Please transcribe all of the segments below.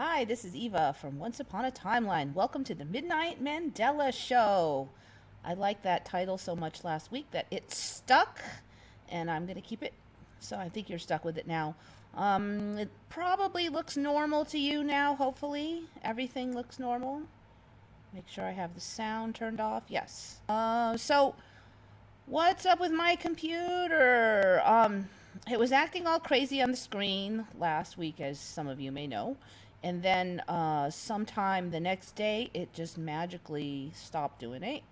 Hi, this is Eva from Once Upon a Timeline. Welcome to the Midnight Mandela Show. I liked that title so much last week that it stuck, and I'm going to keep it. So I think you're stuck with it now. It probably looks normal to you now, hopefully. Everything looks normal. Make sure I have the sound turned off. Yes. So what's up with my computer? It was acting all crazy on the screen last week, as some of you may know. And then sometime the next day, it just magically stopped doing it.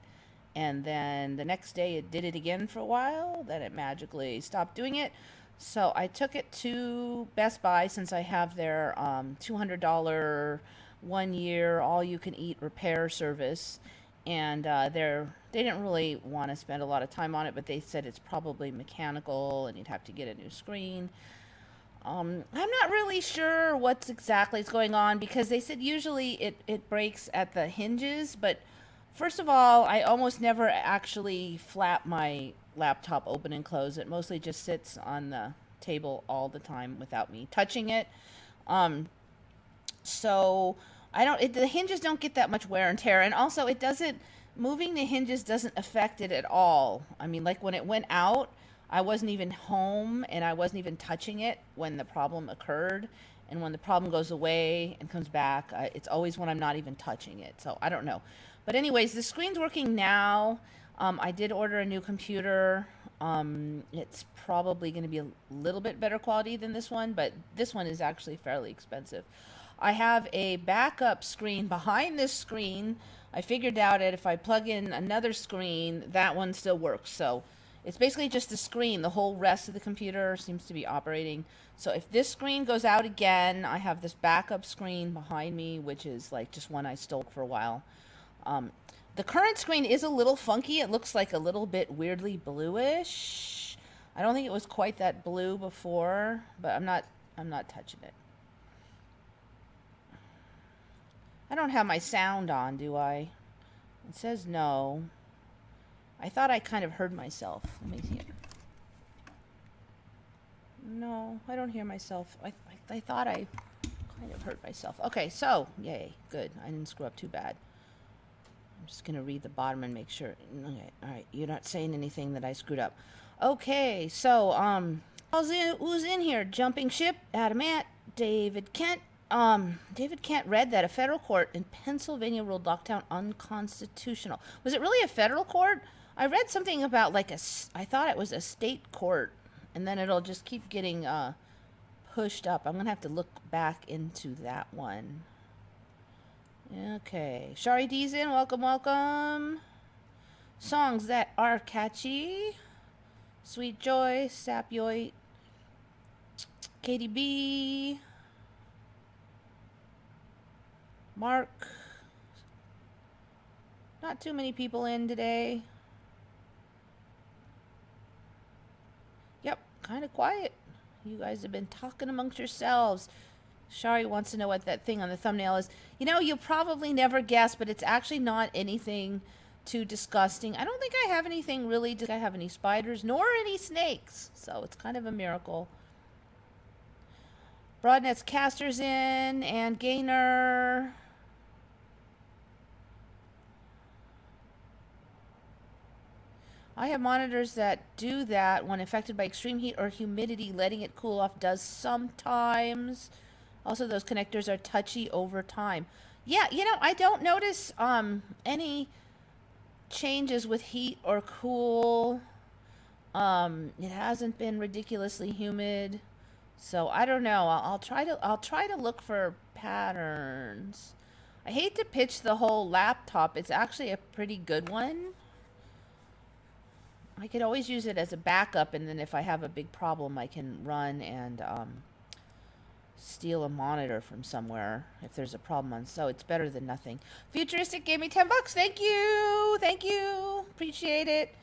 And then the next day, it did it again for a while. Then it magically stopped doing it. So I took it to Best Buy since I have their $200 1 year all-you-can-eat repair service. And they didn't really want to spend a lot of time on it, but they said it's probably mechanical and you'd have to get a new screen. I'm not really sure what's exactly is going on because they said usually it breaks at the hinges, but first of all, I almost never actually flap my laptop open and close. It mostly just sits on the table all the time without me touching it. Um, so I don't. The hinges don't get that much wear and tear, and also it doesn't. Moving the hinges doesn't affect it at all. I mean, like when it went out, I wasn't even home and I wasn't even touching it when the problem occurred. And when the problem goes away and comes back, it's always when I'm not even touching it. So I don't know. But anyways, the screen's working now. I did order a new computer. It's probably going to be a little bit better quality than this one, but this one is actually fairly expensive. I have a backup screen behind this screen. I figured out that if I plug in another screen, that one still works. So it's basically just the screen. The whole rest of the computer seems to be operating. So if this screen goes out again, I have this backup screen behind me, which is like just one I stole for a while. Um, the current screen is a little funky. It looks like a little bit weirdly bluish. I don't think it was quite that blue before, but I'm not touching it. I don't have my sound on, do I? It says no. I thought I kind of heard myself. Let me hear. No, I don't hear myself. I thought I kind of heard myself. Okay, so, yay, good. I didn't screw up too bad. I'm just going to read the bottom and make sure. Okay, all right, you're not saying anything that I screwed up. Okay, so, who's in here? Jumping Ship, Adamant, David Kent. David Kent read that a federal court in Pennsylvania ruled lockdown unconstitutional. Was it really a federal court? I read something about I thought it was a state court, and then it'll just keep getting pushed up. I'm gonna have to look back into that one. Okay, Shari D's in. Welcome, welcome. Songs that are catchy: Sweet Joy, Sapioid, Katie B, Mark. Not too many people in today. Yep, kind of quiet. You guys have been talking amongst yourselves. Shari wants to know what that thing on the thumbnail is. You know, you'll probably never guess, but it's actually not anything too disgusting. I don't think I have anything really. I have any spiders nor any snakes, so it's kind of a miracle. Broadnet's Caster's in and Gainer. I have monitors that do that when affected by extreme heat or humidity. Letting it cool off does sometimes. Also, those connectors are touchy over time. Yeah, you know, I don't notice any changes with heat or cool. It hasn't been ridiculously humid, so I don't know. I'll try to look for patterns. I hate to pitch the whole laptop. It's actually a pretty good one. I could always use it as a backup, and then if I have a big problem, I can run and steal a monitor from somewhere if there's a problem on. So it's better than nothing. Futuristic gave me $10. Thank you. Thank you. Appreciate it.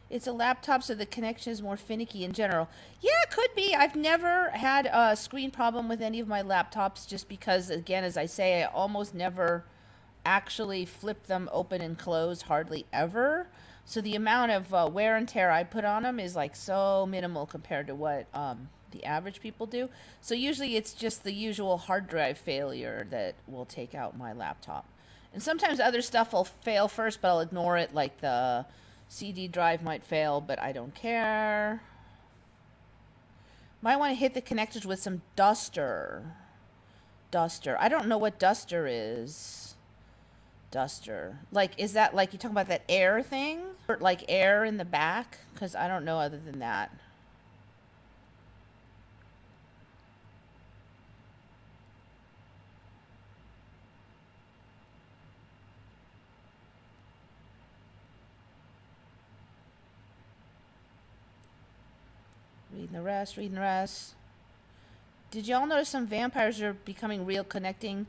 It's a laptop, so the connection is more finicky in general. Yeah, it could be. I've never had a screen problem with any of my laptops just because, again, as I say, I almost never actually flip them open and close, hardly ever. So the amount of wear and tear I put on them is like so minimal compared to what the average people do. So usually it's just the usual hard drive failure that will take out my laptop. And sometimes other stuff will fail first, but I'll ignore it. Like the CD drive might fail, but I don't care. Might want to hit the connectors with some duster. Duster. I don't know what duster is. Duster. Like, is that like you talking about that air thing? Or like air in the back? Because I don't know other than that. Reading the rest, reading the rest. Did y'all notice some vampires are becoming real, connecting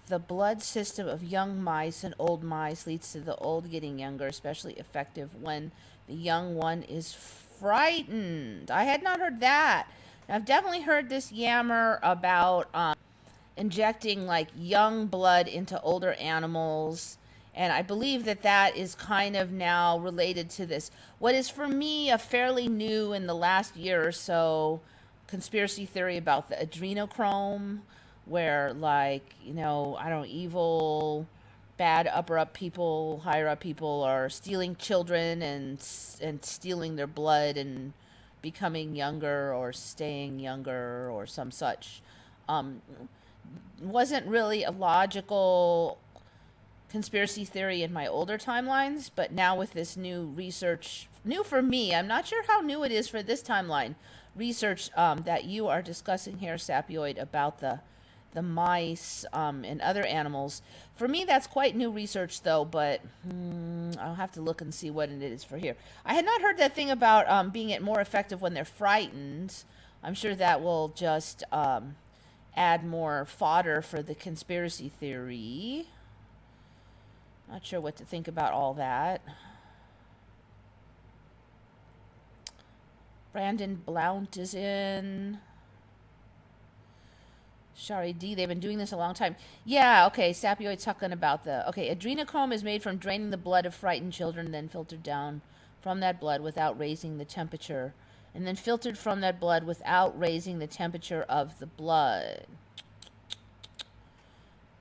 the blood system of young mice and old mice leads to the old getting younger, especially effective when the young one is frightened. I had not heard that. I've definitely heard this yammer about injecting like young blood into older animals. And I believe that that is kind of now related to this. What is for me a fairly new in the last year or so conspiracy theory about the adrenochrome, where like, you know, I don't know, evil, bad upper up people, higher up people are stealing children and stealing their blood and becoming younger or staying younger or some such. Um, wasn't really a logical conspiracy theory in my older timelines, but now with this new research, new for me, I'm not sure how new it is for this timeline, research that you are discussing here, Sapioid, about the mice and other animals. For me, that's quite new research, though, but I'll have to look and see what it is for here. I had not heard that thing about being it more effective when they're frightened. I'm sure that will just add more fodder for the conspiracy theory. Not sure what to think about all that. Brandon Blount is in. Shari D, they've been doing this a long time. Yeah, okay, Sapioid's talking about the... Okay, adrenochrome is made from draining the blood of frightened children, then filtered down from that blood without raising the temperature. And then filtered from that blood without raising the temperature of the blood.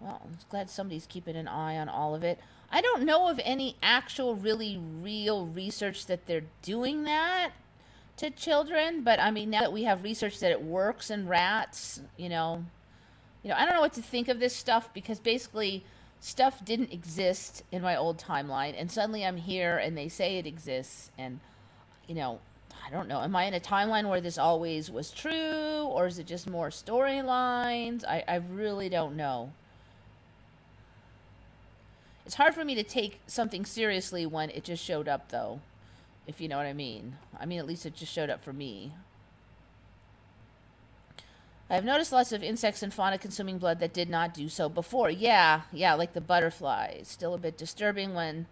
Well, I'm glad somebody's keeping an eye on all of it. I don't know of any actual really real research that they're doing that to children, but I mean, now that we have research that it works in rats, I don't know what to think of this stuff, because basically stuff didn't exist in my old timeline, and suddenly I'm here and they say it exists, and I don't know. Am I in a timeline where this always was true, or is it just more storylines? I really don't know. It's hard for me to take something seriously when it just showed up, though, if you know what I mean. I mean, at least it just showed up for me. I have noticed lots of insects and fauna consuming blood that did not do so before. Yeah, like the butterflies. Still a bit disturbing when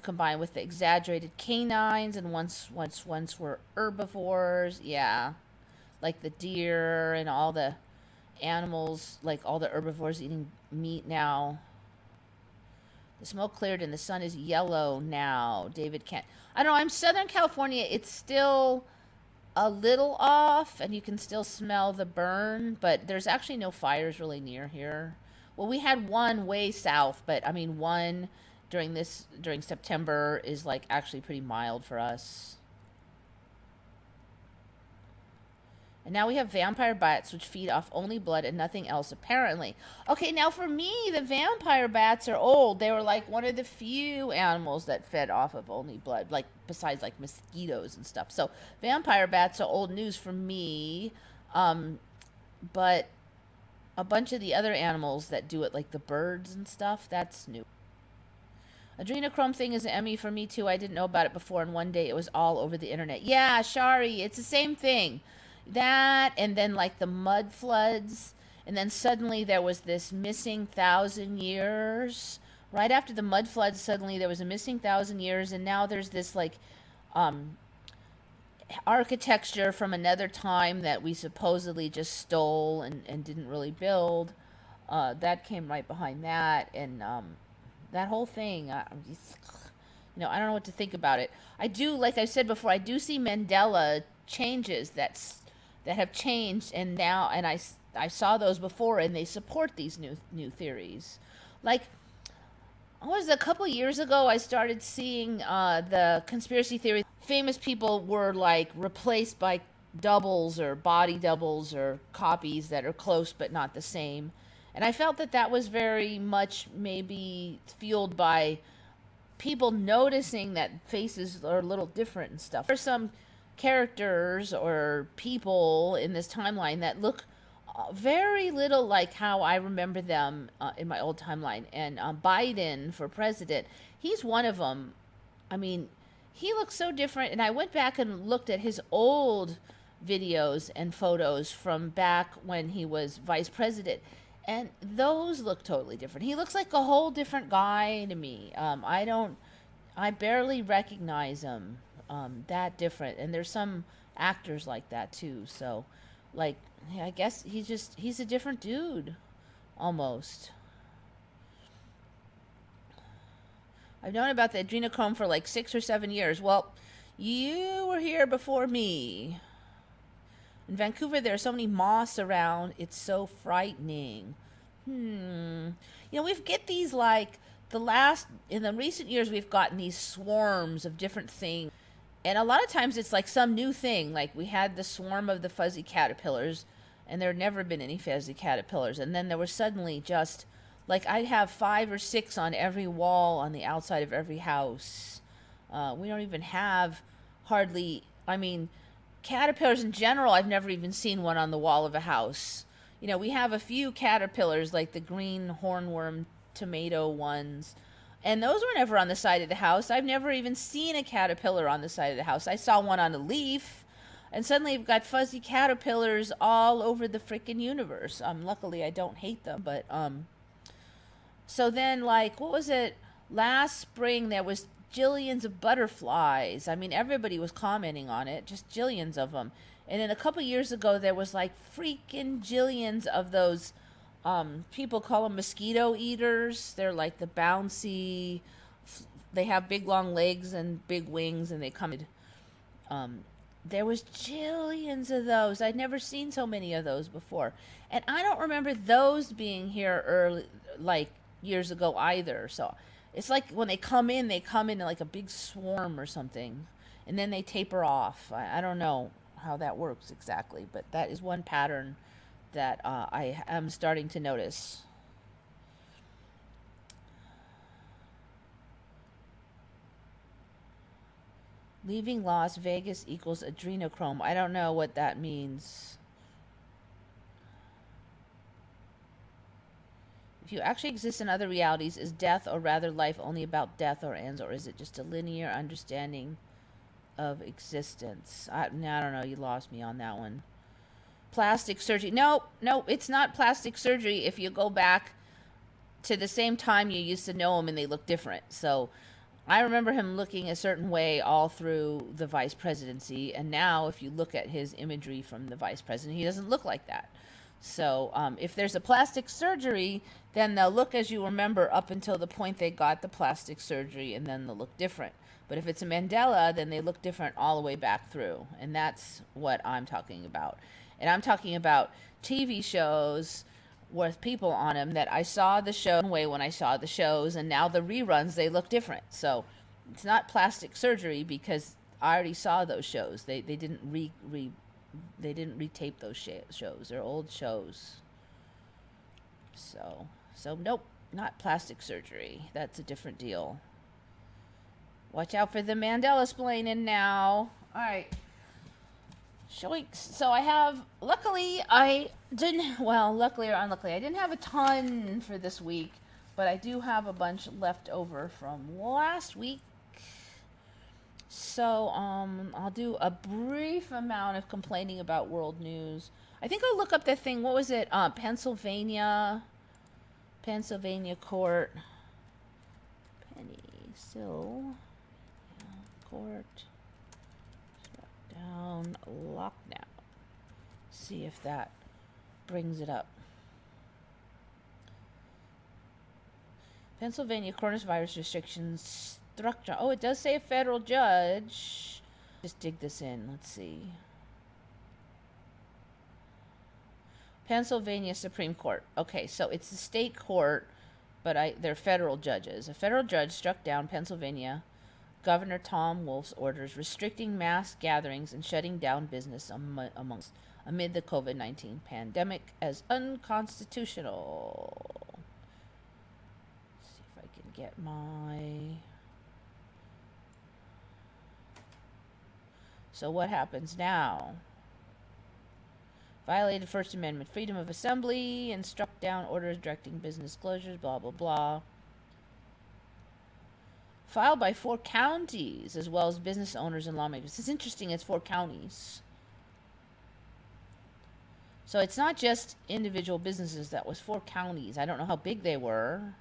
combined with the exaggerated canines, and once were herbivores. Yeah, like the deer and all the animals, like all the herbivores eating meat now. The smoke cleared and the sun is yellow now. David can't. I don't know. I'm Southern California. It's still a little off, and you can still smell the burn, but there's actually no fires really near here. Well, we had one way south, but I mean, one during September is like actually pretty mild for us. And now we have vampire bats, which feed off only blood and nothing else, apparently. Okay, now for me, the vampire bats are old. They were like one of the few animals that fed off of only blood, like besides like mosquitoes and stuff. So vampire bats are old news for me. But a bunch of the other animals that do it, like the birds and stuff, that's new. Adrenochrome thing is an Emmy for me too. I didn't know about it before, and one day it was all over the internet. Yeah, Shari, it's the same thing. That, and then like the mud floods, and then suddenly there was this missing 1,000 years. Right after the mud floods, suddenly there was a missing 1,000 years, and now there's this like architecture from another time that we supposedly just stole and didn't really build. That came right behind that, and that whole thing. I don't know what to think about it. I do, like I said before, I do see Mandela changes that have changed, and now, and I saw those before, and they support these new theories. Like, what was it, a couple years ago, I started seeing the conspiracy theory. Famous people were like replaced by doubles or body doubles or copies that are close but not the same. And I felt that that was very much maybe fueled by people noticing that faces are a little different and stuff. There's some characters or people in this timeline that look very little like how I remember them in my old timeline. And Biden for president, he's one of them. I mean, he looks so different. And I went back and looked at his old videos and photos from back when he was vice president. And those look totally different. He looks like a whole different guy to me. I barely recognize him that different. And there's some actors like that too. So, like, I guess he's a different dude, almost. I've known about the adrenochrome for like 6 or 7 years. Well, you were here before me. In Vancouver, there are so many moths around. It's so frightening. We get these like in the recent years, we've gotten these swarms of different things. And a lot of times it's like some new thing. Like we had the swarm of the fuzzy caterpillars, and there had never been any fuzzy caterpillars. And then there was suddenly just, like, I'd have 5 or 6 on every wall on the outside of every house. We don't even have hardly, I mean, caterpillars in general, I've never even seen one on the wall of a house. We have a few caterpillars, like the green hornworm tomato ones, and those were never on the side of the house. I've never even seen a caterpillar on the side of the house. I saw one on a leaf, and suddenly you've got fuzzy caterpillars all over the freaking universe. Luckily, I don't hate them, but so then, like, what was it? Last spring, there was jillions of butterflies. I mean, everybody was commenting on it, just jillions of them. And then a couple years ago, there was like freaking jillions of those. People call them mosquito eaters. They're like the bouncy. They have big long legs and big wings, and they come. There was jillions of those. I'd never seen so many of those before, and I don't remember those being here early, like years ago either. So it's like when they come in like a big swarm or something, and then they taper off. I don't know how that works exactly, but that is one pattern that I am starting to notice. Leaving Las Vegas equals adrenochrome. I don't know what that means. If you actually exist in other realities, is death, or rather life, only about death or ends, or is it just a linear understanding of existence? I don't know. You lost me on that one. Plastic surgery. No, it's not plastic surgery if you go back to the same time you used to know him and they look different. So I remember him looking a certain way all through the vice presidency, and now if you look at his imagery from the vice president, he doesn't look like that. So if there's a plastic surgery, then they'll look as you remember up until the point they got the plastic surgery, and then they'll look different. But if it's a Mandela, then they look different all the way back through, and that's what I'm talking about. And I'm talking about TV shows with people on them that I saw the show way when I saw the shows, and now the reruns, they look different. So it's not plastic surgery because I already saw those shows. They didn't they didn't retape those shows. They're old shows. So nope, not plastic surgery. That's a different deal. Watch out for the Mandela splaining now. All right. So I have, luckily or unluckily, I didn't have a ton for this week, but I do have a bunch left over from last week. So I'll do a brief amount of complaining about world news. I think I'll look up that thing. What was it? Pennsylvania court. Court. Down lockdown. See if that brings it up. Pennsylvania coronavirus restrictions struck down. Oh, it does say a federal judge. Just dig this in. Let's see. Pennsylvania Supreme Court. Okay, so it's the state court, but they're federal judges. A federal judge struck down Pennsylvania Governor Tom Wolf's orders restricting mass gatherings and shutting down business amid the COVID-19 pandemic as unconstitutional. Let's see if I can get my... So what happens now? Violated First Amendment freedom of assembly and struck down orders directing business closures, blah, blah, blah. Filed by 4 counties, as well as business owners and lawmakers. It's interesting, it's 4 counties. So it's not just individual businesses, that was 4 counties. I don't know how big they were.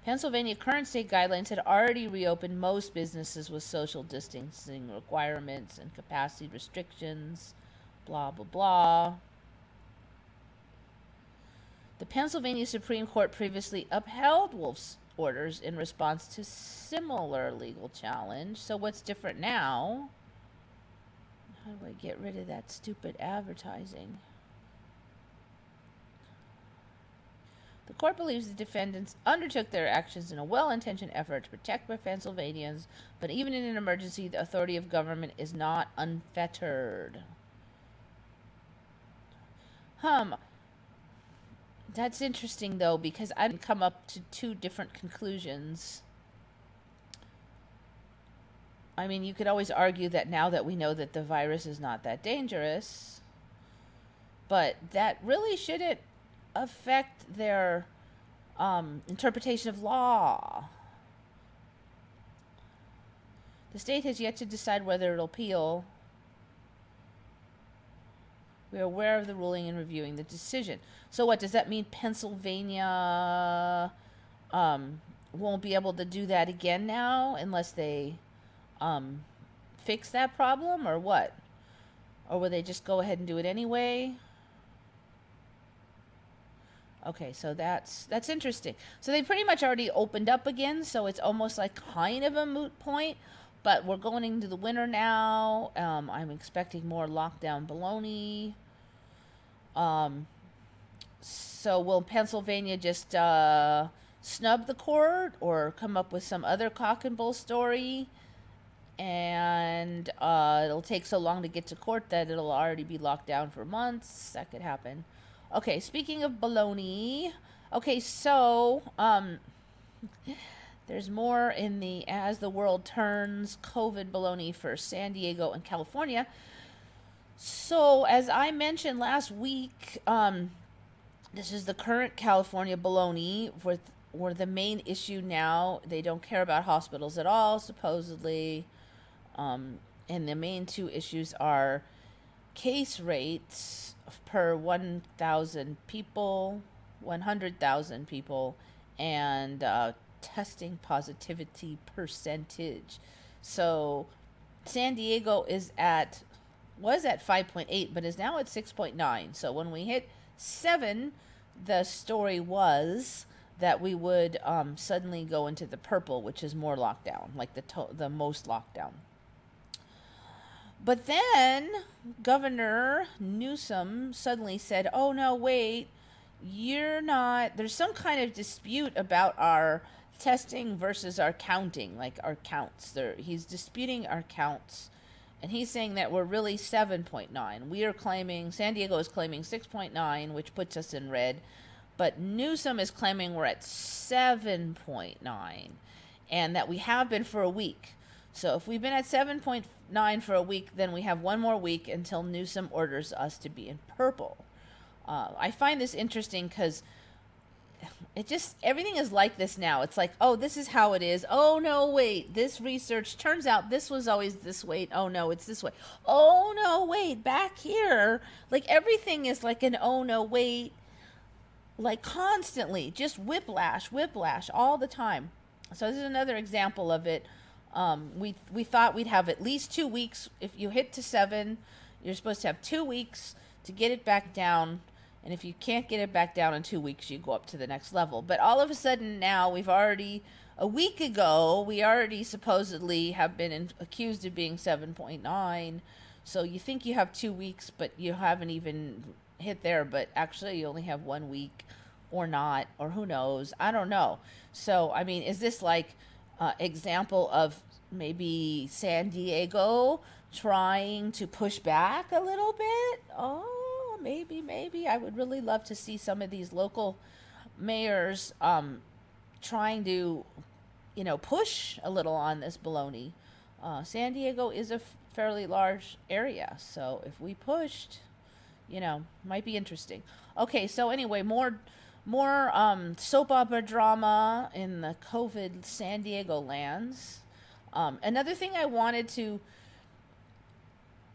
Pennsylvania current state guidelines had already reopened most businesses with social distancing requirements and capacity restrictions, blah, blah, blah. The Pennsylvania Supreme Court previously upheld Wolf's orders in response to similar legal challenge. So what's different now? How do I get rid of that stupid advertising? The court believes the defendants undertook their actions in a well-intentioned effort to protect Pennsylvanians, but even in an emergency, the authority of government is not unfettered. That's interesting, though, because I didn't come up to 2 different conclusions. I mean, you could always argue that now that we know that the virus is not that dangerous, but that really shouldn't affect their interpretation of law. The state has yet to decide whether it'll appeal. We are aware of the ruling and reviewing the decision. So what, does that mean Pennsylvania won't be able to do that again now unless they fix that problem, or what? Or will they just go ahead and do it anyway? Okay, so that's interesting. So they pretty much already opened up again, so it's almost like kind of a moot point. But we're going into the winter now. I'm expecting more lockdown baloney. So will Pennsylvania just snub the court or come up with some other cock and bull story? And it'll take so long to get to court that it'll already be locked down for months. That could happen. Okay, speaking of baloney. Okay, so there's more in the As the World Turns COVID baloney for San Diego and California. So, as I mentioned last week, this is the current California baloney where the main issue now, they don't care about hospitals at all, supposedly. And the main 2 issues are case rates per 1,000 people, 100,000 people, and testing positivity percentage. So San Diego was at 5.8, but is now at 6.9. So when we hit 7, the story was that we would suddenly go into the purple, which is more lockdown, like the most lockdown. But then Governor Newsom suddenly said, oh, no, wait, there's some kind of dispute about our testing versus our counting, like our counts. He's disputing our counts, and he's saying that we're really 7.9. San Diego is claiming 6.9, which puts us in red, but Newsom is claiming we're at 7.9, and that we have been for a week. So if we've been at 7.9 for a week, then we have 1 more week until Newsom orders us to be in purple. I find this interesting because everything is like this now. It's like, oh, this is how it is. Oh, no, wait, this research, turns out this was always this way. Oh, no, it's this way. Oh, no, wait, back here. Like, everything is like an oh, no, wait, like constantly, just whiplash all the time. So this is another example of it. We thought we'd have at least 2 weeks. If you hit to 7, you're supposed to have 2 weeks to get it back down. And if you can't get it back down in 2 weeks, you go up to the next level. But all of a sudden now we've already a week ago, we already supposedly have been accused of being 7.9. So you think you have 2 weeks, but you haven't even hit there. But actually, you only have 1 week, or not, or who knows? I don't know. So I mean, is this like example of maybe San Diego trying to push back a little bit? Oh, maybe. I would really love to see some of these local mayors trying to, push a little on this baloney. San Diego is a fairly large area, so if we pushed, might be interesting. Okay, so anyway, more soap opera drama in the COVID San Diego lands. Another thing I wanted to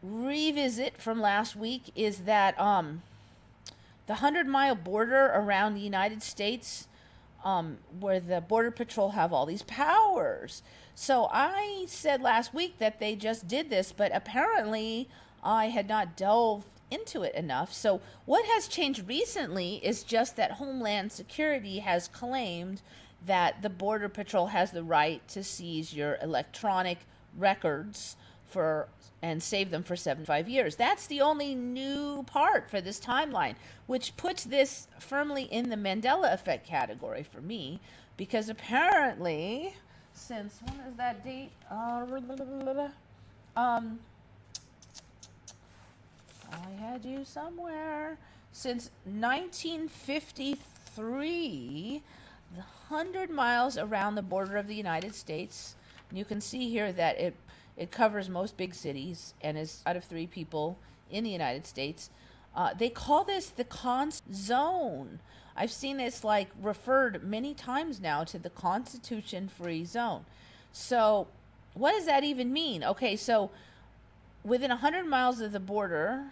revisit from last week is that the 100-mile border around the United States, where the Border Patrol have all these powers. So I said last week that they just did this, but apparently I had not delved into it enough. So what has changed recently is just that Homeland Security has claimed that the Border Patrol has the right to seize your electronic records and save them for 75 years. That's the only new part for this timeline, which puts this firmly in the Mandela Effect category for me, because apparently, since when is that date? I had you somewhere. Since 1953, the 100 miles around the border of the United States. You can see here that it covers most big cities and is out of 3 people in the United States. They call this the zone. I've seen this referred many times now to the Constitution-free zone. So what does that even mean? Okay, so within 100 miles of the border,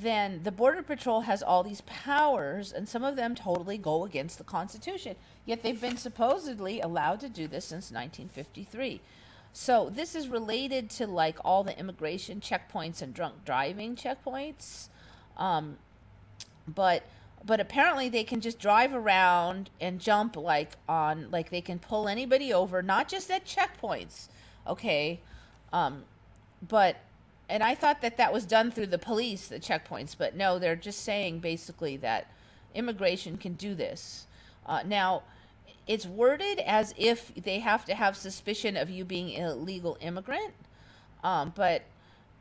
then the Border Patrol has all these powers, and some of them totally go against the Constitution. Yet they've been supposedly allowed to do this since 1953. So this is related to all the immigration checkpoints and drunk driving checkpoints. But apparently they can just drive around and jump they can pull anybody over, not just at checkpoints. Okay. And I thought that was done through the police, the checkpoints, but no, they're just saying basically that immigration can do this. Now, it's worded as if they have to have suspicion of you being an illegal immigrant, but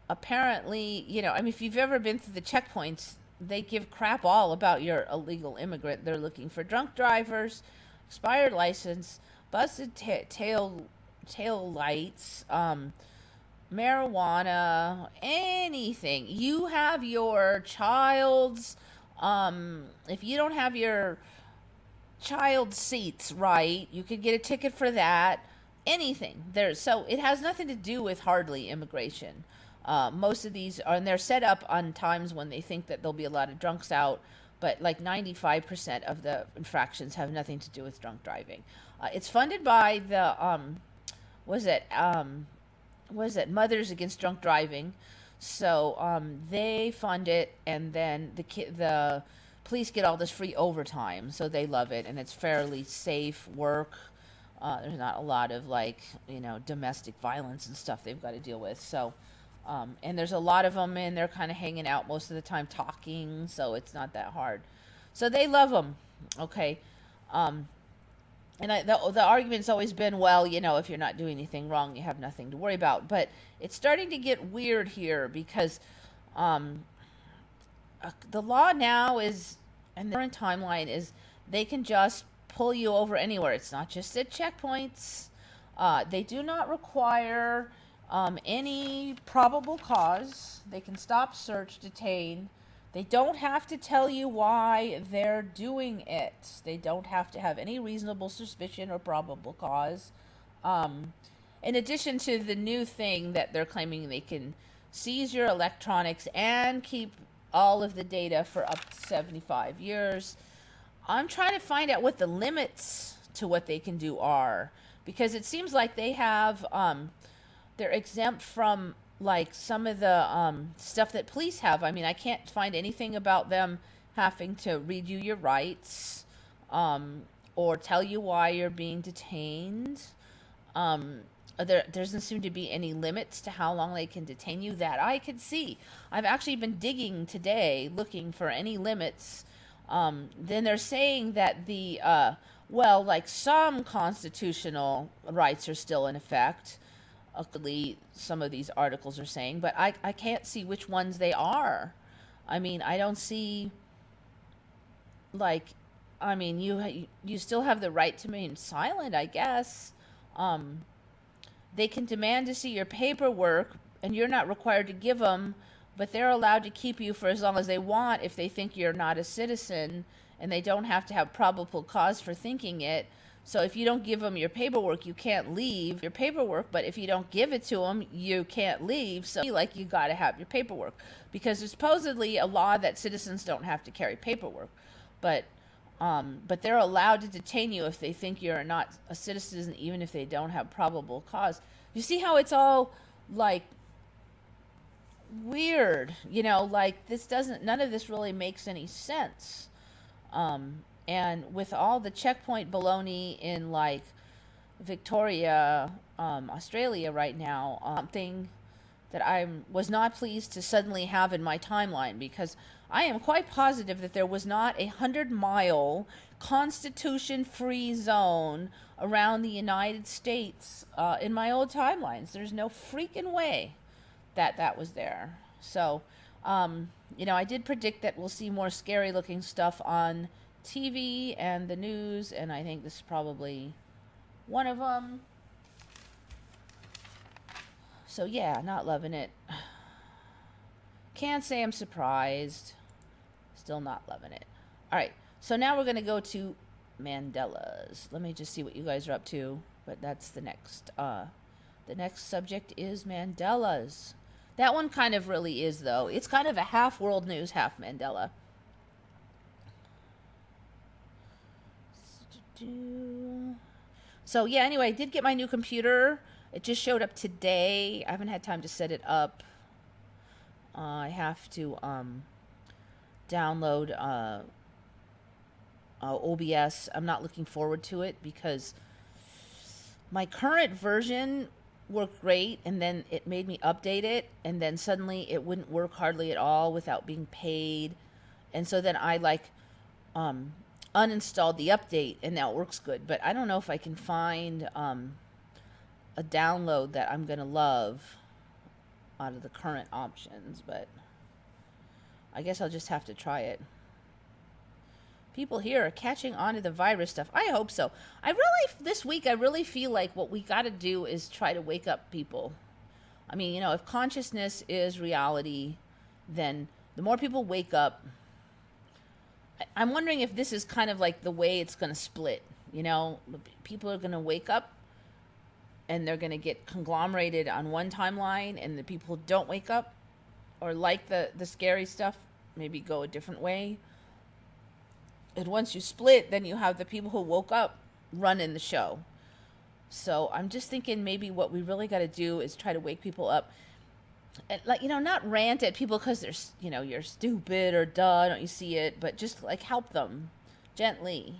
apparently, if you've ever been through the checkpoints, they give crap all about your illegal immigrant. They're looking for drunk drivers, expired license, busted tail lights, marijuana, anything. You have your child's, if you don't have your child seats right, you could get a ticket for that. Anything. So it has nothing to do with hardly immigration. Most of these are, and they're set up on times when they think that there'll be a lot of drunks out, but 95% of the infractions have nothing to do with drunk driving. It's funded by the, Mothers Against Drunk Driving. So they fund it, and then the police get all this free overtime, so they love it, and it's fairly safe work. There's not a lot of domestic violence and stuff they've got to deal with. So, and there's a lot of them, and they're kind of hanging out most of the time talking, so it's not that hard. So they love them. Okay. And the argument's always been, well, if you're not doing anything wrong, you have nothing to worry about. But it's starting to get weird here because the law now is, and the current timeline is, they can just pull you over anywhere. It's not just at checkpoints. They do not require any probable cause. They can stop, search, detain. They don't have to tell you why they're doing it. They don't have to have any reasonable suspicion or probable cause. In addition to the new thing that they're claiming, they can seize your electronics and keep all of the data for up to 75 years. I'm trying to find out what the limits to what they can do are, because it seems like they have, they're exempt from some of the stuff that police have. I mean, I can't find anything about them having to read you your rights, or tell you why you're being detained. There doesn't seem to be any limits to how long they can detain you that I could see. I've actually been digging today looking for any limits. Then they're saying that well, like some constitutional rights are still in effect. Luckily, some of these articles are saying, but I can't see which ones they are. I mean, I don't see, like, I mean, you still have the right to remain silent, I guess. They can demand to see your paperwork, and you're not required to give them, but they're allowed to keep you for as long as they want if they think you're not a citizen, and they don't have to have probable cause for thinking it. So if you don't give them your paperwork, you can't leave your paperwork, but if you don't give it to them, you can't leave. So like you got to have your paperwork, because there's supposedly a law that citizens don't have to carry paperwork, but they're allowed to detain you if they think you're not a citizen, even if they don't have probable cause. You see how it's all like weird, like none of this really makes any sense. And with all the checkpoint baloney in like Victoria, Australia right now, something that I was not pleased to suddenly have in my timeline, because I am quite positive that there was not 100-mile constitution-free zone around the United States in my old timelines. There's no freaking way that was there. So, I did predict that we'll see more scary-looking stuff on TV and the news, and I think this is probably one of them. So yeah, not loving it. Can't say I'm surprised. Still not loving it. All right, so now we're going to go to Mandela's. Let me just see what you guys are up to. But that's the next. The next subject is Mandela's. That one kind of really is, though. It's kind of a half world news, half Mandela. So yeah, anyway, I did get my new computer. It just showed up today. I haven't had time to set it up. I have to download OBS. I'm not looking forward to it because my current version worked great, and then it made me update it, and then suddenly it wouldn't work hardly at all without being paid. And so then I uninstalled the update, and now it works good. But I don't know if I can find a download that I'm gonna love out of the current options, but I guess I'll just have to try it. People here are catching on to the virus stuff. I hope so. This week, I really feel like what we got to do is try to wake up people. I mean, if consciousness is reality, then the more people wake up, I'm wondering if this is kind of like the way it's going to split. People are going to wake up and they're going to get conglomerated on one timeline, and the people who don't wake up or like the scary stuff maybe go a different way. And once you split, then you have the people who woke up running the show. So I'm just thinking maybe what we really got to do is try to wake people up. And not rant at people because they're, you're stupid or duh, don't you see it? But just help them gently,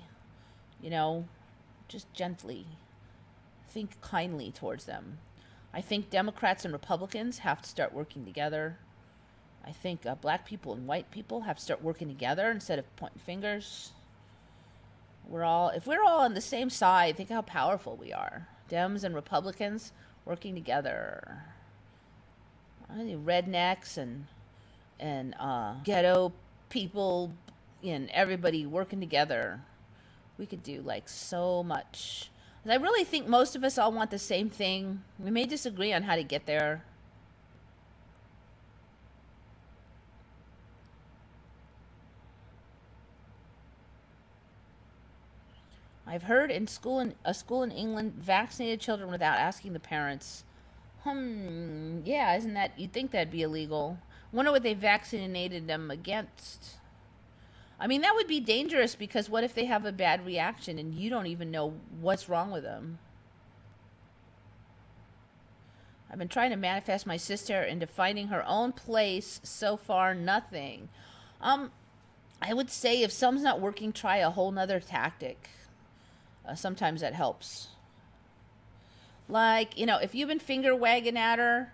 just gently. Think kindly towards them. I think Democrats and Republicans have to start working together. I think black people and white people have to start working together instead of pointing fingers. If we're all on the same side, think how powerful we are. Dems and Republicans working together. Rednecks and ghetto people and everybody working together. We could do so much. I really think most of us all want the same thing. We may disagree on how to get there. I've heard a school in England vaccinated children without asking the parents. Yeah, you'd think that'd be illegal. Wonder what they vaccinated them against. I mean, that would be dangerous, because what if they have a bad reaction and you don't even know what's wrong with them? I've been trying to manifest my sister into finding her own place. So far, nothing. I would say if something's not working, try a whole nother tactic. Sometimes that helps. Like, if you've been finger wagging at her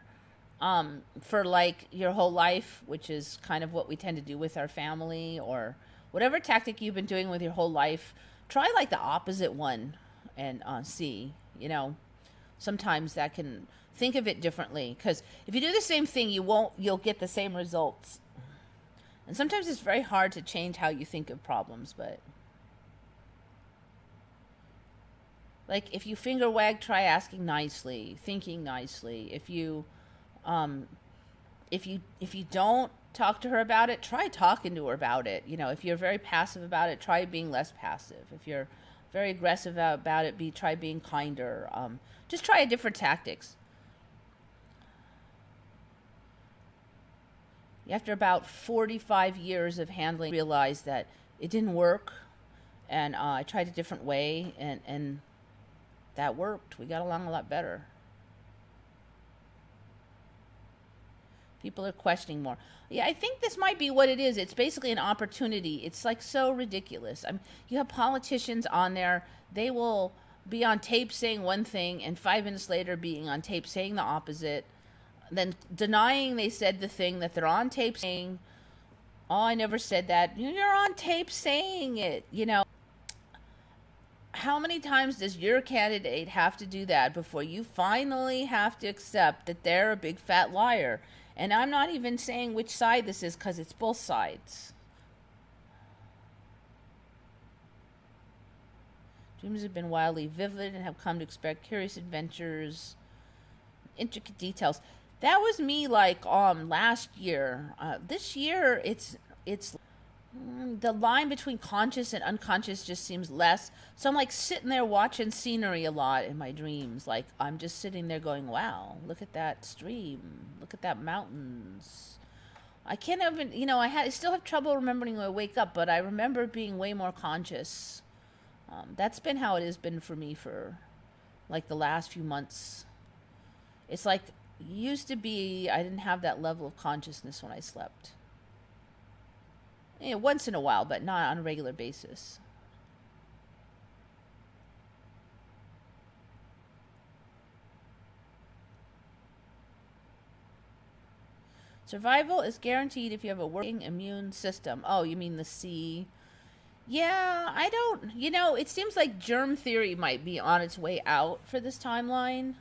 for like your whole life, which is kind of what we tend to do with our family, or whatever tactic you've been doing with your whole life, try like the opposite one and see, sometimes that can think of it differently. Because if you do the same thing, you'll get the same results. And sometimes it's very hard to change how you think of problems, but like if you finger wag, try asking nicely, thinking nicely. Um, if you don't talk to her about it, try talking to her about it. If you're very passive about it, try being less passive. If you're very aggressive about it, try being kinder. Just try different tactics. After about 45 years of handling, I realized that it didn't work, and I tried a different way, and that worked. We got along a lot better. People are questioning more. Yeah, I think this might be what it is. It's basically an opportunity. It's like so ridiculous. You have politicians on there. They will be on tape saying one thing and 5 minutes later being on tape saying the opposite, then denying they said the thing that they're on tape saying. Oh, I never said that. You're on tape saying it. How many times does your candidate have to do that before you finally have to accept that they're a big fat liar? And I'm not even saying which side this is, because it's both sides. Dreams have been wildly vivid and have come to expect curious adventures, intricate details. That was me like last year. This year it's the line between conscious and unconscious just seems less. So I'm like sitting there watching scenery a lot in my dreams. Like I'm just sitting there going, wow, look at that stream. Look at that mountains. I can't even, I still have trouble remembering when I wake up, but I remember being way more conscious. That's been how it has been for me for like the last few months. It's like used to be, I didn't have that level of consciousness when I slept. Once in a while, but not on a regular basis. Survival is guaranteed if you have a working immune system. Oh, you mean the C? Yeah, I don't. It seems like germ theory might be on its way out for this timeline.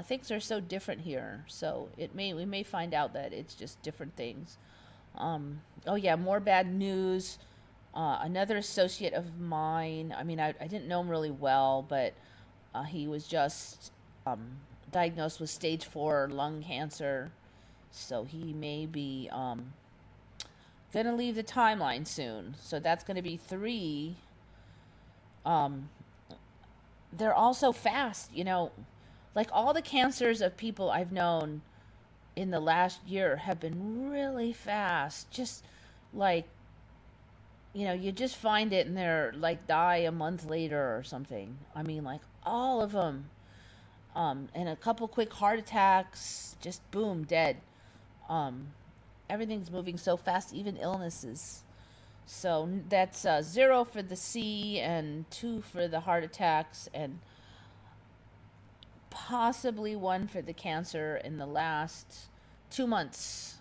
Things are so different here, so we may find out that it's just different things. Oh yeah, more bad news. Another associate of mine. I mean, I didn't know him really well, but he was just diagnosed with stage 4 lung cancer, so he may be gonna leave the timeline soon. So that's gonna be 3. Um, they're also fast, like all the cancers of people I've known in the last year have been really fast. Just like, you just find it and they're like die a month later or something. I mean, like all of them. And a couple quick heart attacks, just boom, dead. Um, Everything's moving so fast, even illnesses. So that's 0 for the C and 2 for the heart attacks, and possibly 1 for the cancer in the last 2 months.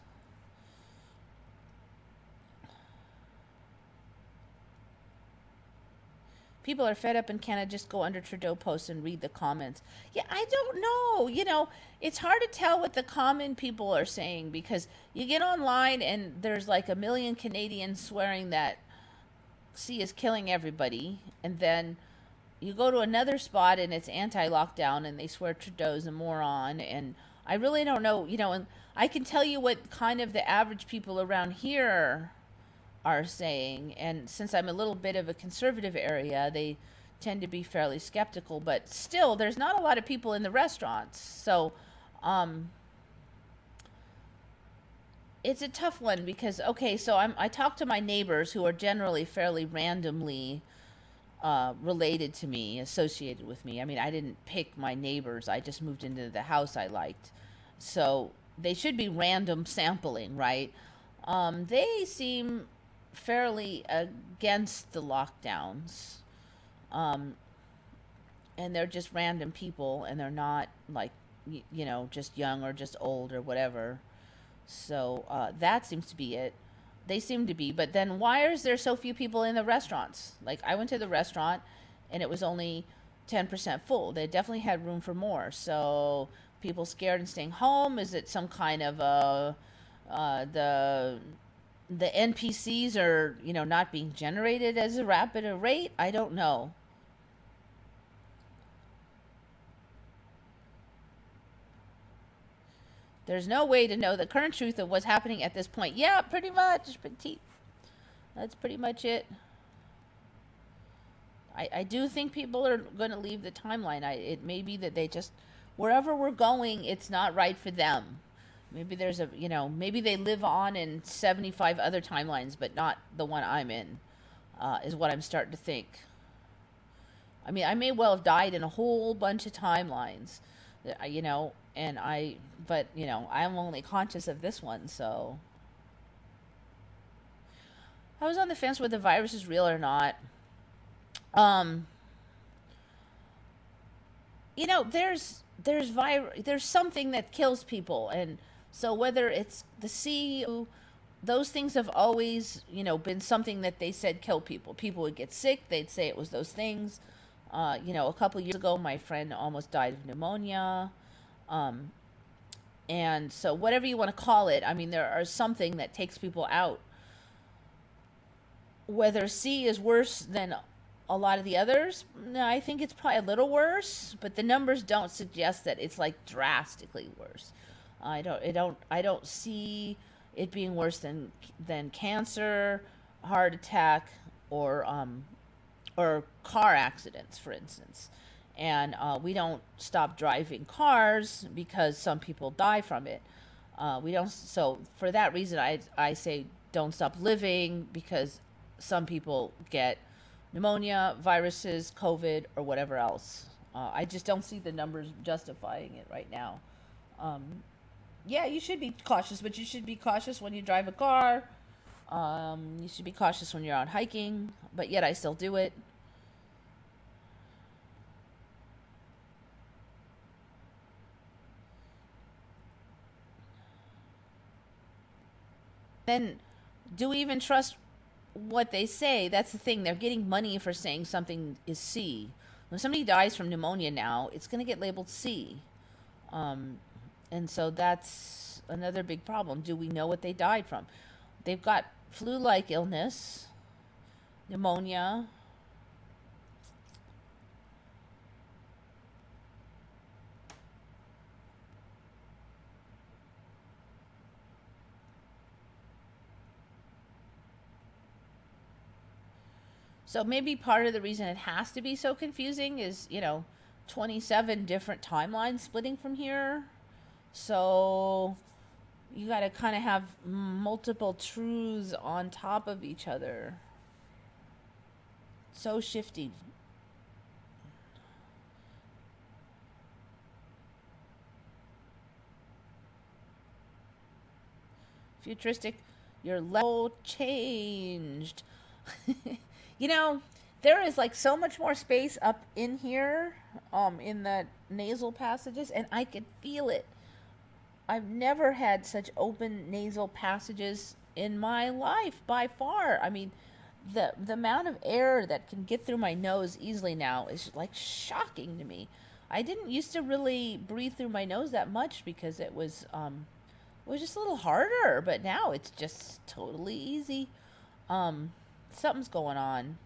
People are fed up and cannot just go under Trudeau posts and read the comments. Yeah, I don't know. It's hard to tell what the common people are saying, because you get online and there's like a million Canadians swearing that C is killing everybody, and then you go to another spot and it's anti-lockdown and they swear Trudeau's a moron, and I really don't know, and I can tell you what kind of the average people around here are saying, and since I'm a little bit of a conservative area, they tend to be fairly skeptical, but still there's not a lot of people in the restaurants. So it's a tough one, because okay, so I talk to my neighbors who are generally fairly randomly related to me, associated with me. I mean, I didn't pick my neighbors. I just moved into the house I liked. So they should be random sampling, right? They seem fairly against the lockdowns. Um, and they're just random people, and they're not like just young or just old or whatever. So that seems to be it. They seem to be, but then why is there so few people in the restaurants? Like, I went to the restaurant and it was only 10% full. They definitely had room for more. So people scared and staying home? Is it some kind of the NPCs are not being generated as a rapid a rate? I don't know. There's no way to know the current truth of what's happening at this point. Yeah, pretty much, petite. That's pretty much it. I do think people are going to leave the timeline. It may be that they just, wherever we're going, it's not right for them. Maybe there's maybe they live on in 75 other timelines, but not the one I'm in, is what I'm starting to think. I mean, I may well have died in a whole bunch of timelines, and but, I'm only conscious of this one, so. I was on the fence whether the virus is real or not. Um, there's something that kills people, and so whether it's the sea, those things have always, been something that they said kill people. People would get sick, they'd say it was those things. A couple years ago, my friend almost died of pneumonia. Um, and so whatever you want to call it, I mean, there are something that takes people out. Whether C is worse than a lot of the others, no, I think it's probably a little worse, but the numbers don't suggest that it's like drastically worse. I don't see it being worse than cancer, heart attack, or car accidents, for instance. And we don't stop driving cars because some people die from it. We don't. So for that reason, I say don't stop living, because some people get pneumonia, viruses, COVID, or whatever else. I just don't see the numbers justifying it right now. Um, yeah, you should be cautious, but you should be cautious when you drive a car. You should be cautious when you're out hiking, but yet I still do it. Then, do we even trust what they say? That's the thing. They're getting money for saying something is C. When somebody dies from pneumonia now, it's going to get labeled C. Um, and so that's another big problem. Do we know what they died from? They've got flu-like illness, pneumonia. So maybe part of the reason it has to be so confusing is, 27 different timelines splitting from here. So you got to kind of have multiple truths on top of each other. So shifty. Futuristic, your level changed. you know, there is like so much more space up in here, in the nasal passages, and I could feel it. I've never had such open nasal passages in my life by far. I mean, the amount of air that can get through my nose easily now is like shocking to me. I didn't used to really breathe through my nose that much because it was just a little harder, but now it's just totally easy. Something's going on.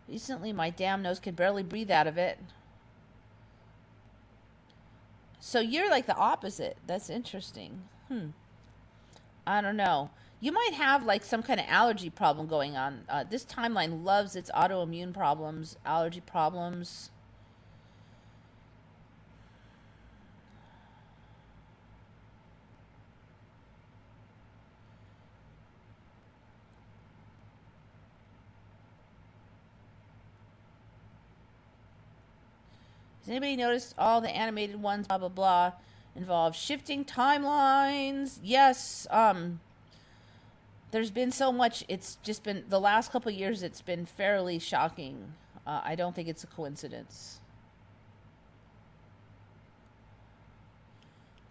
Recently, my damn nose could barely breathe out of it. So you're like the opposite. That's interesting. I don't know. You might have like some kind of allergy problem going on. This timeline loves its autoimmune problems, allergy problems. Has anybody noticed all the animated ones, blah, blah, blah, involve shifting timelines? Yes. There's been so much. It's just been, the last couple of years, it's been fairly shocking. I don't think it's a coincidence.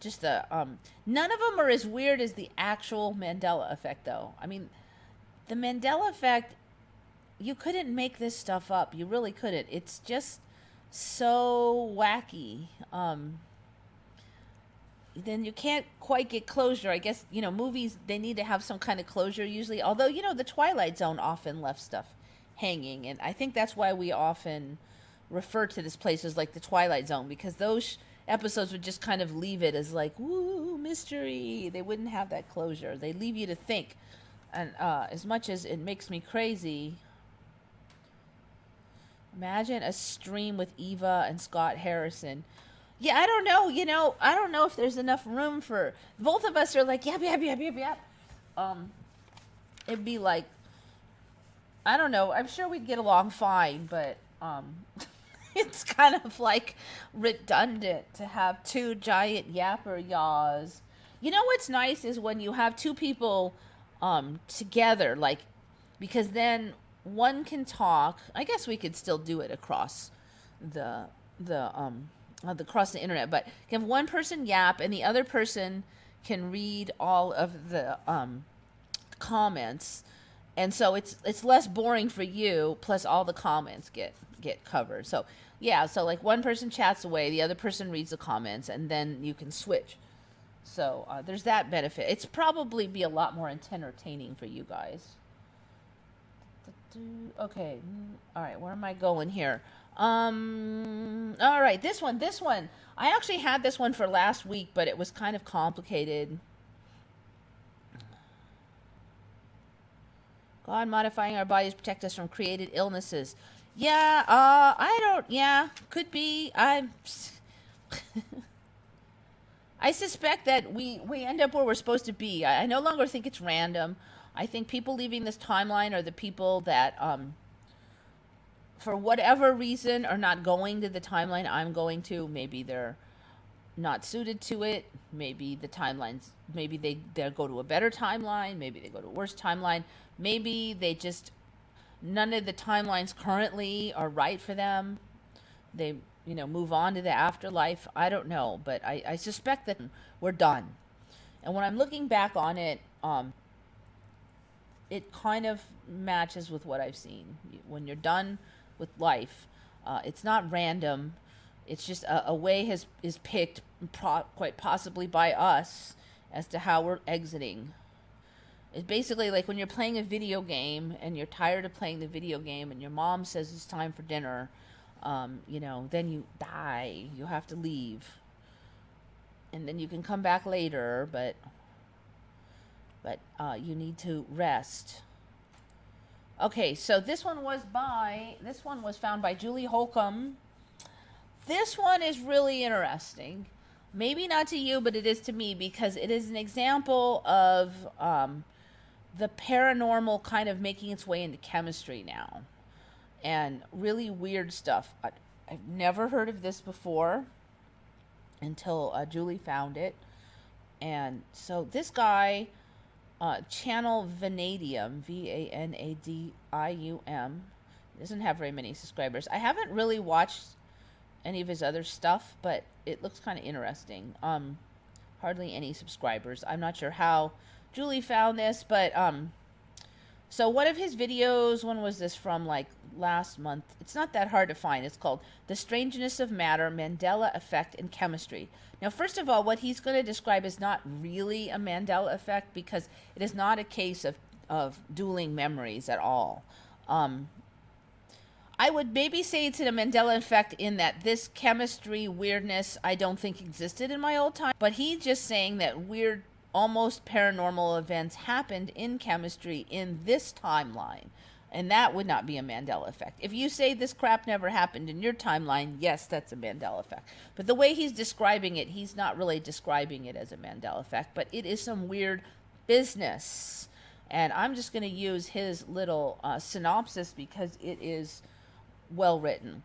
Just the none of them are as weird as the actual Mandela effect, though. I mean, the Mandela effect, you couldn't make this stuff up. You really couldn't. It's just so wacky. Then you can't quite get closure. I guess, movies, they need to have some kind of closure usually. Although, the Twilight Zone often left stuff hanging. And I think that's why we often refer to this place as like the Twilight Zone, because those episodes would just kind of leave it as like, woo, mystery. They wouldn't have that closure. They leave you to think. And as much as it makes me crazy, imagine a stream with Eva and Scott Harrison. Yeah, I don't know. I don't know if there's enough room for both of us. Are like, yep. It'd be like, I don't know. I'm sure we'd get along fine, but it's kind of like redundant to have two giant yapper yaws. What's nice is when you have two people together, like, because then one can talk. I guess we could still do it across across the internet, but you have one person yap and the other person can read all of the comments, and so it's less boring for you, plus all the comments get covered. So yeah, so like one person chats away, the other person reads the comments, and then you can switch. So there's that benefit. It's probably be a lot more entertaining for you guys. Okay, all right, where am I going here? All right, this one. I actually had this one for last week, but it was kind of complicated. God modifying our bodies protect us from created illnesses. Yeah, could be. I suspect that we end up where we're supposed to be. I no longer think it's random. I think people leaving this timeline are the people that, for whatever reason, are not going to the timeline I'm going to. Maybe they're not suited to it. Maybe the timelines, maybe they go to a better timeline. Maybe they go to a worse timeline. Maybe they just, none of the timelines currently are right for them. They, move on to the afterlife. I don't know, but I suspect that we're done. And when I'm looking back on it, it kind of matches with what I've seen. When you're done with life, it's not random. It's just a way is picked quite possibly by us as to how we're exiting. It's basically like when you're playing a video game and you're tired of playing the video game and your mom says it's time for dinner, then you die. You have to leave. And then you can come back later, but you need to rest. Okay, so this one was found by Julie Holcomb. This one is really interesting. Maybe not to you, but it is to me, because it is an example of the paranormal kind of making its way into chemistry now. And really weird stuff. I've never heard of this before until Julie found it. And so this guy, Channel Vanadium, Vanadium, doesn't have very many subscribers. I haven't really watched any of his other stuff, but it looks kind of interesting. Hardly any subscribers. I'm not sure how Julie found this, but so one of his videos, when was this from, like last month? It's not that hard to find. It's called The Strangeness of Matter, Mandela Effect in Chemistry. Now, first of all, what he's going to describe is not really a Mandela effect, because it is not a case of dueling memories at all. I would maybe say it's a Mandela effect in that this chemistry weirdness I don't think existed in my old time, but he's just saying that weird, almost paranormal events happened in chemistry in this timeline, and that would not be a Mandela effect. If you say this crap never happened in your timeline, yes, that's a Mandela effect. But the way he's describing it, he's not really describing it as a Mandela effect, but it is some weird business. And I'm just going to use his little synopsis because it is well written.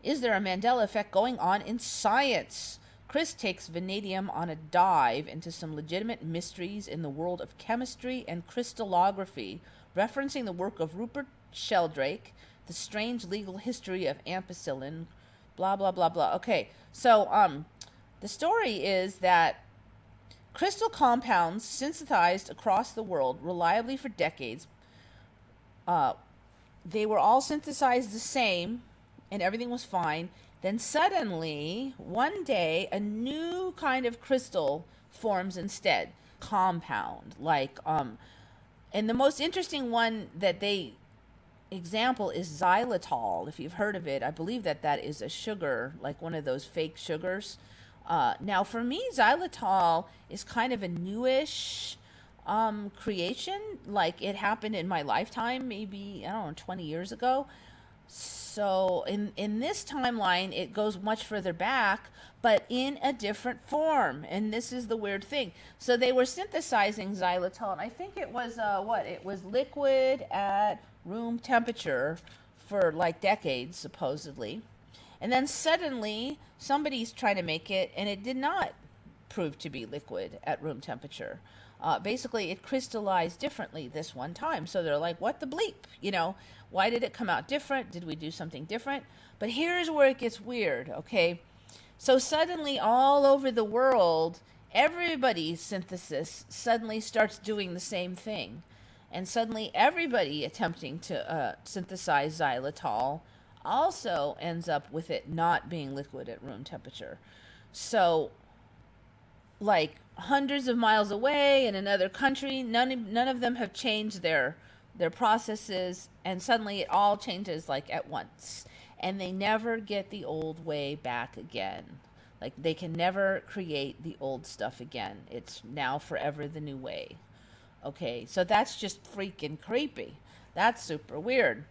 Is there a Mandela effect going on in science? Chris takes Vanadium on a dive into some legitimate mysteries in the world of chemistry and crystallography, referencing the work of Rupert Sheldrake, The Strange Legal History of Ampicillin, blah, blah, blah, blah. Okay, so the story is that crystal compounds synthesized across the world reliably for decades, they were all synthesized the same and everything was fine. Then suddenly, one day, a new kind of crystal forms instead. Compound. And the most interesting one that they example is xylitol, if you've heard of it. I believe that that is a sugar, like one of those fake sugars. Now, for me, xylitol is kind of a newish creation. Like, it happened in my lifetime, maybe, I don't know, 20 years ago. So in this timeline, it goes much further back, but in a different form. And this is the weird thing. So they were synthesizing xylitol, and I think it was, it was liquid at room temperature for like decades, supposedly. And then suddenly, somebody's trying to make it, and it did not prove to be liquid at room temperature. Basically, it crystallized differently this one time. So they're like, what the bleep? You know, why did it come out different? Did we do something different? But here's where it gets weird, okay? So suddenly, all over the world, everybody's synthesis suddenly starts doing the same thing. And suddenly, everybody attempting to synthesize xylitol also ends up with it not being liquid at room temperature. So, like hundreds of miles away in another country, none of them have changed their processes, and suddenly it all changes like at once, and they never get the old way back again. Like, they can never create the old stuff again. It's now forever the new way. Okay, so that's just freaking creepy. That's super weird.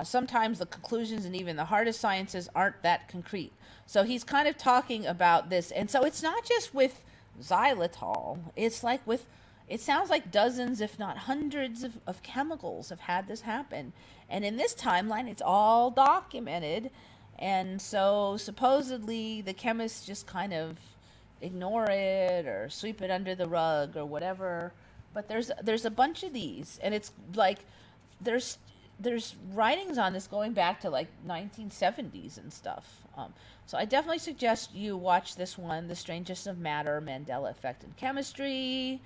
Sometimes the conclusions and even the hardest sciences aren't that concrete. So he's kind of talking about this. And so it's not just with xylitol. It's like with, it sounds like dozens, if not hundreds of chemicals have had this happen. And in this timeline, it's all documented. And so supposedly the chemists just kind of ignore it or sweep it under the rug or whatever. But there's a bunch of these. And it's like, there's writings on this going back to like 1970s and stuff. So I definitely suggest you watch this one, The Strangest of Matter, Mandela Effect in Chemistry,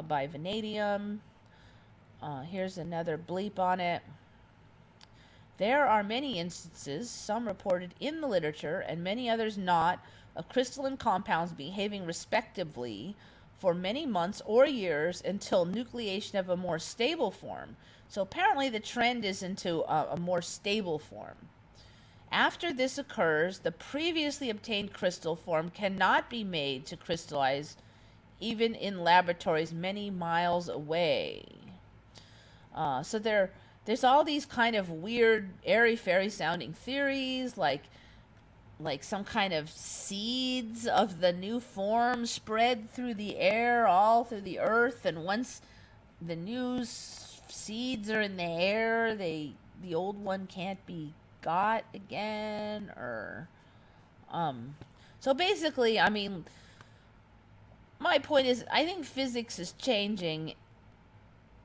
by Vanadium. Here's another bleep on it. There are many instances, some reported in the literature and many others not, of crystalline compounds behaving respectively for many months or years until nucleation of a more stable form. So apparently the trend is into a more stable form. After this occurs, the previously obtained crystal form cannot be made to crystallize even in laboratories many miles away. So there's all these kind of weird, airy-fairy sounding theories, like some kind of seeds of the new form spread through the air, all through the earth, and once the new seeds are in the air, the old one can't be got again, or so basically, I mean, my point is, I think physics is changing.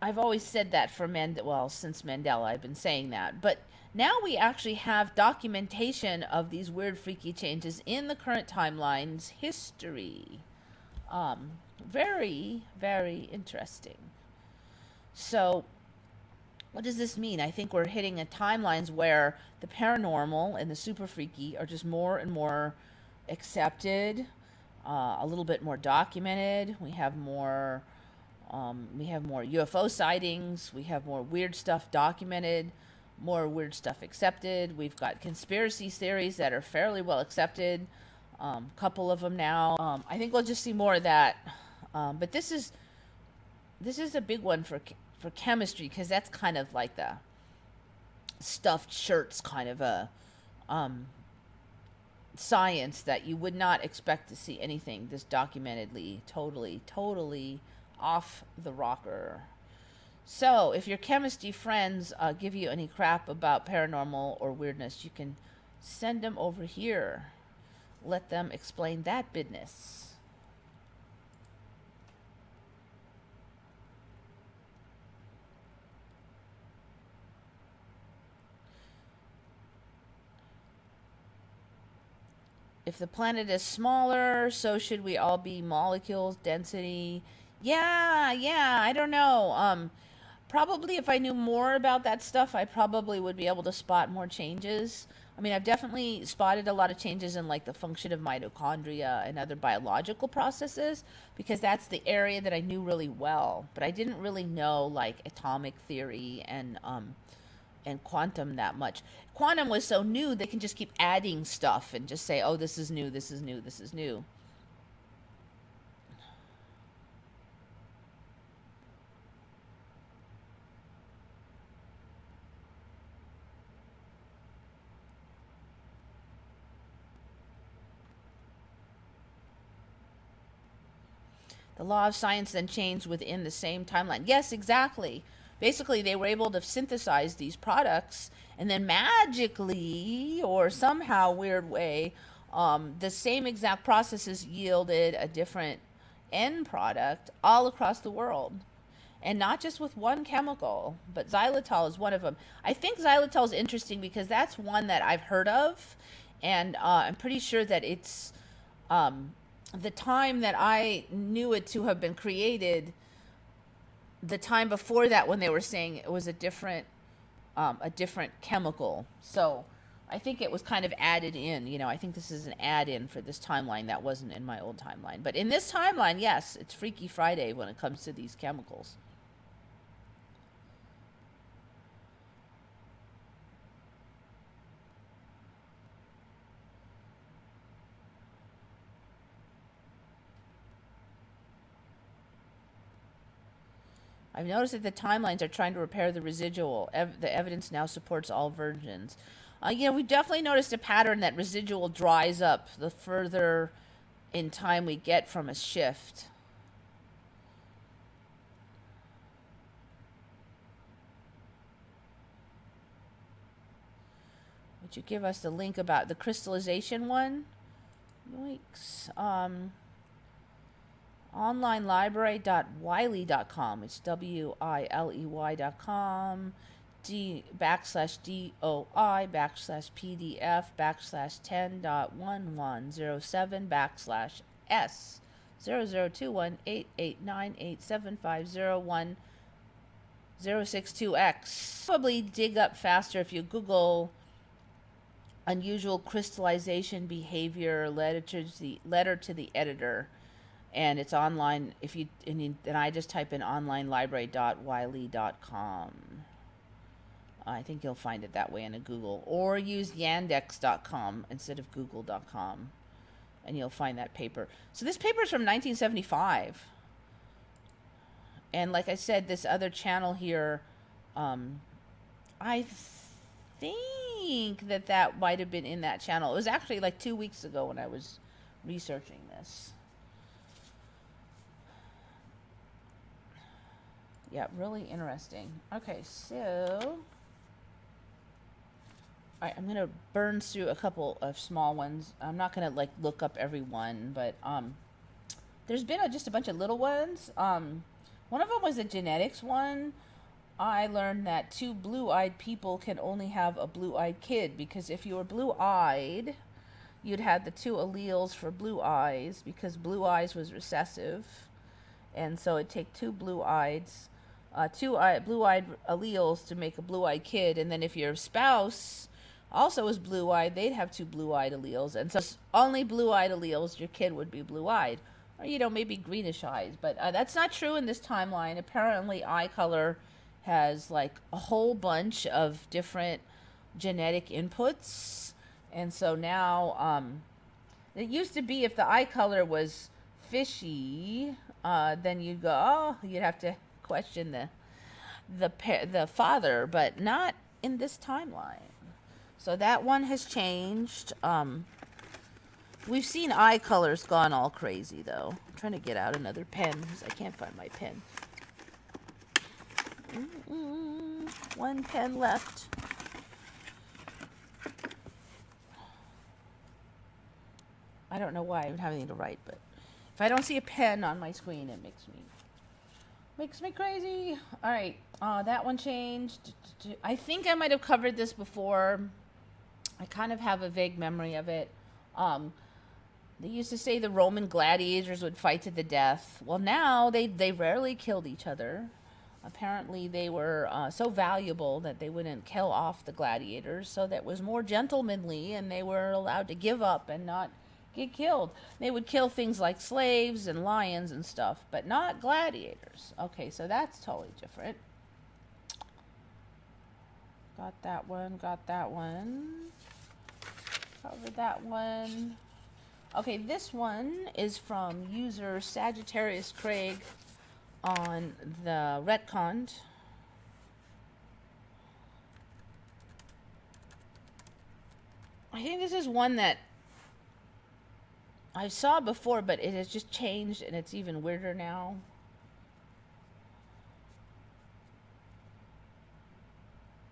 I've always said that for since Mandela, I've been saying that, but now we actually have documentation of these weird, freaky changes in the current timeline's history. Very, very interesting. So, what does this mean? I think we're hitting a timelines where the paranormal and the super freaky are just more and more accepted, a little bit more documented. We have more UFO sightings. We have more weird stuff documented, more weird stuff accepted. We've got conspiracy theories that are fairly well accepted. Couple of them now. I think we'll just see more of that. But this is a big one for chemistry, because that's kind of like the stuffed shirts kind of a science that you would not expect to see anything this documentedly totally off the rocker. So if your chemistry friends give you any crap about paranormal or weirdness, you can send them over here. Let them explain that business. If the planet is smaller, so should we all be. Molecules, density. Yeah, I don't know. Probably if I knew more about that stuff, I probably would be able to spot more changes. I mean, I've definitely spotted a lot of changes in like the function of mitochondria and other biological processes because that's the area that I knew really well, but I didn't really know like atomic theory and quantum that much. Quantum was so new, they can just keep adding stuff and just say, "Oh, this is new, this is new, this is new." The law of science then changed within the same timeline. Yes, exactly. Basically, they were able to synthesize these products, and then magically, or somehow weird way, the same exact processes yielded a different end product all across the world. And not just with one chemical, but xylitol is one of them. I think xylitol is interesting because that's one that I've heard of, and I'm pretty sure that it's um, the time that I knew it to have been created, the time before that when they were saying it was a different chemical. So I think it was kind of added in. You know, I think this is an add-in for this timeline that wasn't in my old timeline. But in this timeline, yes, it's Freaky Friday when it comes to these chemicals. I've noticed that the timelines are trying to repair the residual. The evidence now supports all versions. We definitely noticed a pattern that residual dries up the further in time we get from a shift. Would you give us the link about the crystallization one? Yikes. Onlinelibrary.wiley.com. It's WILEY.com. /D/OI /PDF /10.1107//S002188987501062X. Probably dig up faster if you Google unusual crystallization behavior letter to the editor, and it's online. If you and I just type in onlinelibrary.wiley.com. I think you'll find it that way in a Google, or use yandex.com instead of google.com, and you'll find that paper. So this paper is from 1975, and like I said, this other channel here, I think that might have been in that channel. It was actually like 2 weeks ago when I was researching this. Yeah, really interesting. Okay, so I'm gonna burn through a couple of small ones. I'm not gonna like look up every one, but there's been just a bunch of little ones. One of them was a genetics one. I learned that 2 blue-eyed people can only have a blue-eyed kid, because if you were blue-eyed, you'd have the 2 alleles for blue eyes, because blue eyes was recessive, and so it'd take 2 blue-eyed alleles to make a blue-eyed kid. And then if your spouse also was blue-eyed, they'd have 2 blue-eyed alleles, and so only blue-eyed alleles, your kid would be blue-eyed, or maybe greenish eyes. But that's not true in this timeline. Apparently eye color has like a whole bunch of different genetic inputs, and so now it used to be if the eye color was fishy, then you'd go, oh, you'd have to question the father, but not in this timeline. So that one has changed. We've seen eye colors gone all crazy, though. I'm trying to get out another pen because I can't find my pen. One pen left. I don't know why I don't have anything to write, but if I don't see a pen on my screen, it makes me crazy. All right, that one changed. I think I might have covered this before. I kind of have a vague memory of it. They used to say the Roman gladiators would fight to the death. Well, now they rarely killed each other. Apparently, they were so valuable that they wouldn't kill off the gladiators, so that was more gentlemanly, and they were allowed to give up and not get killed. They would kill things like slaves and lions and stuff, but not gladiators. Okay, so that's totally different. Got that one, got that one. Covered that one. Okay, this one is from user Sagittarius Craig on the retconned. I think this is one that I saw before, but it has just changed and it's even weirder now.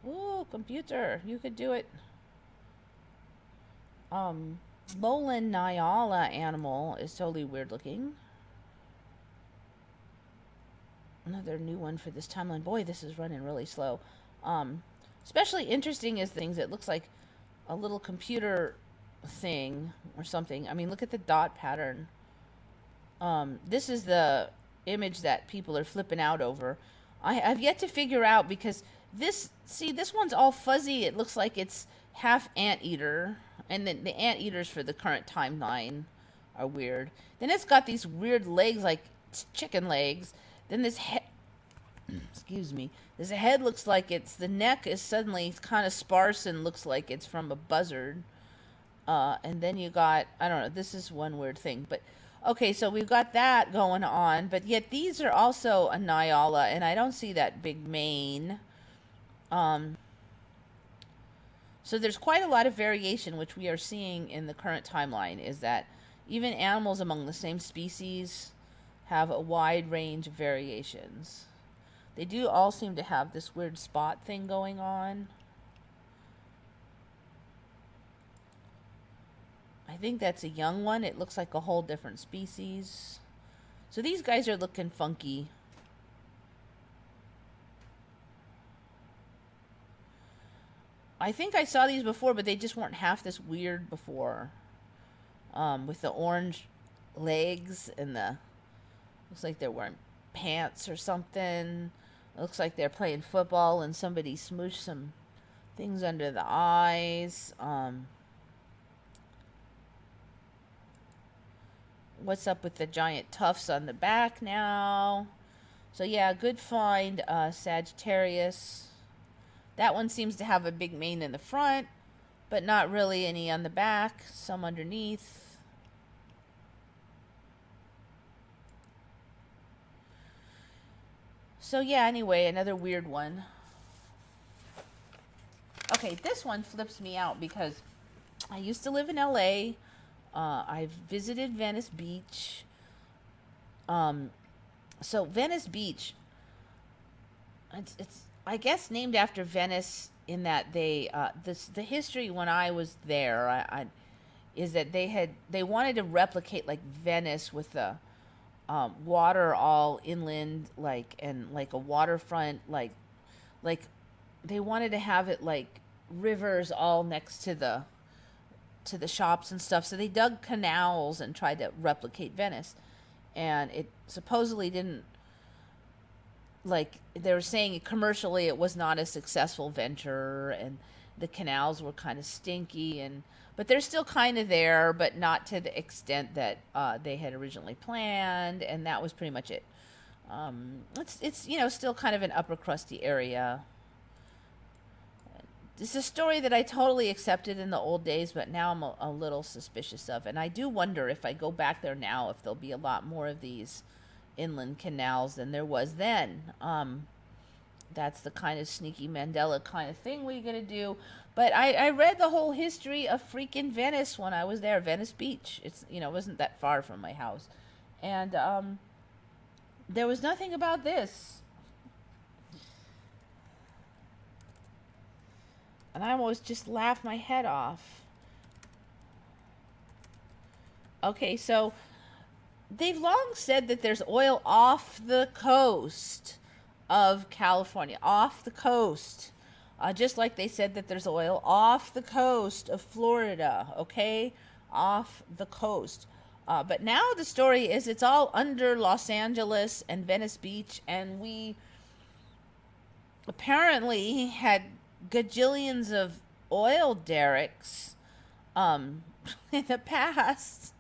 Ooh, computer, you could do it. Lowland nyala animal is totally weird looking. Another new one for this timeline. Boy, this is running really slow. Especially interesting is the things that looks like a little computer thing or something. I mean, look at the dot pattern. This is the image that people are flipping out over. I've yet to figure out because this one's all fuzzy. It looks like it's half anteater. And then the anteaters for the current timeline are weird. Then it's got these weird legs like chicken legs. Then this head, excuse me, this head looks like the neck is suddenly kind of sparse and looks like it's from a buzzard. And then you got, I don't know, this is one weird thing. But, okay, so we've got that going on. But yet these are also a nyala, and I don't see that big mane. So there's quite a lot of variation, which we are seeing in the current timeline, is that even animals among the same species have a wide range of variations. They do all seem to have this weird spot thing going on. I think that's a young one. It looks like a whole different species. So these guys are looking funky. I think I saw these before, but they just weren't half this weird before. With the orange legs and looks like they're wearing pants or something. It looks like they're playing football and somebody smooshed some things under the eyes. What's up with the giant tufts on the back now? So yeah, good find, Sagittarius. That one seems to have a big mane in the front, but not really any on the back. Some underneath. So yeah, anyway, another weird one. Okay, this one flips me out because I used to live in LA. I've visited Venice Beach. So Venice Beach, it's I guess named after Venice in that the history when I was there is that they wanted to replicate like Venice with the water all inland and like a waterfront like they wanted to have it like rivers all next to the shops and stuff. So they dug canals and tried to replicate Venice, and it supposedly didn't. Like they were saying commercially it was not a successful venture, and the canals were kind of stinky, but they're still kind of there, but not to the extent that they had originally planned, and that was pretty much it. It's still kind of an upper crusty area. It's a story that I totally accepted in the old days, but now I'm a little suspicious of, and I do wonder if I go back there now if there'll be a lot more of these inland canals than there was then. That's the kind of sneaky Mandela kind of thing we're gonna do. But I read the whole history of freaking Venice when I was there, Venice Beach. It's it wasn't that far from my house, and there was nothing about this, and I almost just laughed my head off. Okay, so they've long said that there's oil off the coast of California, off the coast. Just like they said that there's oil off the coast of Florida, okay? Off the coast. But now the story is it's all under Los Angeles and Venice Beach, and we apparently had gajillions of oil derricks in the past.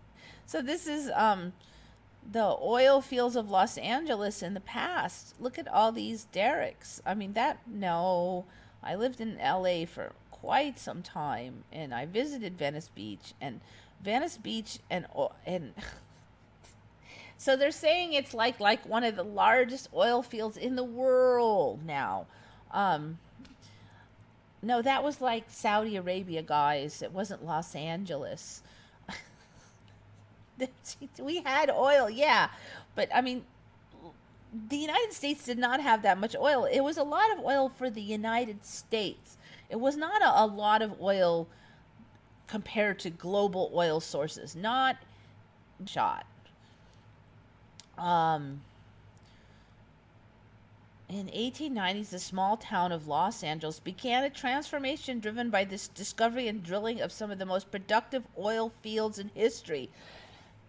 So this is the oil fields of Los Angeles in the past. Look at all these derricks. I mean, no. I lived in LA for quite some time, and I visited Venice Beach and so they're saying it's like one of the largest oil fields in the world now. No, that was like Saudi Arabia, guys. It wasn't Los Angeles. We had oil, yeah, but I mean, the United States did not have that much oil. It was a lot of oil for the United States. It was not a lot of oil compared to global oil sources. Not shot. In 1890s, the small town of Los Angeles began a transformation driven by this discovery and drilling of some of the most productive oil fields in history.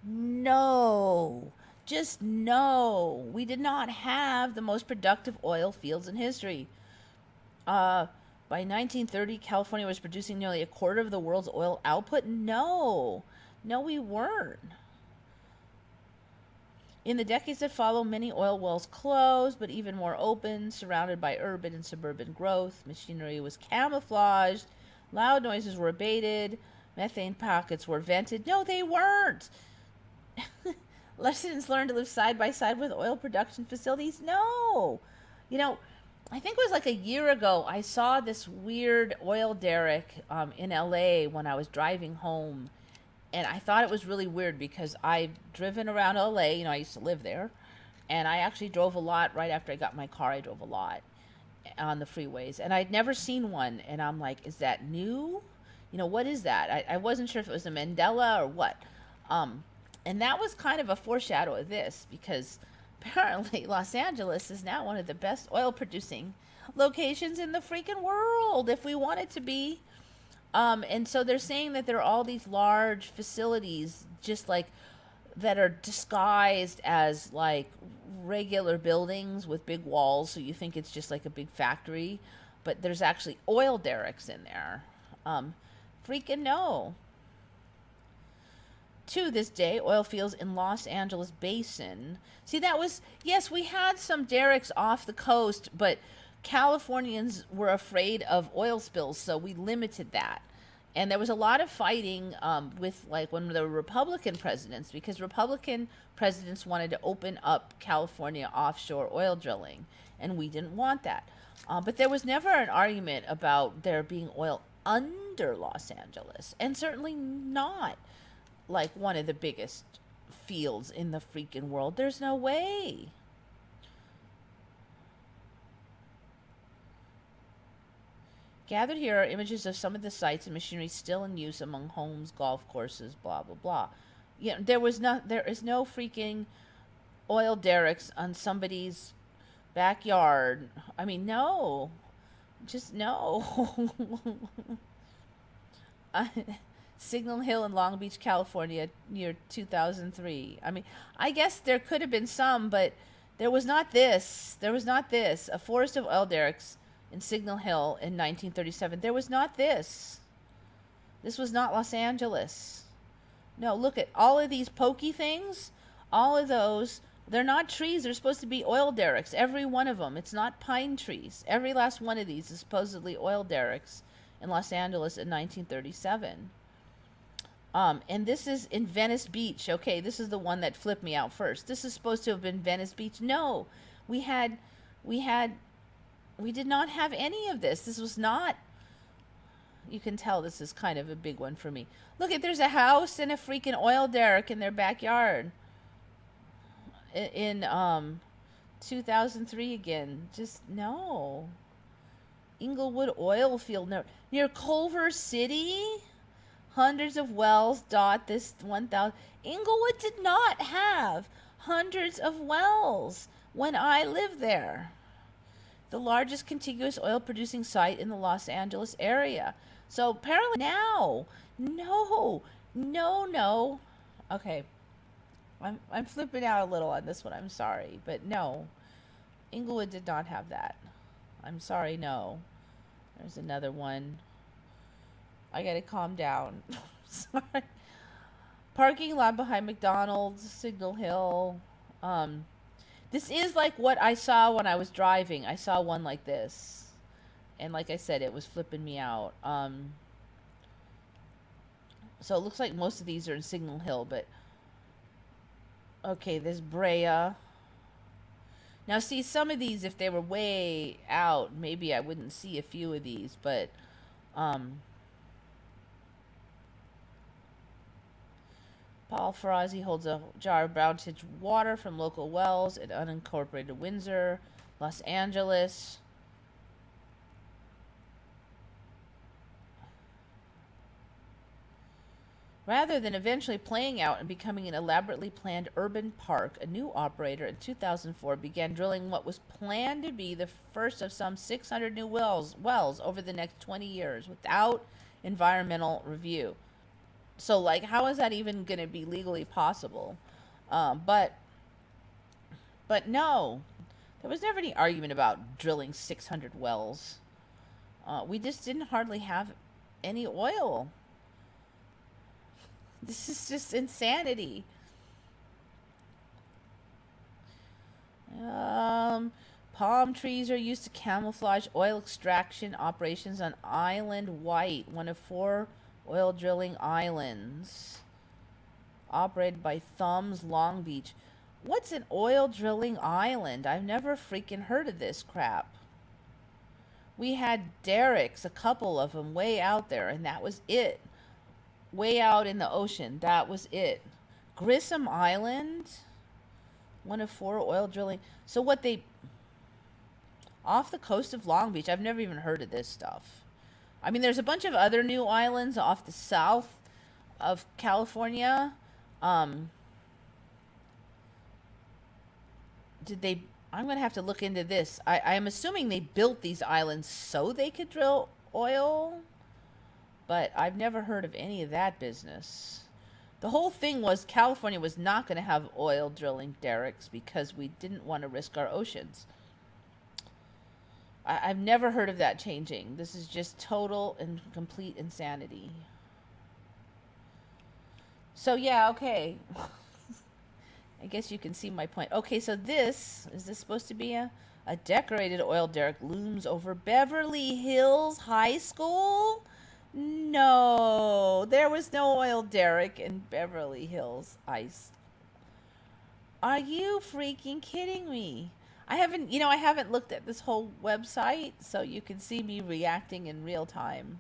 No, just no. We did not have the most productive oil fields in history. By 1930, California was producing nearly a quarter of the world's oil output. No, we weren't. In the decades that followed, many oil wells closed, but even more open, surrounded by urban and suburban growth. Machinery was camouflaged. Loud noises were abated. Methane pockets were vented. No, they weren't. Residents learned to live side by side with oil production facilities. No. I think it was like a year ago, I saw this weird oil derrick in LA when I was driving home. And I thought it was really weird because I've driven around LA. I used to live there. And I actually drove a lot right after I got my car. I drove a lot on the freeways. And I'd never seen one. And I'm like, is that new? What is that? I wasn't sure if it was a Mandela or what. And that was kind of a foreshadow of this, because apparently Los Angeles is now one of the best oil producing locations in the freaking world, if we want it to be. And so they're saying that there are all these large facilities just like that are disguised as like regular buildings with big walls, so you think it's just like a big factory, but there's actually oil derricks in there. Freaking no. To this day, oil fields in Los Angeles basin. See, yes, we had some derricks off the coast, but Californians were afraid of oil spills, so we limited that. And there was a lot of fighting with like when there were Republican presidents, because Republican presidents wanted to open up California offshore oil drilling, and we didn't want that. But there was never an argument about there being oil under Los Angeles, and certainly not like one of the biggest fields in the freaking world. There's no way. Gathered here are images of some of the sites and machinery still in use among homes, golf courses, blah blah blah. There is no freaking oil derricks on somebody's backyard. I mean, no. Just no. Signal Hill in Long Beach, California, near 2003. I mean, I guess there could have been some, but there was not this. A forest of oil derricks in Signal Hill in 1937. There was not this. This was not Los Angeles. No, look at all of these pokey things. All of those, they're not trees. They're supposed to be oil derricks. Every one of them. It's not pine trees. Every last one of these is supposedly oil derricks in Los Angeles in 1937. And this is in Venice Beach. Okay, this is the one that flipped me out first. This is supposed to have been Venice Beach. No, we did not have any of this. This was not, you can tell this is kind of a big one for me. Look there's a house and a freaking oil derrick in their backyard. In 2003 again. Just no. Inglewood oil field near Culver City. Hundreds of wells dot this 1,000. Inglewood did not have hundreds of wells when I lived there. The largest contiguous oil producing site in the Los Angeles area. So apparently now, no. Okay. I'm flipping out a little on this one. I'm sorry, but no, Inglewood did not have that. I'm sorry. No, there's another one. I gotta calm down. Sorry. Parking lot behind McDonald's, Signal Hill. Um, this is like what I saw when I was driving. I saw one like this, and like I said, it was flipping me out. So it looks like most of these are in Signal Hill, but okay, there's Brea. Now, see, some of these, if they were way out, maybe I wouldn't see a few of these, but um, Paul Ferrazzi holds a jar of brown tinted water from local wells in unincorporated Windsor, Los Angeles. Rather than eventually playing out and becoming an elaborately planned urban park, a new operator in 2004 began drilling what was planned to be the first of some 600 new wells over the next 20 years without environmental review. So, like, how is that even going to be legally possible? Um, but, but no, there was never any argument about drilling 600 wells. We just didn't hardly have any oil. This is just insanity. Palm trees are used to camouflage oil extraction operations on Island White, one of 4 oil drilling islands operated by Thumbs Long Beach. What's an oil drilling island? I've never freaking heard of this crap. We had derricks, a couple of them way out there, and that was it. Way out in the ocean, that was it. Grissom Island, one of 4 oil drilling. So what they, off the coast of Long Beach, I've never even heard of this stuff. I mean, there's a bunch of other new islands off the south of California. Did they, I'm going to have to look into this. I'm assuming they built these islands so they could drill oil, but I've never heard of any of that business. The whole thing was California was not going to have oil drilling derricks because we didn't want to risk our oceans. I've never heard of that changing. This is just total and complete insanity. So yeah, okay. I guess you can see my point. Okay, so this, is this supposed to be a decorated oil derrick looms over Beverly Hills High School? No, there was no oil derrick in Beverly Hills Ice. Are you freaking kidding me? I haven't looked at this whole website, so you can see me reacting in real time.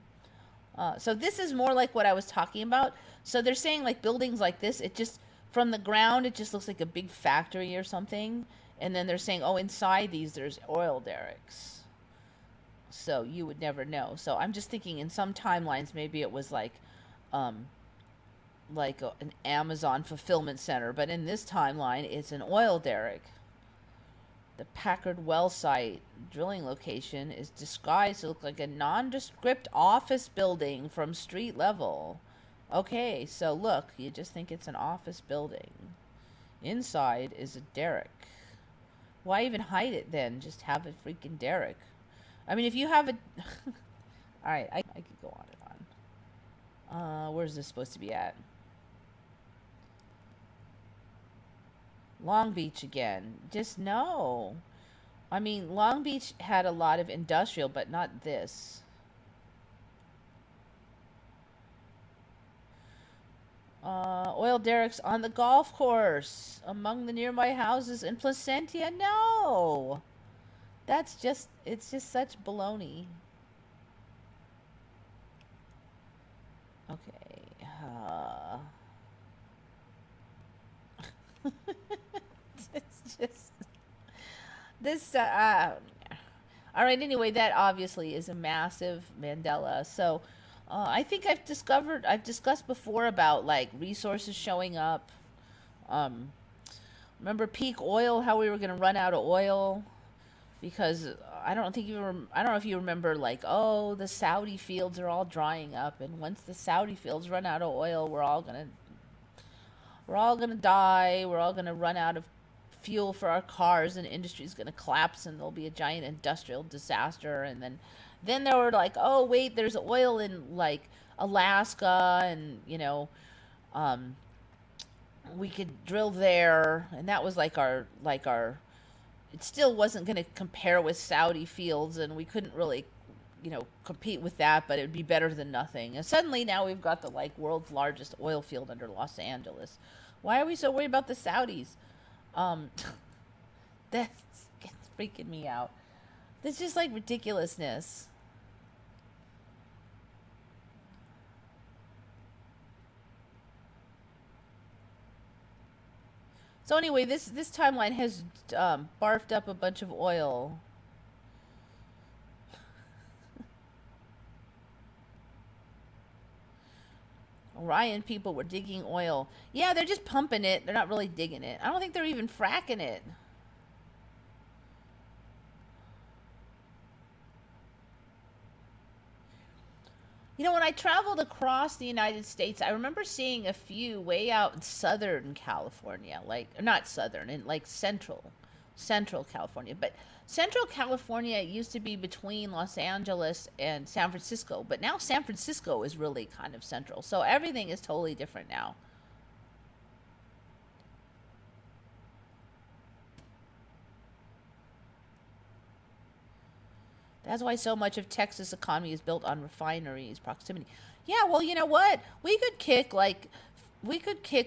So this is more like what I was talking about. So they're saying like buildings like this, it just, from the ground, it just looks like a big factory or something. And then they're saying, oh, inside these, there's oil derricks. So you would never know. So I'm just thinking in some timelines, maybe it was like an Amazon fulfillment center. But in this timeline, it's an oil derrick. The Packard well site drilling location is disguised to look like a nondescript office building from street level. Okay, so look, you just think it's an office building. Inside is a derrick. Why even hide it then? Just have a freaking derrick. I mean, if you have a... Alright, I could go on and on. Where's this supposed to be at? Long Beach again. Just no. I mean, Long Beach had a lot of industrial, but not this. Oil derricks on the golf course among the nearby houses in Placentia. No. That's just, it's just such baloney. Okay. It's just this. All right. Anyway, that obviously is a massive Mandela. So, I think I've discussed before about like resources showing up. Remember peak oil? How we were going to run out of oil because I don't know if you remember like, oh, the Saudi fields are all drying up, and once the Saudi fields run out of oil, we're all gonna. We're all going to die. We're all going to run out of fuel for our cars, and industry is going to collapse, and there'll be a giant industrial disaster. And then they were like, oh wait, there's oil in like Alaska, and um, we could drill there, and that was like our. It still wasn't going to compare with Saudi fields, and we couldn't really compete with that, but it would be better than nothing. And suddenly now we've got the like world's largest oil field under Los Angeles. Why are we so worried about the Saudis? um that's freaking me out. It's just like ridiculousness. So anyway, this timeline has barfed up a bunch of oil. Orion people were digging oil. Yeah, they're just pumping it. They're not really digging it. I don't think they're even fracking it. When I traveled across the United States, I remember seeing a few way out in Southern California, like not Southern, in like Central California. But Central California used to be between Los Angeles and San Francisco, but now San Francisco is really kind of central. So everything is totally different now. That's why so much of Texas economy is built on refineries, proximity. Yeah, well, you know what? We could kick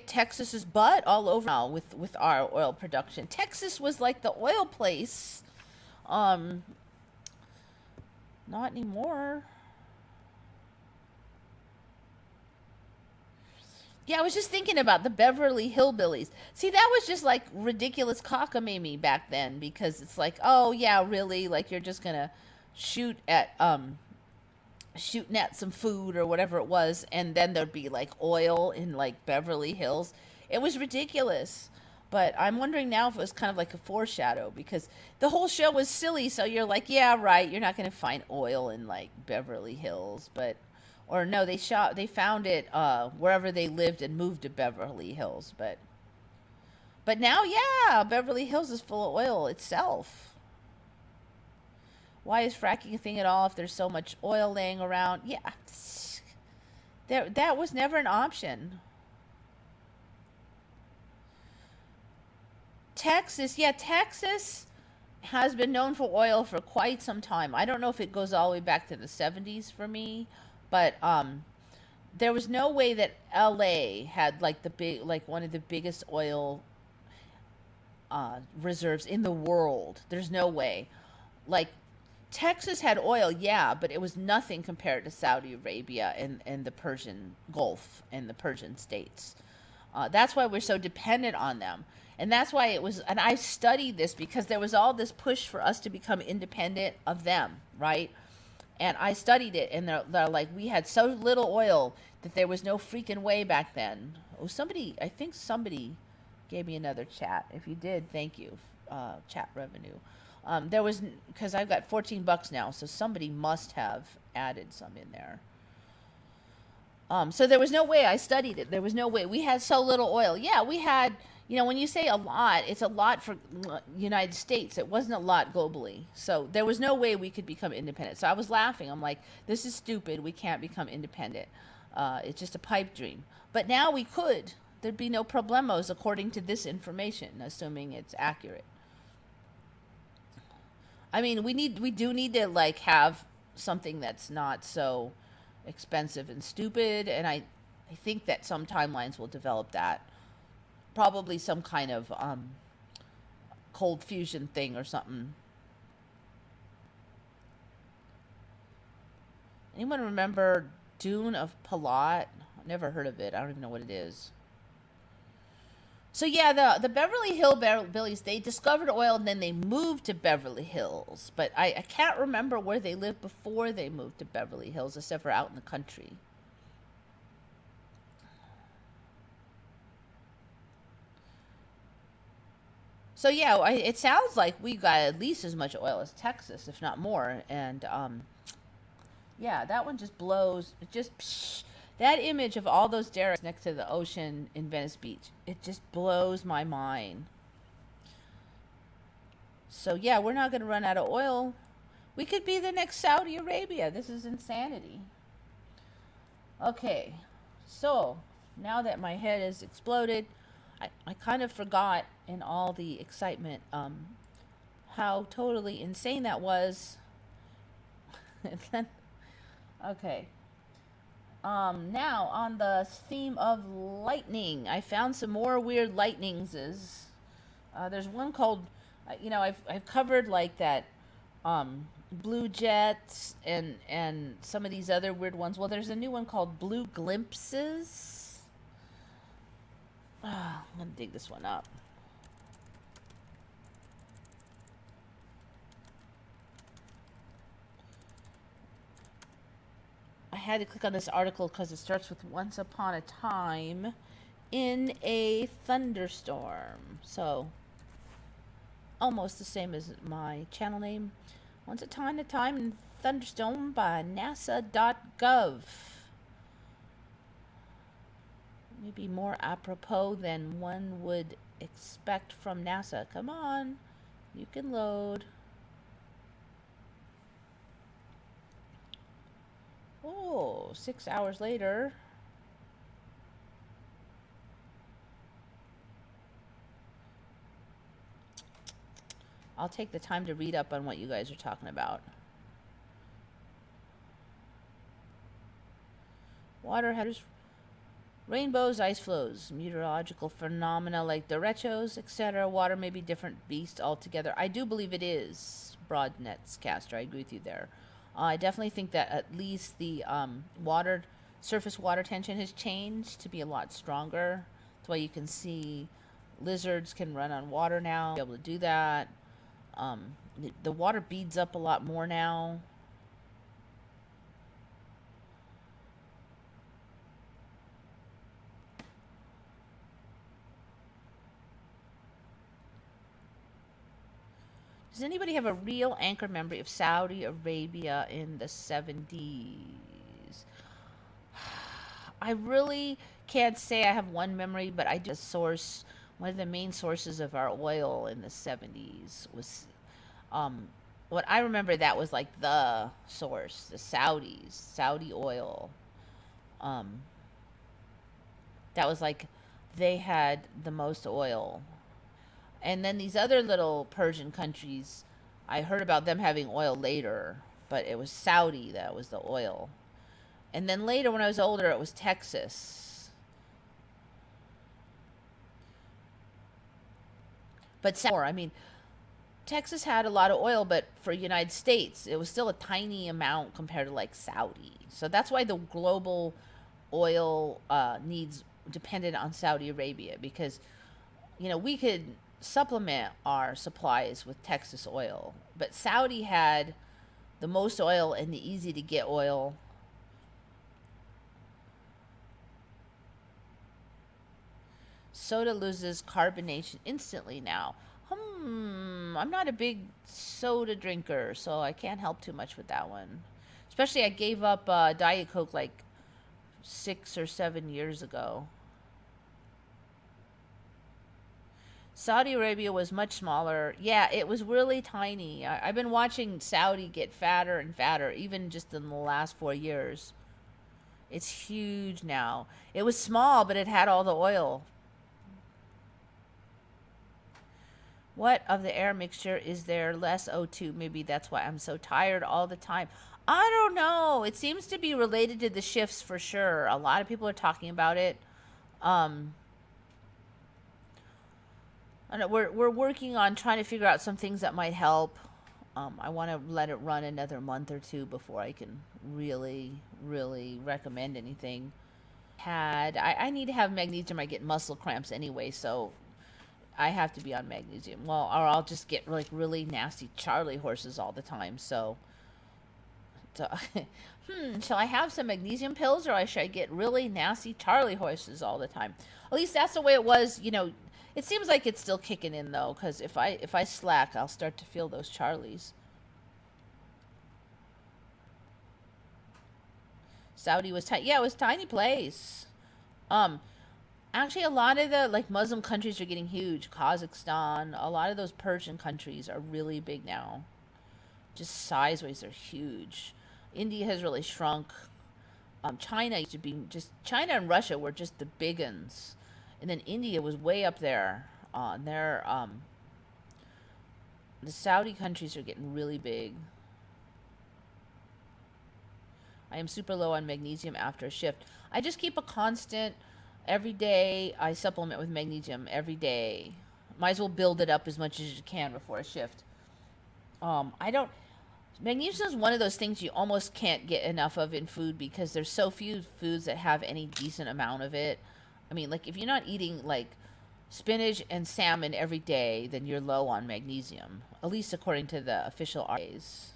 Texas's butt all over now with our oil production. Texas was like the oil place. Um, Not anymore. Yeah, I was just thinking about the Beverly Hillbillies. See, that was just like ridiculous cockamamie back then, because it's like, oh yeah, really? Like you're just gonna shoot at shooting at some food or whatever it was, and then there'd be like oil in like Beverly Hills. It was ridiculous. But I'm wondering now if it was kind of like a foreshadow, because the whole show was silly. So you're like, yeah, right. You're not going to find oil in like Beverly Hills, but or no, they found it wherever they lived and moved to Beverly Hills. But now, yeah, Beverly Hills is full of oil itself. Why is fracking a thing at all if there's so much oil laying around? Yeah, that was never an option. Texas, yeah, Texas has been known for oil for quite some time. I don't know if it goes all the way back to the 70s for me, but there was no way that LA had like one of the biggest oil reserves in the world. There's no way. Like Texas had oil, yeah, but it was nothing compared to Saudi Arabia and the Persian Gulf and the Persian states. That's why we're so dependent on them. And that's why it was, and I studied this because there was all this push for us to become independent of them, right? And I studied it, and they're like, we had so little oil that there was no freaking way back then. Oh, I think somebody gave me another chat. If you did, thank you, chat revenue. There was, because I've got $14 now, so somebody must have added some in there. So there was no way. I studied it. There was no way. We had so little oil. Yeah, we had, when you say a lot, it's a lot for United States. It wasn't a lot globally. So there was no way we could become independent. So I was laughing. I'm like, this is stupid. We can't become independent. It's just a pipe dream. But now we could. There'd be no problemos according to this information, assuming it's accurate. I mean, we do need to like have something that's not so expensive and stupid, and I think that some timelines will develop that. Probably some kind of cold fusion thing or something. Anyone remember Dune of Palat? Never heard of it. I don't even know what it is. So yeah, the Beverly Hillbillies, they discovered oil and then they moved to Beverly Hills. But I can't remember where they lived before they moved to Beverly Hills, except for out in the country. So yeah, it sounds like we got at least as much oil as Texas, if not more. And yeah, that one just blows. It just psh, That image of all those derricks next to the ocean in Venice Beach, it just blows my mind. So yeah, we're not going to run out of oil. We could be the next Saudi Arabia. This is insanity. Okay, so now that my head is exploded, I kind of forgot in all the excitement how totally insane that was. And then, okay. Now on the theme of lightning, I found some more weird lightningses. There's one called, I've covered like that, blue jets and some of these other weird ones. Well, there's a new one called blue glimpses. I'm gonna dig this one up. I had to click on this article because it starts with once upon a time in a thunderstorm. So almost the same as my channel name. Once upon a time in thunderstorm by nasa.gov. Maybe more apropos than one would expect from NASA. Come on, you can load. Oh, 6 hours later. I'll take the time to read up on what you guys are talking about. Water headers, rainbows, ice flows, meteorological phenomena like derechos, etc. Water may be different beasts altogether. I do believe it is, Broadnetscaster. I agree with you there. I definitely think that at least the surface water tension has changed to be a lot stronger. That's why you can see lizards can run on water now, be able to do that. The water beads up a lot more now. Does anybody have a real anchor memory of Saudi Arabia in the 70s? I really can't say I have one memory, but I do a source. One of the main sources of our oil in the 70s was, what I remember, that was like the source, the Saudis, Saudi oil. That was like, they had the most oil. And then these other little Persian countries, I heard about them having oil later, but it was Saudi that was the oil. And then later, when I was older, it was Texas. But I mean, Texas had a lot of oil, but for United States, it was still a tiny amount compared to like Saudi. So that's why the global oil needs depended on Saudi Arabia, because, we could supplement our supplies with Texas oil, but Saudi had the most oil and the easy to get oil. Soda loses carbonation instantly now. I'm not a big soda drinker, so I can't help too much with that one. Especially, I gave up Diet Coke like 6 or 7 years ago. Saudi Arabia was much smaller. Yeah, it was really tiny. I've been watching Saudi get fatter and fatter, even just in the last 4 years. It's huge now. It was small, but it had all the oil. What of the air mixture is there less O2? Maybe that's why I'm so tired all the time. I don't know. It seems to be related to the shifts for sure. A lot of people are talking about it. I know we're working on trying to figure out some things that might help. I want to let it run another month or two before I can really recommend anything. I need to have magnesium. I get muscle cramps anyway, so I have to be on magnesium. Well, or I'll just get like really nasty Charlie horses all the time. So shall I have some magnesium pills, or should I get really nasty Charlie horses all the time? At least that's the way it was, It seems like it's still kicking in though, because if I slack, I'll start to feel those Charlies. Saudi was tiny. Yeah, it was a tiny place. Um, Actually, a lot of the like Muslim countries are getting huge. Kazakhstan, a lot of those Persian countries are really big now. Just size-wise, they're huge. India has really shrunk. China used to be just China and Russia were just the big uns, and then India was way up there. Their the Saudi countries are getting really big. I am super low on magnesium after a shift. I just keep a constant every day. I supplement with magnesium every day. Might as well build it up as much as you can before a shift. I don't. Magnesium is one of those things you almost can't get enough of in food because there's so few foods that have any decent amount of it. I mean, like if you're not eating like spinach and salmon every day, then you're low on magnesium, at least according to the official RAs.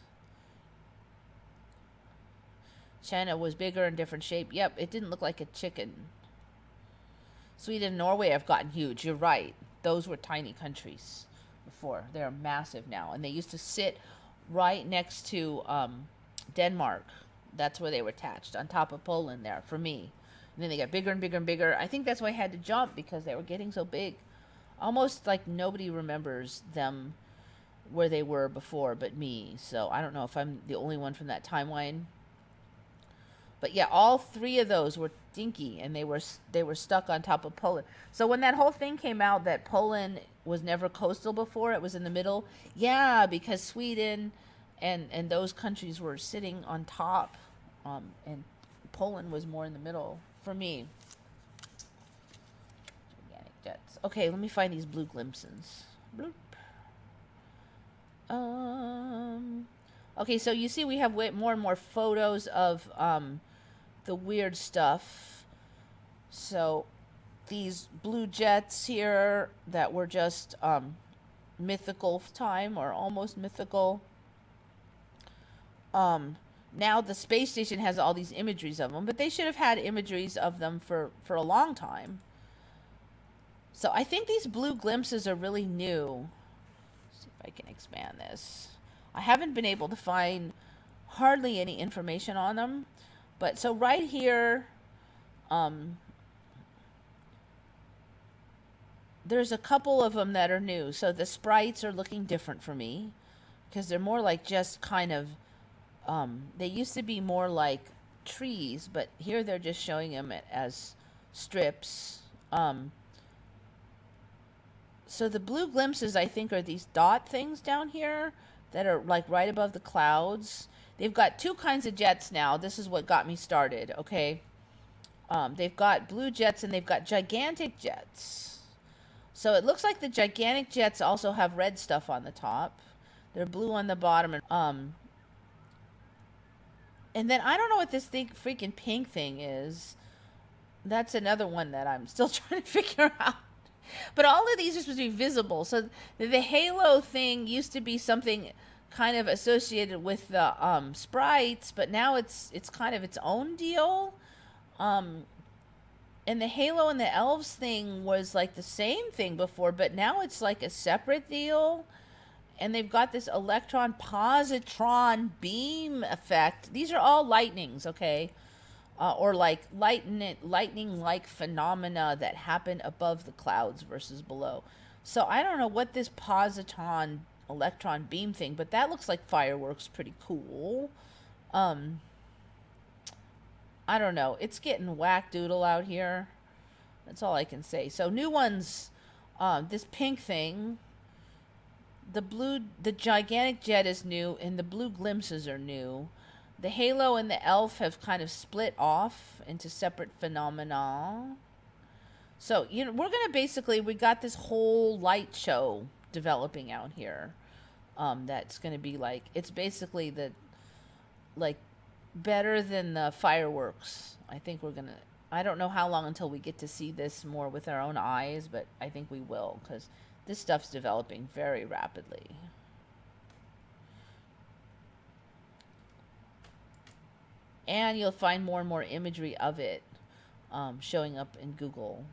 China was bigger and different shape. Yep, it didn't look like a chicken. Sweden and Norway have gotten huge. You're right. Those were tiny countries before. They're massive now. And they used to sit right next to Denmark. That's where they were attached, on top of Poland there, for me. And then they got bigger and bigger and bigger. I think that's why I had to jump, because they were getting so big. Almost like nobody remembers them where they were before but me. So I don't know if I'm the only one from that timeline. But yeah, all three of those were dinky, and they were stuck on top of Poland. So when that whole thing came out that Poland was never coastal before, it was in the middle. Yeah, because Sweden and those countries were sitting on top, and Poland was more in the middle for me. Gigantic jets. Okay, let me find these blue glimpses. Bloop. Okay, so you see we have more and more photos of the weird stuff. So these blue jets here that were just mythical time, or almost mythical. Now the space station has all these imageries of them, but they should have had imageries of them for a long time. So I think these blue glimpses are really new. Let's see if I can expand this. I haven't been able to find hardly any information on them. But so right here, there's a couple of them that are new. So the sprites are looking different for me, because they're more like just kind of, they used to be more like trees, but here they're just showing them as strips. So the blue glimpses, I think, are these dot things down here that are like right above the clouds. They've got two kinds of jets now. This is what got me started, okay? They've got blue jets and they've got gigantic jets. So it looks like the gigantic jets also have red stuff on the top. They're blue on the bottom. And then I don't know what this freaking pink thing is. That's another one that I'm still trying to figure out. But all of these are supposed to be visible. So the halo thing used to be something kind of associated with the sprites, but now it's kind of its own deal. And the halo and the elves thing was like the same thing before, but now it's like a separate deal. And they've got this electron positron beam effect. These are all lightnings, okay? Or like lightning-like phenomena that happen above the clouds versus below. So I don't know what this positron electron beam thing, but that looks like fireworks. Pretty cool. I don't know. It's getting whack-doodle out here. That's all I can say. So new ones, this pink thing, the gigantic jet is new, and the blue glimpses are new. The halo and the elf have kind of split off into separate phenomena. So, we're going to basically, we got this whole light show developing out here. That's going to be like, it's basically better than the fireworks. I think we're going to, I don't know how long until we get to see this more with our own eyes, but I think we will, because this stuff's developing very rapidly. And you'll find more and more imagery of it showing up in Google.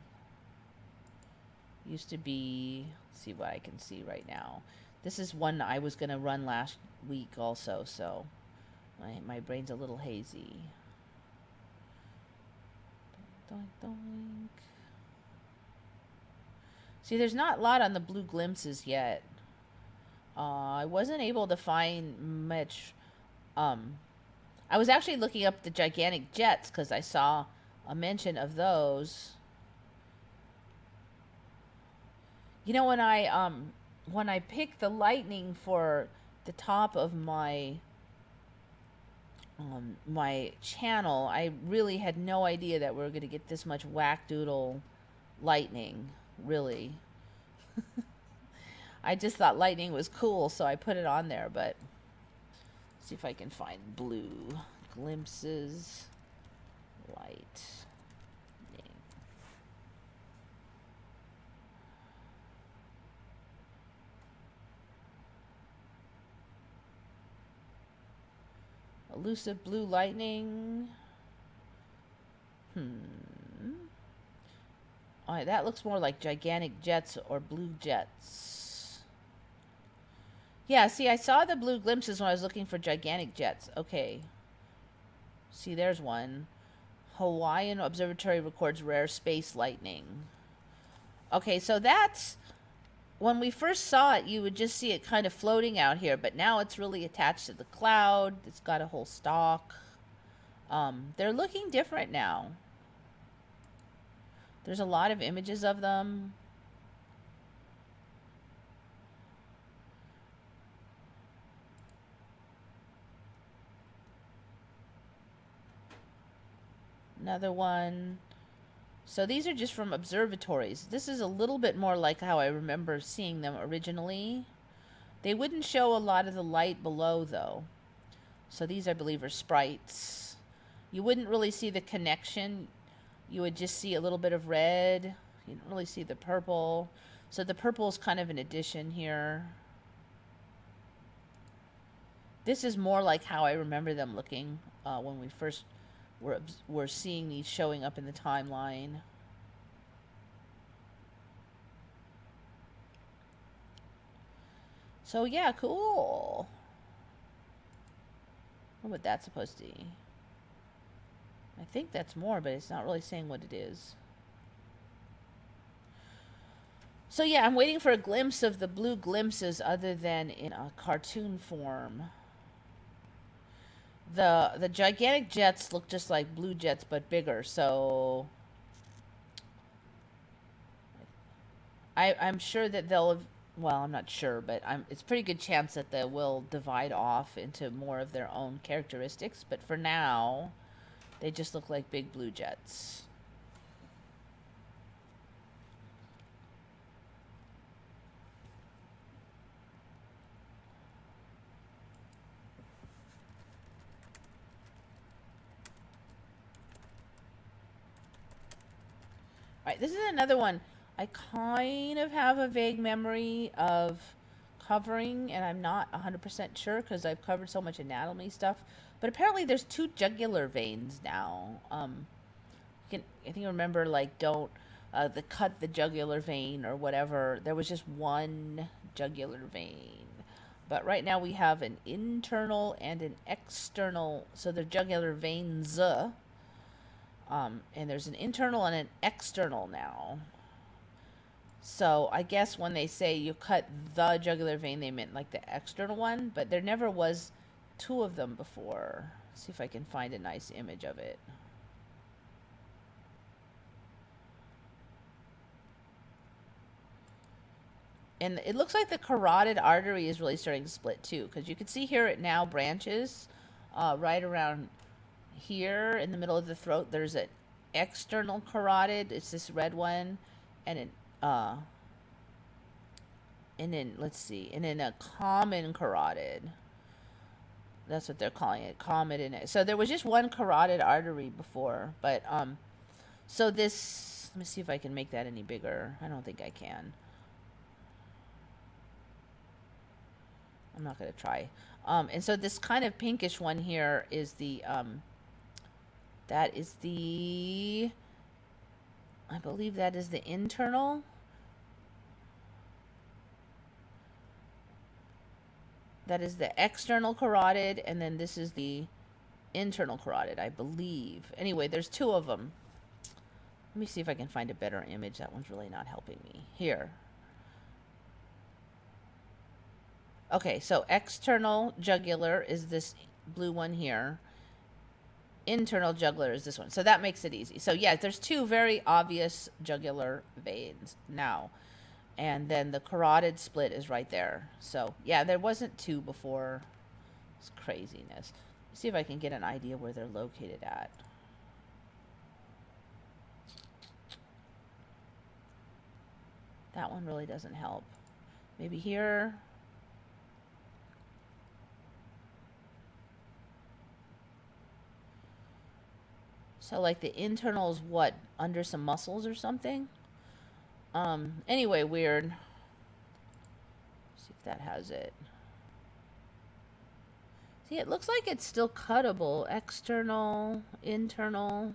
Used to be, let's see what I can see right now. This is one I was going to run last week also, so my brain's a little hazy. Doink, doink. See, there's not a lot on the blue glimpses yet. I wasn't able to find much. I was actually looking up the gigantic jets because I saw a mention of those. You know, when I picked the lightning for the top of my my channel, I really had no idea that we were going to get this much whack-doodle lightning, really. I just thought lightning was cool, so I put it on there, but let's see if I can find blue glimpses light. Elusive blue lightning. Alright, that looks more like gigantic jets or blue jets. Yeah, see, I saw the blue glimpses when I was looking for gigantic jets. Okay. See, there's one. Hawaiian Observatory records rare space lightning. Okay, so that's... When we first saw it, you would just see it kind of floating out here, but now it's really attached to the cloud. It's got a whole stalk. They're looking different now. There's a lot of images of them. Another one. So these are just from observatories. This is a little bit more like how I remember seeing them originally. They wouldn't show a lot of the light below, though. So these, I believe, are sprites. You wouldn't really see the connection. You would just see a little bit of red. You don't really see the purple. So the purple is kind of an addition here. This is more like how I remember them looking when we first were seeing these showing up in the timeline. So yeah, cool. What would that supposed to be? I think that's more, but it's not really saying what it is. So yeah, I'm waiting for a glimpse of the blue glimpses other than in a cartoon form. The gigantic jets look just like blue jets, but bigger, so... I'm sure that they'll... Well, I'm not sure, but it's a pretty good chance that they will divide off into more of their own characteristics. But for now, they just look like big blue jets. Alright, this is another one. I kind of have a vague memory of covering, and I'm not 100% sure because I've covered so much anatomy stuff. But apparently there's 2 jugular veins now. I think you remember, like, don't cut the jugular vein or whatever. There was just one jugular vein. But right now we have an internal and an external, so the jugular veins. And there's an internal and an external now. So I guess when they say you cut the jugular vein, they meant like the external one, but there never was 2 of them before. Let's see if I can find a nice image of it. And it looks like the carotid artery is really starting to split too, because you can see here it now branches right around here in the middle of the throat. There's an external carotid. It's this red one, and then let's see, and then a common carotid. That's what they're calling it, common in it. So there was just one carotid artery before, but so this. Let me see if I can make that any bigger. I don't think I can. I'm not gonna try. And so this kind of pinkish one here is the that is the, I believe that is the internal. That is the external carotid, and then this is the internal carotid, I believe. Anyway, there's 2 of them. Let me see if I can find a better image. That one's really not helping me. Here. Okay, so external jugular is this blue one here. Internal jugular is this one. So that makes it easy. So yeah, there's two very obvious jugular veins now. And then the carotid split is right there. So yeah, there wasn't two before. It's craziness. Let's see if I can get an idea where they're located at. That one really doesn't help. Maybe here. So like the internal is what? Under some muscles or something? Anyway, weird. See if that has it. See, it looks like it's still cuttable. External, internal.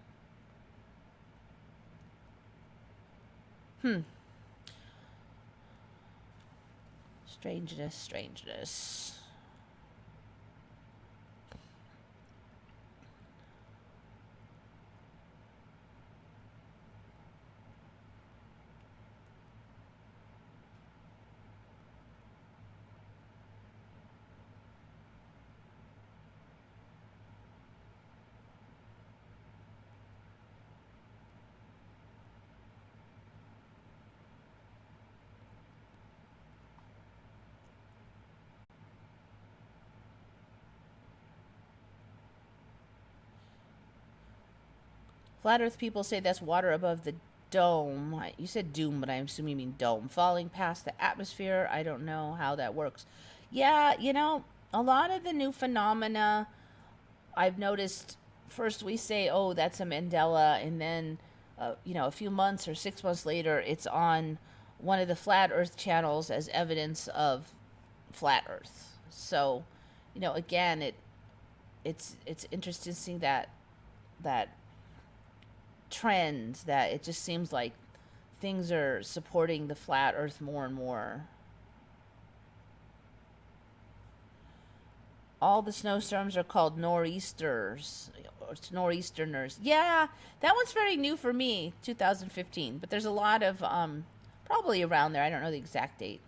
Strangeness, strangeness. Flat Earth people say that's water above the dome. You said doom, but I assume you mean dome. Falling past the atmosphere. I don't know how that works. Yeah, you know, a lot of the new phenomena I've noticed, first we say, oh, that's a Mandela, and then, you know, a few months or 6 months later, it's on one of the Flat Earth channels as evidence of Flat Earth. So, you know, again, it's interesting to see that trend, that it just seems like things are supporting the flat earth more and more. All the snowstorms are called nor'easters or nor'easterners. Yeah, that one's very new for me, 2015, but there's a lot of probably around there. I don't know the exact date.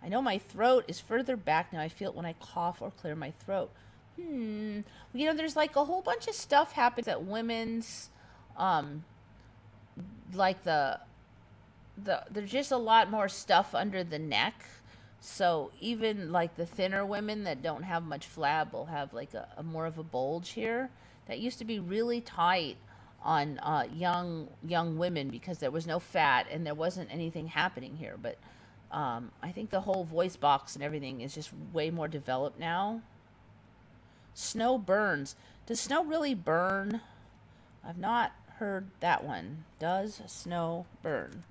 I know my throat is further back now. I feel it when I cough or clear my throat. You know, there's like a whole bunch of stuff happens at women's, like there's just a lot more stuff under the neck. So even like the thinner women that don't have much flab will have like a more of a bulge here. That used to be really tight on young women because there was no fat and there wasn't anything happening here. But I think the whole voice box and everything is just way more developed now. Snow burns. Does snow really burn? I've not heard that one. Does snow burn?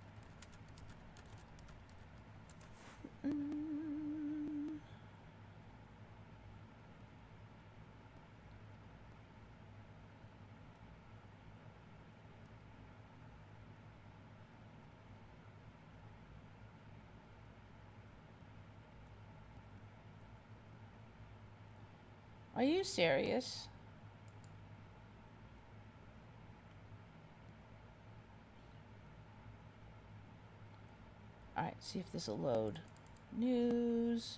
Are you serious? Alright, see if this will load. News.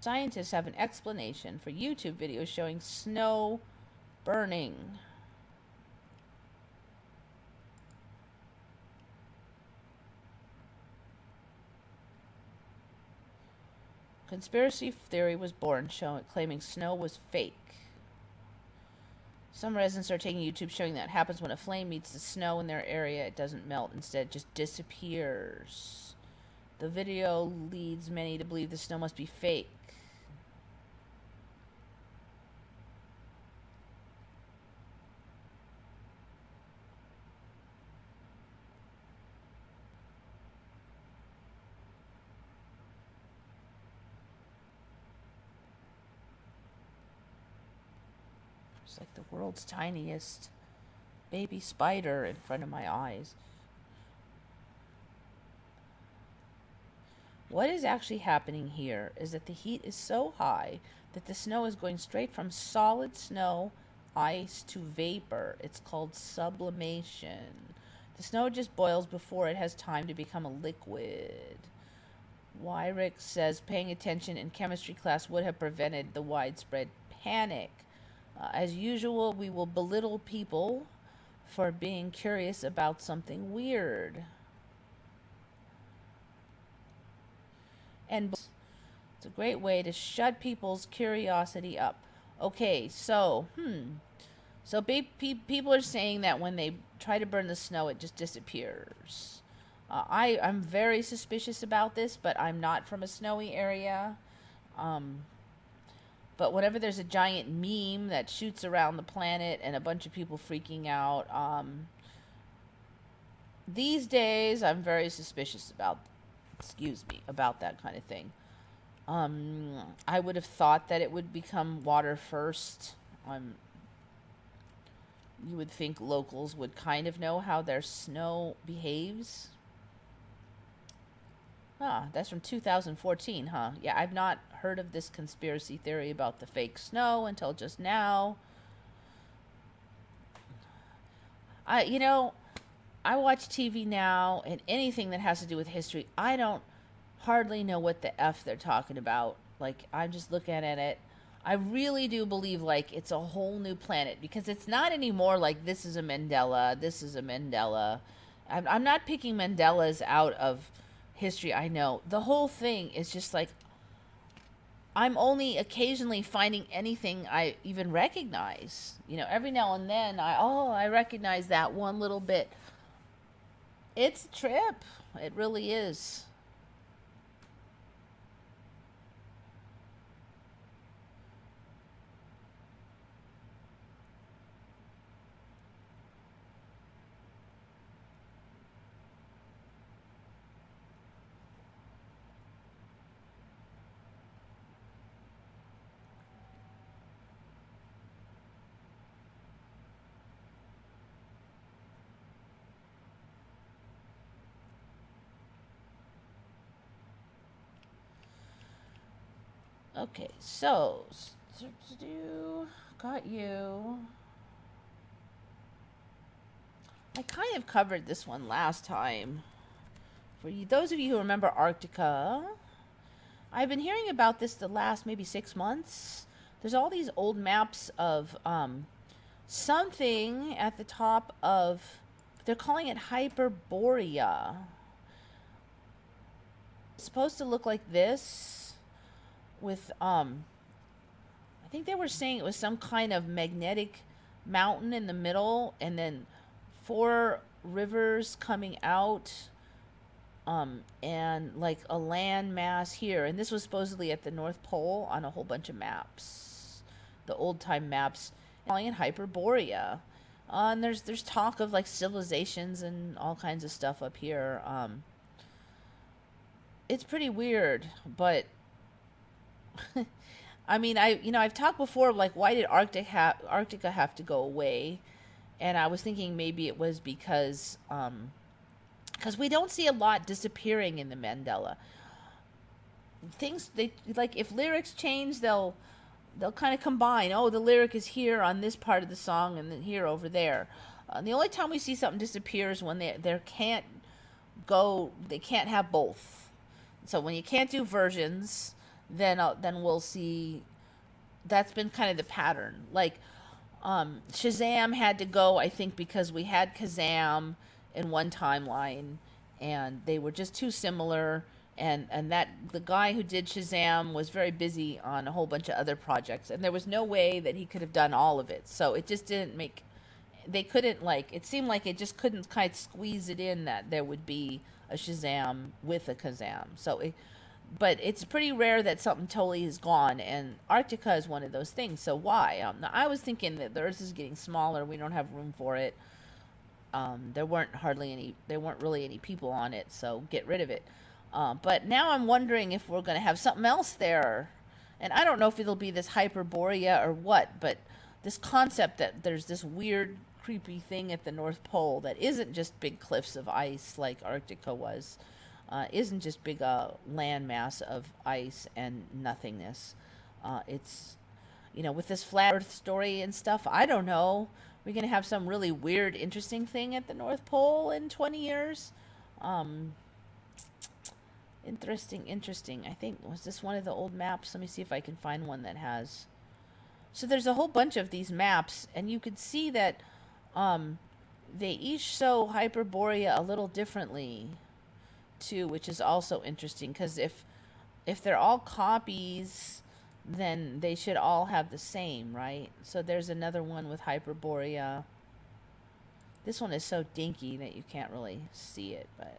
Scientists have an explanation for YouTube videos showing snow burning. Conspiracy theory was born, claiming snow was fake. Some residents are taking YouTube showing that happens when a flame meets the snow in their area. It doesn't melt, instead it just disappears. The video leads many to believe the snow must be fake. It's like the world's tiniest baby spider in front of my eyes. What is actually happening here is that the heat is so high that the snow is going straight from solid snow ice to vapor. It's called sublimation. The snow just boils before it has time to become a liquid. Wyrick says paying attention in chemistry class would have prevented the widespread panic. As usual, we will belittle people for being curious about something weird. And it's a great way to shut people's curiosity up. Okay, so, people are saying that when they try to burn the snow, it just disappears. I'm very suspicious about this, but I'm not from a snowy area. But whenever there's a giant meme that shoots around the planet and a bunch of people freaking out, these days I'm very suspicious about that kind of thing. I would have thought that it would become water first. You would think locals would kind of know how their snow behaves. That's from 2014, huh? Yeah, I've not heard of this conspiracy theory about the fake snow until just now. I watch TV now, and anything that has to do with history, I don't hardly know what the F they're talking about. Like, I'm just looking at it. I really do believe, like, it's a whole new planet, because it's not anymore like this is a Mandela, this is a Mandela. I'm not picking Mandelas out of history. I know the whole thing is just like, I'm only occasionally finding anything I even recognize. Every now and then I recognize that one little bit. It's a trip. It really is. Okay, so got you. I kind of covered this one last time. For you, those of you who remember Arctica, I've been hearing about this the last maybe 6 months. There's all these old maps of something at the top of, they're calling it hyperborea. It's supposed to look like this with I think they were saying it was some kind of magnetic mountain in the middle, and then 4 rivers coming out, and like a land mass here. And this was supposedly at the North Pole on a whole bunch of maps, the old time maps, calling it hyperborea. And there's talk of like civilizations and all kinds of stuff up here. It's pretty weird, but I mean, I've talked before, like, why did Arctica have to go away? And I was thinking maybe it was because we don't see a lot disappearing in the Mandela. Things, they like, if lyrics change, they'll kind of combine. Oh, the lyric is here on this part of the song, and then here over there. The only time we see something disappear is when they can't have both. So when you can't do versions, then we'll see. That's been kind of the pattern. Like, Shazam had to go, I think, because we had Kazam in one timeline, and they were just too similar. And that the guy who did Shazam was very busy on a whole bunch of other projects, and there was no way that he could have done all of it. So it just didn't make. They couldn't, like, it seemed like it just couldn't kind of squeeze it in that there would be a Shazam with a Kazam. But it's pretty rare that something totally is gone, and Arctica is one of those things. So why? Now, I was thinking that the Earth is getting smaller. We don't have room for it. There weren't really any people on it, so get rid of it. But now I'm wondering if we're going to have something else there. And I don't know if it'll be this hyperborea or what, but this concept that there's this weird, creepy thing at the North Pole that isn't just big cliffs of ice like Arctica was, isn't just big land mass of ice and nothingness. with this flat Earth story and stuff, I don't know. We're going to have some really weird, interesting thing at the North Pole in 20 years. Um, interesting. I think, was this one of the old maps? Let me see if I can find one that has. So there's a whole bunch of these maps, and you could see that they each show hyperborea a little differently, too, which is also interesting, because if they're all copies, then they should all have the same, right? So there's another one with hyperborea. This one is so dinky that you can't really see it, but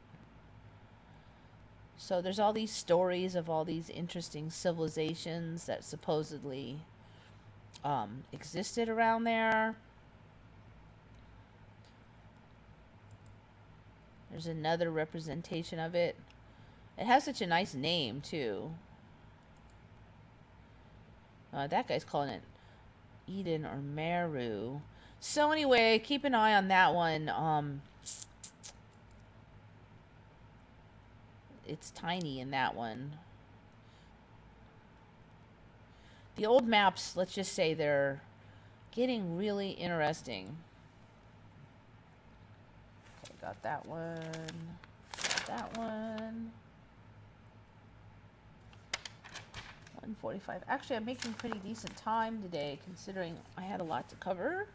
so there's all these stories of all these interesting civilizations that supposedly existed around there. There's another representation of it. It has such a nice name, too. That guy's calling it Eden or Meru. So anyway, keep an eye on that one. It's tiny in that one. The old maps, let's just say they're getting really interesting. Okay, got that one. Got that one. 1:45. Actually, I'm making pretty decent time today, considering I had a lot to cover.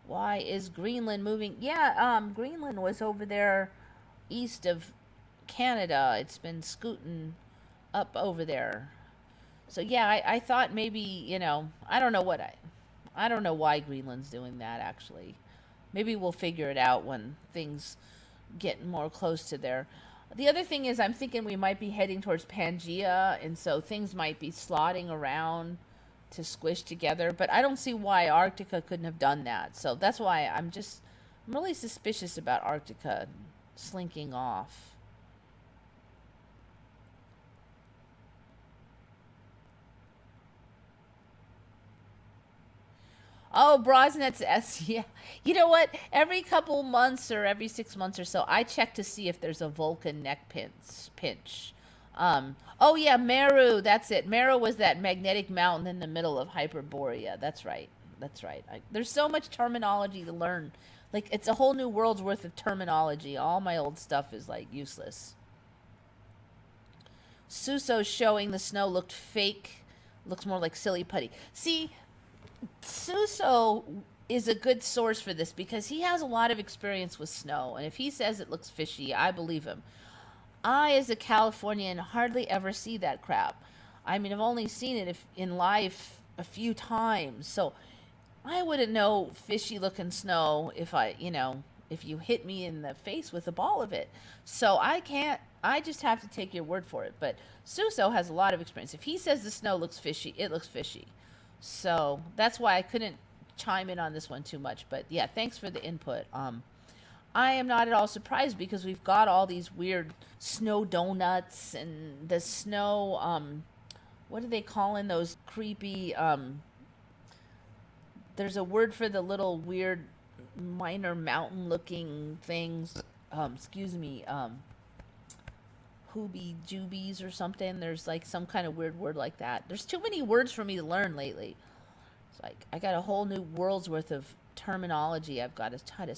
Why is Greenland moving? Yeah, Greenland was over there east of Canada. It's been scooting up over there. So yeah, I thought maybe, I don't know I don't know why Greenland's doing that, actually. Maybe we'll figure it out when things get more close to there. The other thing is I'm thinking we might be heading towards Pangea, and so things might be slotting around to squish together, but I don't see why Arctica couldn't have done that. So that's why I'm really suspicious about Arctica slinking off. Oh, Brosnet's S. Yeah. You know what? Every couple months or every 6 months or so, I check to see if there's a Vulcan neck pinch. Oh, yeah, Meru. That's it. Meru was that magnetic mountain in the middle of Hyperborea. That's right. That's right. There's so much terminology to learn. Like, it's a whole new world's worth of terminology. All my old stuff is, like, useless. Suso showing the snow looked fake. Looks more like silly putty. See, Suso is a good source for this because he has a lot of experience with snow, and if he says it looks fishy, I believe him. I, as a Californian, hardly ever see that crap. I mean, I've only seen it in life a few times, so I wouldn't know fishy looking snow if you hit me in the face with a ball of it. So I just have to take your word for it. But Suso has a lot of experience. If he says the snow looks fishy, it looks fishy. So that's why I couldn't chime in on this one too much. But yeah, thanks for the input. I am not at all surprised because we've got all these weird snow donuts and the snow, what are they calling those creepy, there's a word for the little weird minor mountain looking things, excuse me, hoobie jubies or something. There's like some kind of weird word like that. There's too many words for me to learn lately. It's like I got a whole new world's worth of terminology I've got to try to.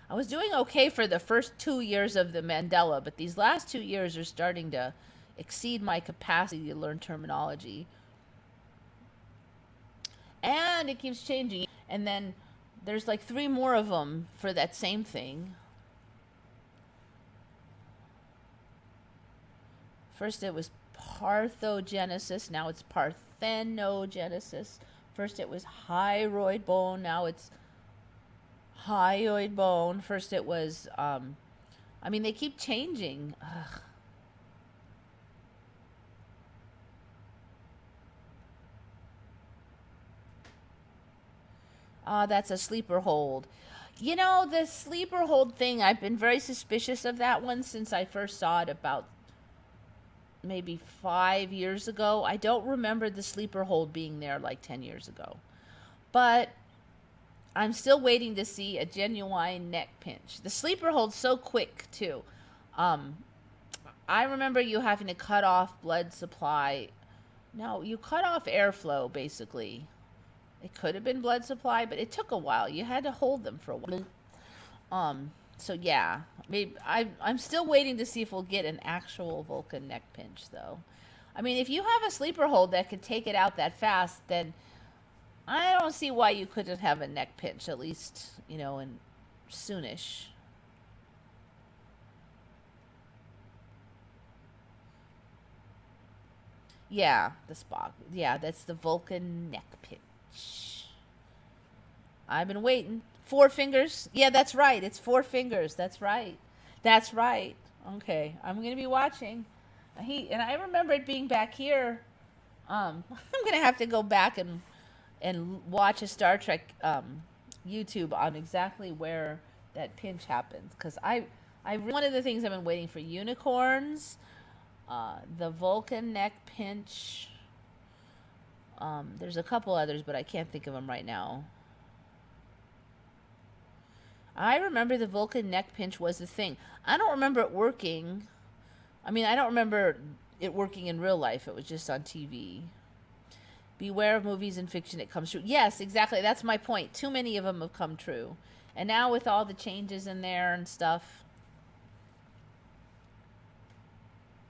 I was doing okay for the first 2 years of the Mandela, but these last 2 years are starting to exceed my capacity to learn terminology. And it keeps changing. And then there's like 3 more of them for that same thing. First it was parthenogenesis, now it's parthenogenesis. First it was hyoid bone, now it's hyoid bone. First it was, they keep changing. Ugh. That's a sleeper hold. The sleeper hold thing, I've been very suspicious of that one since I first saw it about maybe 5 years ago. I don't remember the sleeper hold being there like 10 years ago. But I'm still waiting to see a genuine neck pinch. The sleeper hold's so quick, too. I remember you having to cut off blood supply. No, you cut off airflow, basically. It could have been blood supply, but it took a while. You had to hold them for a while. So yeah, maybe I'm still waiting to see if we'll get an actual Vulcan neck pinch, though. I mean, if you have a sleeper hold that could take it out that fast, then I don't see why you couldn't have a neck pinch, at least, in soonish. Yeah, the Spock. Yeah, that's the Vulcan neck pinch. I've been waiting. 4 fingers. Yeah, that's right. It's 4 fingers. That's right. That's right. Okay, I'm gonna be watching. I remember it being back here. I'm gonna have to go back and watch a Star Trek YouTube on exactly where that pinch happens, because one of the things I've been waiting for: unicorns, the Vulcan neck pinch. There's a couple others, but I can't think of them right now. I remember the Vulcan neck pinch was a thing. I don't remember it working. I mean, I don't remember it working in real life. It was just on TV. Beware of movies and fiction, it comes true. Yes, exactly. That's my point. Too many of them have come true. And now with all the changes in there and stuff,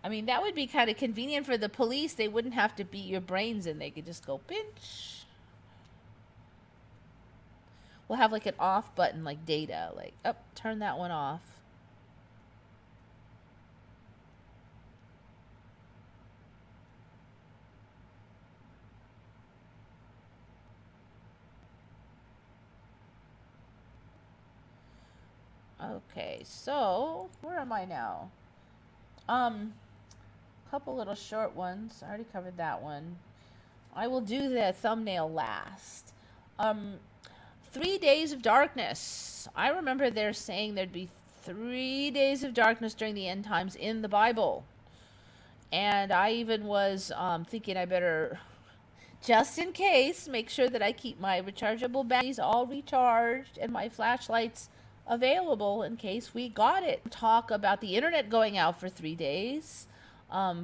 I mean, that would be kind of convenient for the police. They wouldn't have to beat your brains in. They could just go pinch. We'll have like an off button, like data, like, oh, turn that one off. Okay, so where am I now? Couple little short ones. I already covered that one. I will do the thumbnail last. 3 days of darkness. I remember they're saying there'd be 3 days of darkness during the end times in the Bible. And I even was thinking I better, just in case, make sure that I keep my rechargeable batteries all recharged and my flashlights available in case we got it. Talk about the internet going out for 3 days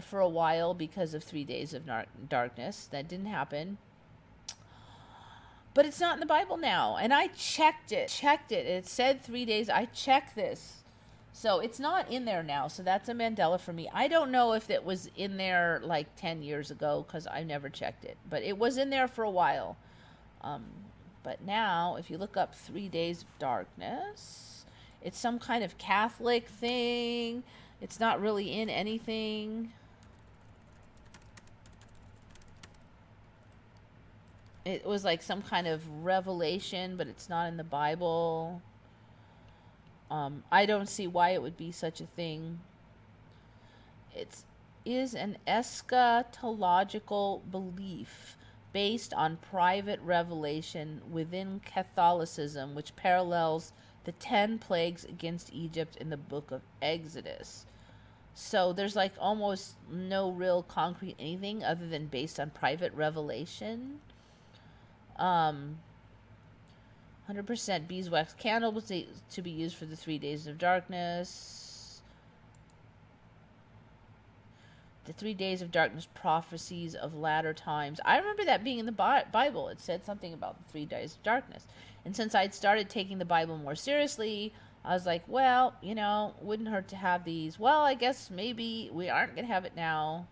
for a while because of 3 days of darkness. That didn't happen. But it's not in the Bible now. And I checked it. It said 3 days. I checked this. So it's not in there now. So that's a Mandela for me. I don't know if it was in there like 10 years ago because I never checked it. But it was in there for a while. But now, if you look up 3 days of darkness, it's some kind of Catholic thing. It's not really in anything. It was like some kind of revelation, but it's not in the Bible. I don't see why it would be such a thing. It is an eschatological belief based on private revelation within Catholicism, which parallels the 10 plagues against Egypt in the book of Exodus. So there's like almost no real concrete anything other than based on private revelation. 100% beeswax candles to be used for the 3 days of darkness. The 3 days of darkness prophecies of latter times. I remember that being in the Bible. It said something about the 3 days of darkness. And since I'd started taking the Bible more seriously, I was like, well, wouldn't hurt to have these. Well, I guess maybe we aren't going to have it now.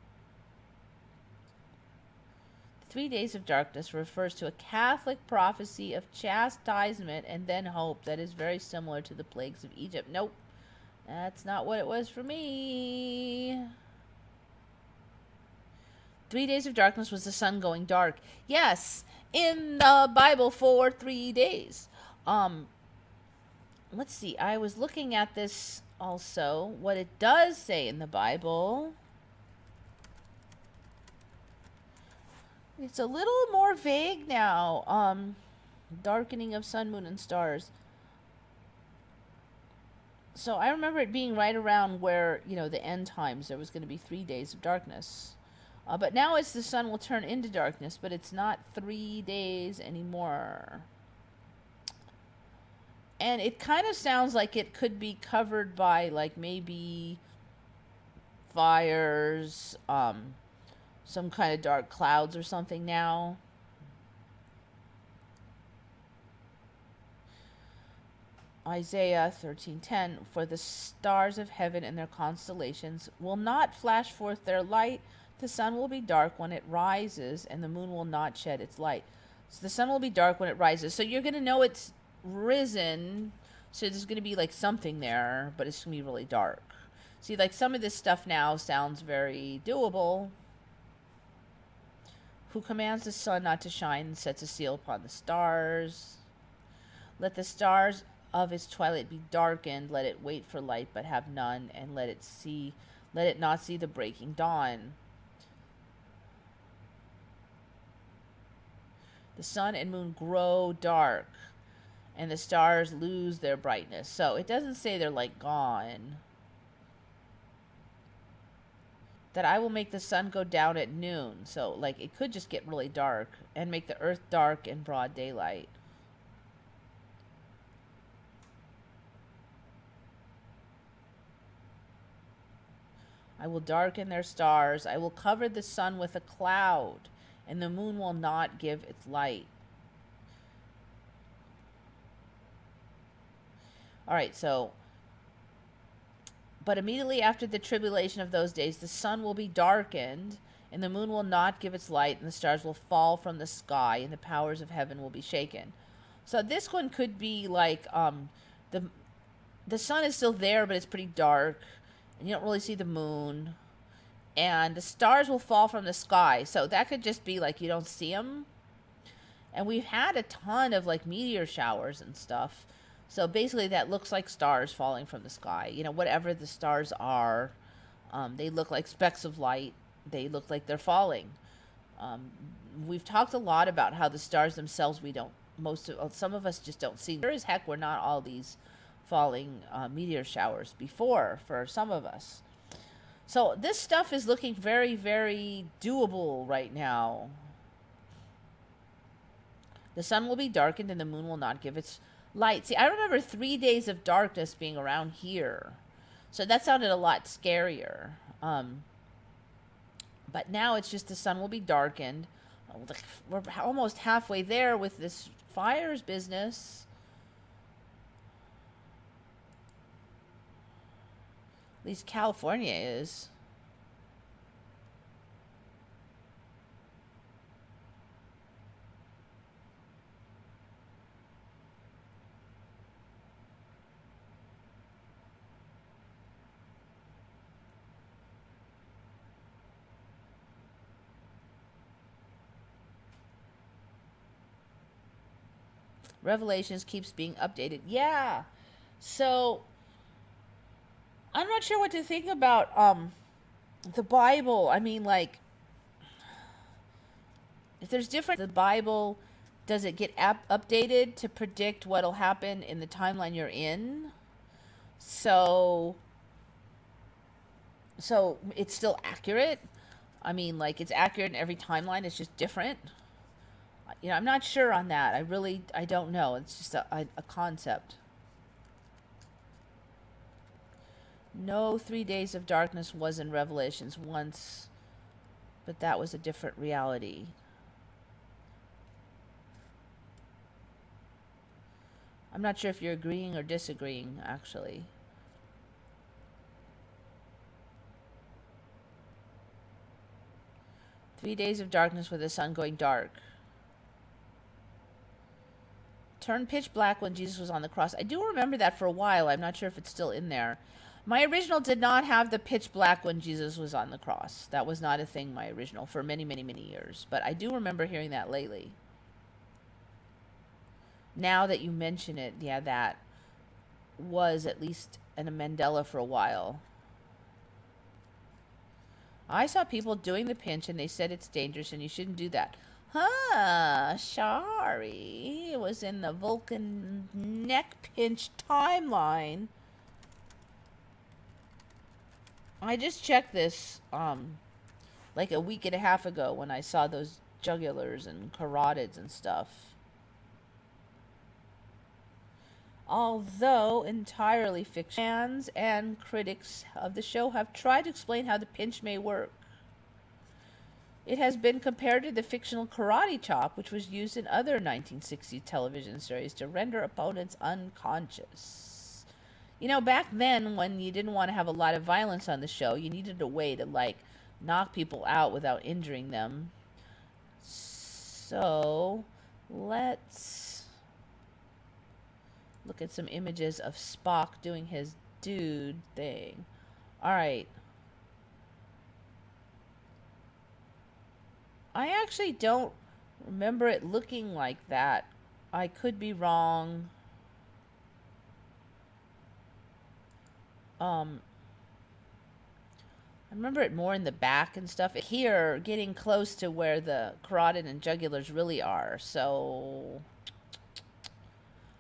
3 days of darkness refers to a Catholic prophecy of chastisement and then hope that is very similar to the plagues of Egypt. Nope, that's not what it was for me. 3 days of darkness was the sun going dark. Yes, in the Bible for 3 days. Let's see, I was looking at this also, what it does say in the Bible. It's a little more vague now. Darkening of sun, moon, and stars. So I remember it being right around where, the end times, there was going to be 3 days of darkness. But now it's the sun will turn into darkness, but it's not 3 days anymore. And it kind of sounds like it could be covered by, like, maybe fires, some kind of dark clouds or something now. Isaiah 13:10, for the stars of heaven and their constellations will not flash forth their light. The sun will be dark when it rises, and the moon will not shed its light. So the sun will be dark when it rises. So you're going to know it's risen. So there's going to be like something there, but it's going to be really dark. See, like some of this stuff now sounds very doable. Who commands the sun not to shine and sets a seal upon the stars? Let the stars of its twilight be darkened. Let it wait for light, but have none, and let it not see the breaking dawn. The sun and moon grow dark, and the stars lose their brightness. So it doesn't say they're like gone. That I will make the sun go down at noon. So like it could just get really dark and make the earth dark in broad daylight. I will darken their stars. I will cover the sun with a cloud, and the moon will not give its light. All right, so, but immediately after the tribulation of those days, the sun will be darkened, and the moon will not give its light, and the stars will fall from the sky, and the powers of heaven will be shaken. So this one could be like the sun is still there, but it's pretty dark, and you don't really see the moon, and the stars will fall from the sky. So that could just be like you don't see them. And we've had a ton of like meteor showers and stuff. So basically that looks like stars falling from the sky. You know, whatever the stars are, they look like specks of light. They look like they're falling. We've talked a lot about how the stars themselves, some of us just don't see. Sure as heck, we're not all these falling meteor showers before for some of us. So this stuff is looking very, very doable right now. The sun will be darkened and the moon will not give its light. See, I remember 3 days of darkness being around here. So that sounded a lot scarier. But now it's just the sun will be darkened. We're almost halfway there with this fires business. At least California is. Revelations keeps being updated. Yeah. So I'm not sure what to think about the Bible. I mean, like, if there's different, the Bible, does it get updated to predict what'll happen in the timeline you're in? So it's still accurate. I mean, like, it's accurate in every timeline. It's just different. You know, I'm not sure on that. I don't know. It's just a concept. No 3 days of darkness was in Revelations once, but that was a different reality. I'm not sure if you're agreeing or disagreeing, actually. "3 days of darkness with the sun going dark. Turned pitch black when Jesus was on the cross." I do remember that for a while. I'm not sure if it's still in there. My original did not have the pitch black when Jesus was on the cross. That was not a thing, my original, for many, many, many years. But I do remember hearing that lately. Now that you mention it, yeah, that was at least in a Mandela for a while. I saw people doing the pinch and they said it's dangerous and you shouldn't do that. Sorry. It was in the Vulcan neck pinch timeline. I just checked this like a week and a half ago when I saw those jugulars and carotids and stuff. Although entirely fiction, fans and critics of the show have tried to explain how the pinch may work. It has been compared to the fictional karate chop, which was used in other 1960s television series to render opponents unconscious. You know, back then, when you didn't want to have a lot of violence on the show, you needed a way to, like, knock people out without injuring them. So, let's look at some images of Spock doing his dude thing. Alright. I actually don't remember it looking like that. I could be wrong. I remember it more in the back and stuff. Here, getting close to where the carotid and jugulars really are. So,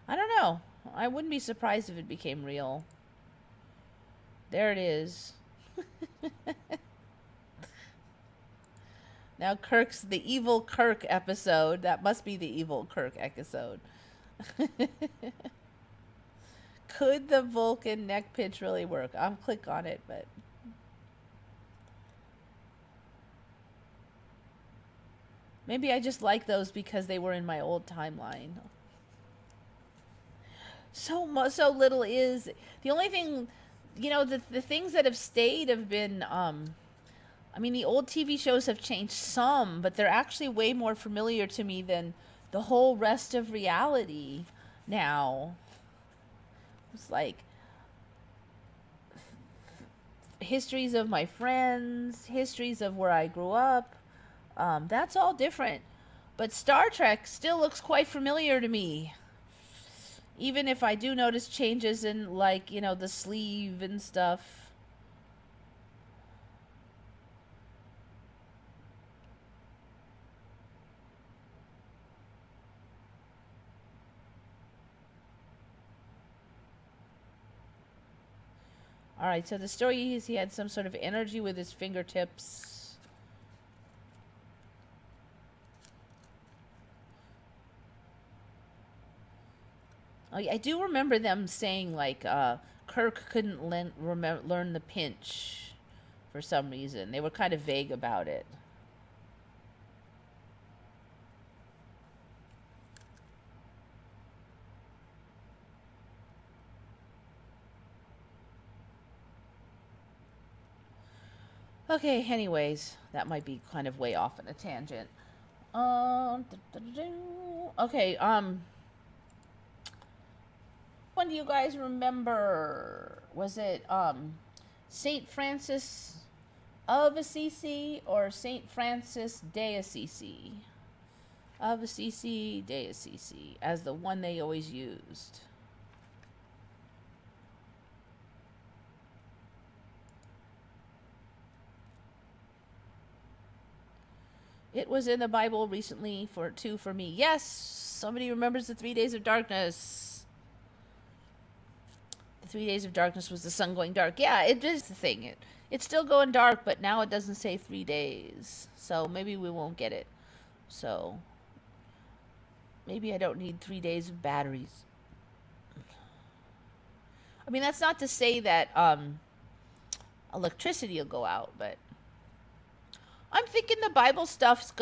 I don't know. I wouldn't be surprised if it became real. There it is. Now Kirk's the evil Kirk episode. That must be the evil Kirk episode. Could the Vulcan neck pinch really work? I'll click on it, but maybe I just like those because they were in my old timeline. So little is the only thing, you know, the things that have stayed have been I mean, the old TV shows have changed some, but they're actually way more familiar to me than the whole rest of reality now. It's like histories of my friends, histories of where I grew up. That's all different. But Star Trek still looks quite familiar to me. Even if I do notice changes in, like, you know, the sleeve and stuff. Alright, so the story is he had some sort of energy with his fingertips. Oh, yeah, I do remember them saying, like, Kirk couldn't learn the pinch for some reason. They were kind of vague about it. Okay, anyways, that might be kind of way off on a tangent. Okay, when do you guys remember? Was it, St. Francis of Assisi or St. Francis de Assisi? Of Assisi, de Assisi, as the one they always used. It was in the Bible recently for me. Yes, somebody remembers the 3 days of darkness. The 3 days of darkness was the sun going dark. Yeah, it is the thing. It's still going dark, but now it doesn't say 3 days. So maybe we won't get it. So maybe I don't need 3 days of batteries. I mean, that's not to say that electricity will go out, but I'm thinking the Bible stuff's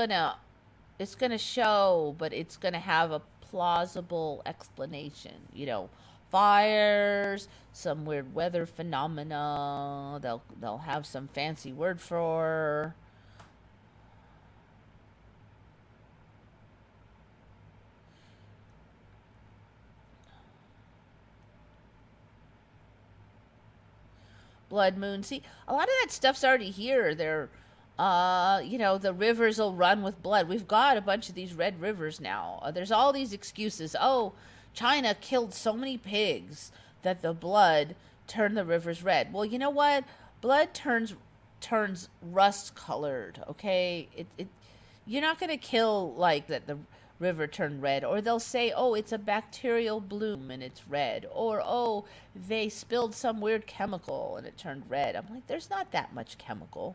it's gonna show, but it's gonna have a plausible explanation. You know, fires, some weird weather phenomena. They'll have some fancy word for. Blood moon. See, a lot of that stuff's already here. You know, the rivers will run with blood. We've got a bunch of these red rivers now. There's all these excuses. Oh, China killed so many pigs that the blood turned the rivers red. Well, you know what? Blood turns rust colored. Okay, you're not gonna kill like that the river turned red, or they'll say, oh, it's a bacterial bloom and it's red, or oh, they spilled some weird chemical and it turned red. I'm like, there's not that much chemical.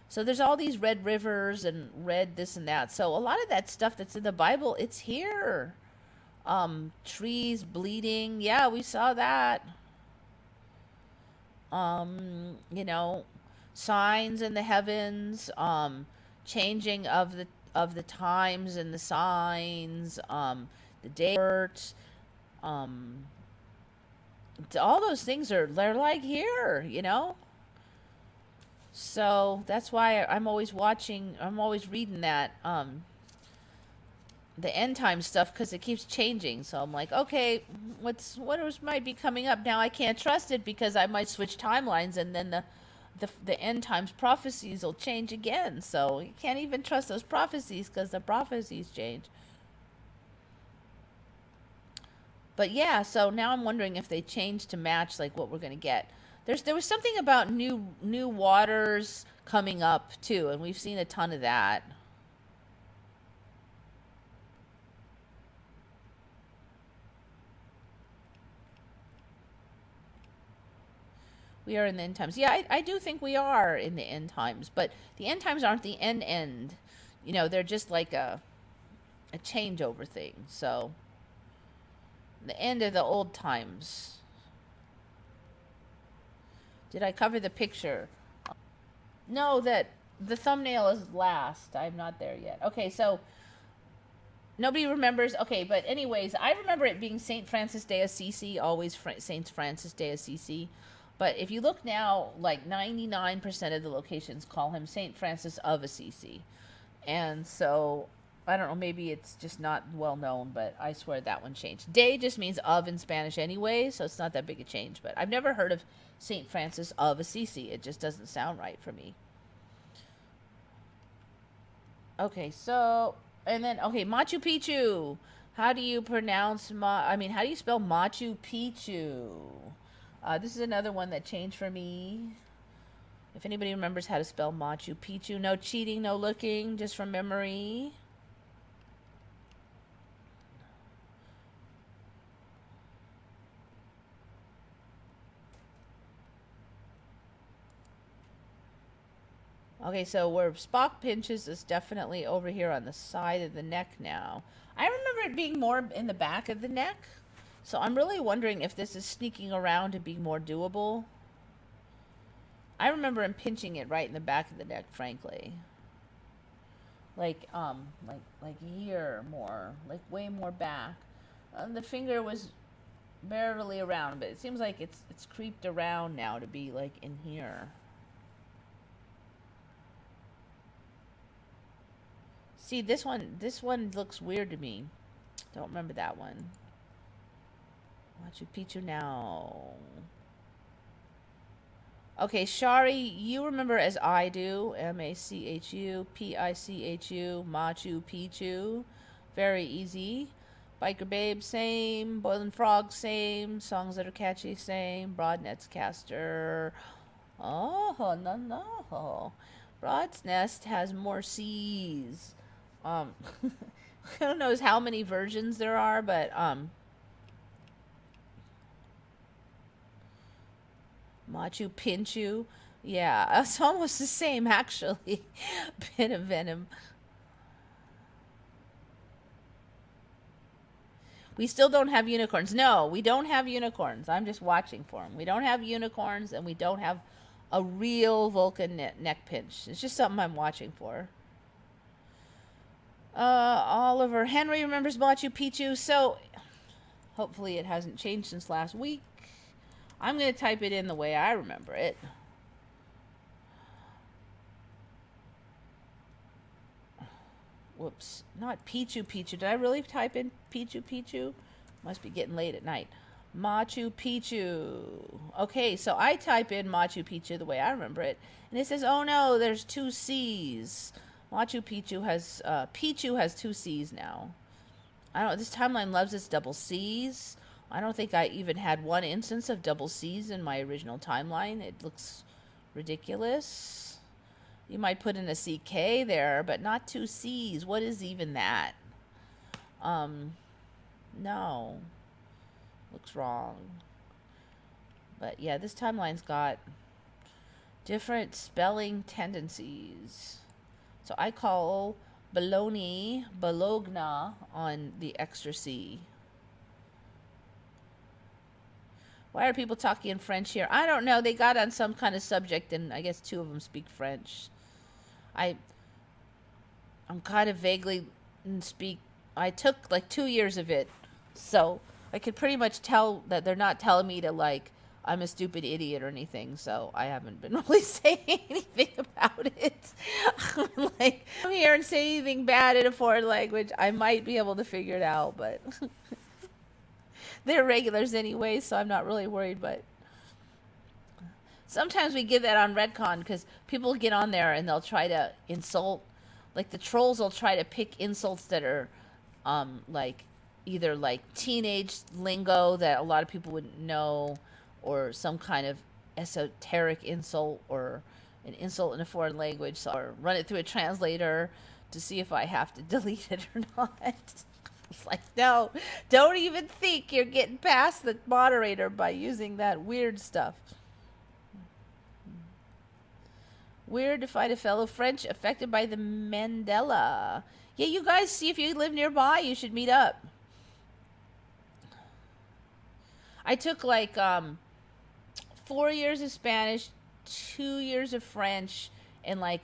So there's all these red rivers and red this and that. So a lot of that stuff that's in the Bible, it's here. Trees bleeding. Yeah, we saw that. You know, signs in the heavens, changing of the times and the signs, the date, um, all those things they're like here, you know. So that's why I'm always watching. I'm always reading that the end time stuff because it keeps changing. So I'm like, okay, might be coming up now? I can't trust it because I might switch timelines and then the end times prophecies will change again. So you can't even trust those prophecies because the prophecies change. But yeah, so now I'm wondering if they change to match like what we're gonna get. There was something about new waters coming up too, and we've seen a ton of that. We are in the end times. Yeah, I do think we are in the end times, but the end times aren't the end. You know, they're just like a changeover thing. So the end of the old times. Did I cover the picture? No, that the thumbnail is last. I'm not there yet. Okay, so nobody remembers. Okay, but anyways, I remember it being Saint Francis de Assisi, always Saint Francis de Assisi. But if you look now, like 99% of the locations call him Saint Francis of Assisi. And so I don't know, maybe it's just not well known, but I swear that one changed. De just means of in Spanish anyway, so it's not that big a change. But I've never heard of Saint Francis of Assisi. It just doesn't sound right for me. Okay, so and then okay, Machu Picchu. How do you pronounce how do you spell Machu Picchu? This is another one that changed for me. If anybody remembers how to spell Machu Picchu, no cheating, no looking, just from memory. Okay, so where Spock pinches is definitely over here on the side of the neck now. I remember it being more in the back of the neck. So I'm really wondering if this is sneaking around to be more doable. I remember him pinching it right in the back of the neck, frankly. Like here more, like way more back. The finger was barely around, but it seems like it's creeped around now to be like in here. See, this one looks weird to me. Don't remember that one. Machu Picchu now. Okay, Shari, you remember as I do. Machu Picchu, Machu Picchu. Very easy. Biker Babe, same. Boiling Frog, same. Songs that are catchy, same. Broad Nets Caster. Oh, no. Broad's Nest has more C's. I don't know how many versions there are, but Machu Picchu. Yeah, it's almost the same actually. Bit of venom. We still don't have unicorns. No, we don't have unicorns. I'm just watching for them. We don't have unicorns, and we don't have a real Vulcan neck pinch. It's just something I'm watching for. Oliver Henry remembers Machu Picchu, so hopefully it hasn't changed since last week. I'm going to type it in the way I remember it. Whoops, not Picchu Picchu. Did I really type in Picchu Picchu? Must be getting late at night. Machu Picchu. Okay, so I type in Machu Picchu the way I remember it, and it says, oh no, there's two C's. Machu Picchu has two C's now. I don't know, this timeline loves its double C's. I don't think I even had one instance of double C's in my original timeline. It looks ridiculous. You might put in a CK there, but not two C's. What is even that? No. Looks wrong. But yeah, this timeline's got different spelling tendencies. So I call Bologna on the extra C. Why are people talking in French here? I don't know. They got on some kind of subject, and I guess two of them speak French. I I'm kind of vaguely speak. I took like 2 years of it, so I could pretty much tell that they're not telling me to like I'm a stupid idiot or anything. So I haven't been really saying anything about it. Like come here and say anything bad in a foreign language, I might be able to figure it out, but they're regulars anyway, so I'm not really worried. But sometimes we get that on Redcon because people get on there and they'll try to insult, like the trolls will try to pick insults that are like either like teenage lingo that a lot of people wouldn't know, or some kind of esoteric insult, or an insult in a foreign language, or run it through a translator to see if I have to delete it or not. It's like, no, don't even think you're getting past the moderator by using that weird stuff. Weird to find a fellow French affected by the Mandela. Yeah, you guys, see if you live nearby, you should meet up. I took like 4 years of Spanish, 2 years of French, and like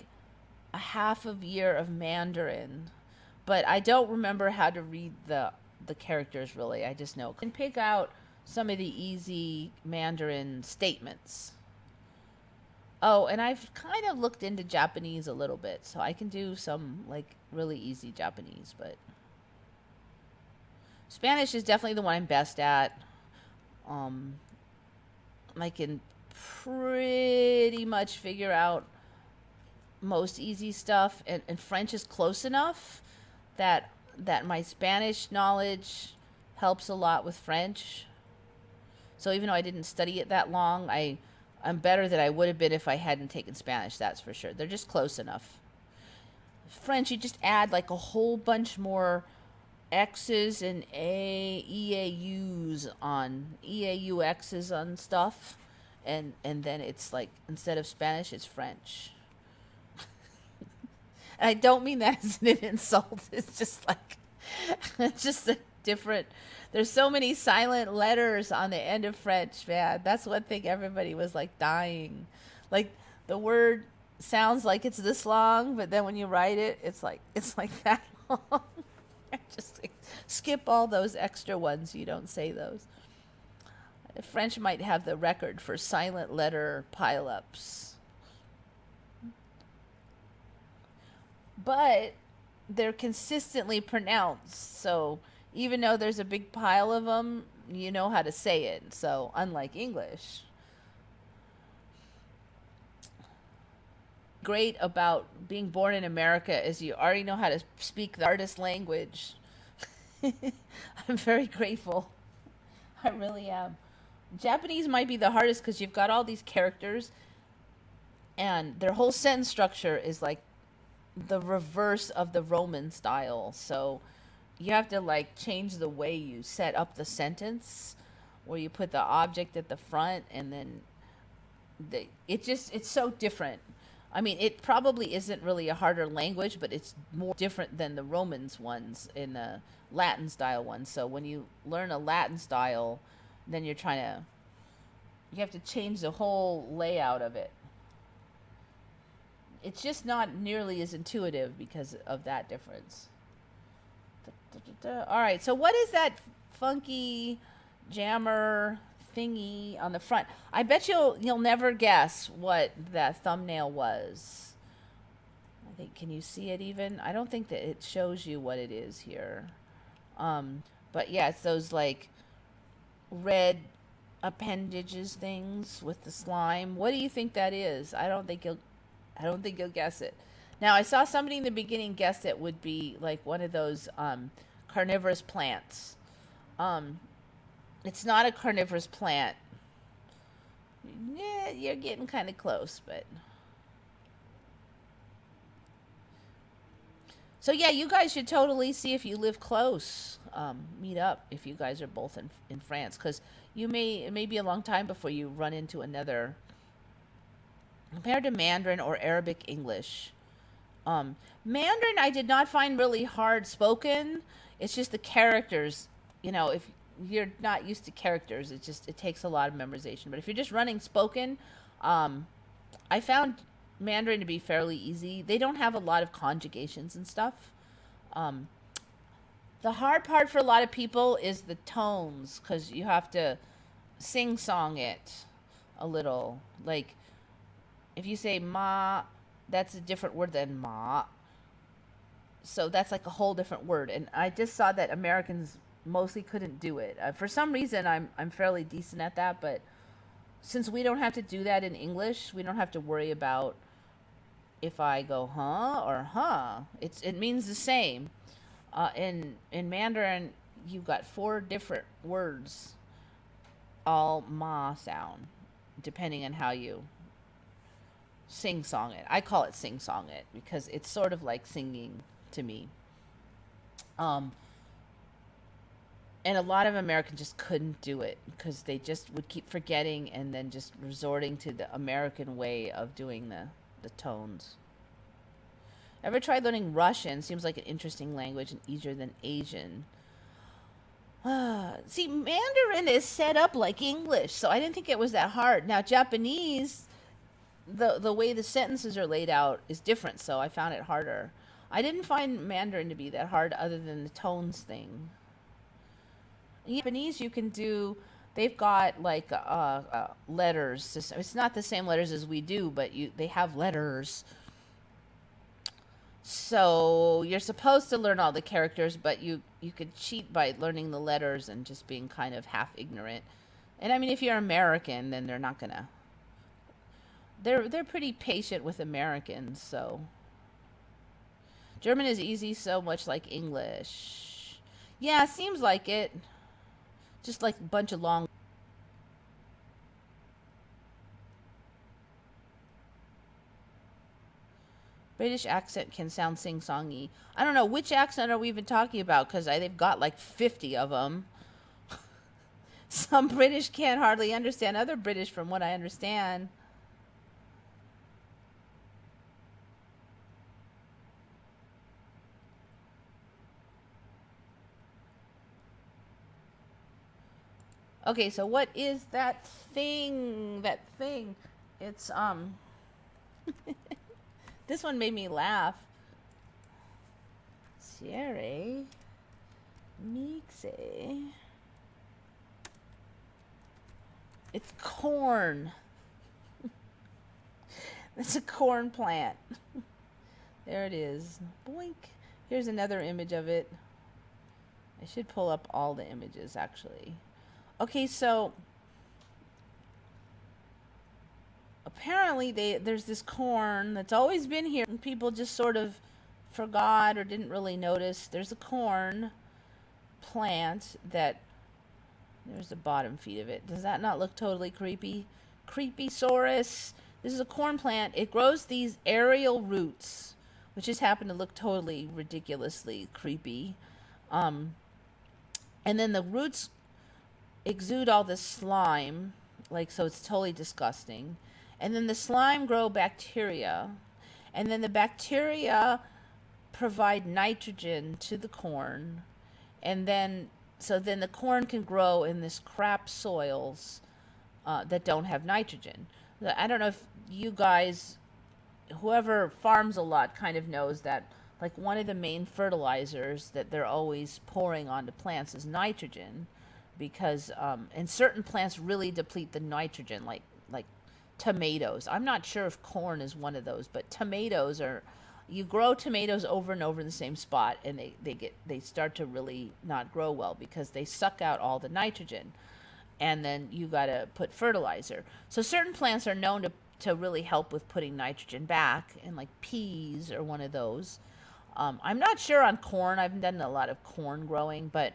a half of year of Mandarin. But I don't remember how to read the characters really. I just know. I can pick out some of the easy Mandarin statements. Oh, and I've kind of looked into Japanese a little bit, so I can do some like really easy Japanese, but Spanish is definitely the one I'm best at. I can pretty much figure out most easy stuff, and French is close enough that my Spanish knowledge helps a lot with French. So even though I didn't study it that long, I'm better than I would have been if I hadn't taken Spanish, that's for sure. They're just close enough. French, you just add like a whole bunch more X's and EAUs on EAUXs on stuff, and then it's like instead of Spanish, it's French. And I don't mean that as an insult. It's just like it's just a different. There's so many silent letters on the end of French, man. That's one thing everybody was like dying. Like the word sounds like it's this long, but then when you write it, it's like that long. Just like, skip all those extra ones. You don't say those. French might have the record for silent letter pileups. But they're consistently pronounced, so even though there's a big pile of them, you know how to say it. So unlike English, great about being born in America is you already know how to speak the hardest language. I'm very grateful. I really am. Japanese might be the hardest because you've got all these characters and their whole sentence structure is like the reverse of the Roman style. So you have to like change the way you set up the sentence, where you put the object at the front, and then it's so different. I mean, it probably isn't really a harder language, but it's more different than the Romans ones in the Latin style ones. So when you learn a Latin style, then you have to change the whole layout of it. It's just not nearly as intuitive because of that difference. All right, so what is that funky jammer thingy on the front? I bet you'll never guess what that thumbnail was. I think, can you see it even? I don't think that it shows you what it is here. But yeah, it's those like red appendages things with the slime. What do you think that is? I don't think you'll guess it. Now, I saw somebody in the beginning guess it would be like one of those carnivorous plants. It's not a carnivorous plant. Yeah, you're getting kind of close, but. So yeah, you guys should totally see if you live close. Meet up if you guys are both in France, because it may be a long time before you run into another. Compared to Mandarin or Arabic English, Mandarin I did not find really hard spoken. It's just the characters. You know, if you're not used to characters. It takes a lot of memorization. But if you're just running spoken, I found Mandarin to be fairly easy. They don't have a lot of conjugations and stuff. Um, the hard part for a lot of people is the tones, because you have to sing song it a little. Like if you say ma, that's a different word than ma. So that's like a whole different word. And I just saw that Americans mostly couldn't do it. For some reason, I'm fairly decent at that, but since we don't have to do that in English, we don't have to worry about if I go huh or huh. It means the same. In Mandarin, you've got 4 different words, all ma sound, depending on how you sing song it. I call it sing song it because it's sort of like singing to me. And a lot of Americans just couldn't do it because they just would keep forgetting and then just resorting to the American way of doing the tones. Ever tried learning Russian? Seems like an interesting language and easier than Asian. See, Mandarin is set up like English, so I didn't think it was that hard. Now, Japanese, the way the sentences are laid out is different, so I found it harder. I didn't find Mandarin to be that hard other than the tones thing. In Japanese, you can do, they've got like letters. It's not the same letters as we do, but they have letters. So you're supposed to learn all the characters, but you could cheat by learning the letters and just being kind of half ignorant. And I mean, if you're American, then they're not gonna. They're pretty patient with Americans, so. German is easy, so much like English. Yeah, seems like it. Just like a bunch of long. British accent can sound sing-songy. I don't know, which accent are we even talking about? Because they've got like 50 of them. Some British can't hardly understand other British from what I understand. Okay, so what is that thing? It's this one made me laugh. Sierra Mixe. It's corn. It's a corn plant. There it is. Boink. Here's another image of it. I should pull up all the images, actually. Okay, so apparently there's this corn that's always been here, and people just sort of forgot or didn't really notice. There's a corn plant that, there's the bottom feet of it. Does that not look totally creepy? Creepy-saurus. This is a corn plant. It grows these aerial roots, which just happen to look totally ridiculously creepy. And then the roots exude all this slime, like, so it's totally disgusting. And then the slime grow bacteria, and then the bacteria provide nitrogen to the corn, and then the corn can grow in this crap soils that don't have nitrogen. I don't know if you guys, whoever farms a lot, kind of knows that, like, one of the main fertilizers that they're always pouring onto plants is nitrogen, because and certain plants really deplete the nitrogen, like tomatoes. I'm not sure if corn is one of those, but tomatoes are, you grow tomatoes over and over in the same spot, and they start to really not grow well because they suck out all the nitrogen, and then you got to put fertilizer. So certain plants are known to really help with putting nitrogen back, and like peas are one of those. I'm not sure on corn. I haven't done a lot of corn growing, but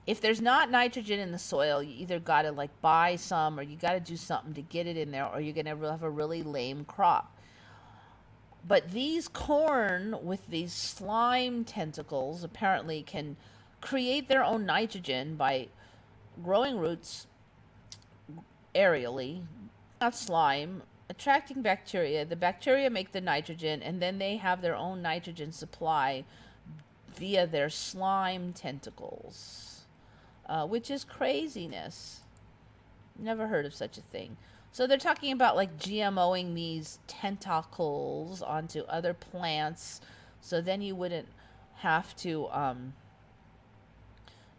if there's not nitrogen in the soil, you either got to like buy some, or you got to do something to get it in there, or you're going to have a really lame crop. But these corn with these slime tentacles apparently can create their own nitrogen by growing roots aerially, not slime, attracting bacteria. The bacteria make the nitrogen, and then they have their own nitrogen supply via their slime tentacles. which is craziness. Never heard of such a thing. So they're talking about like GMOing these tentacles onto other plants, so then you wouldn't have to.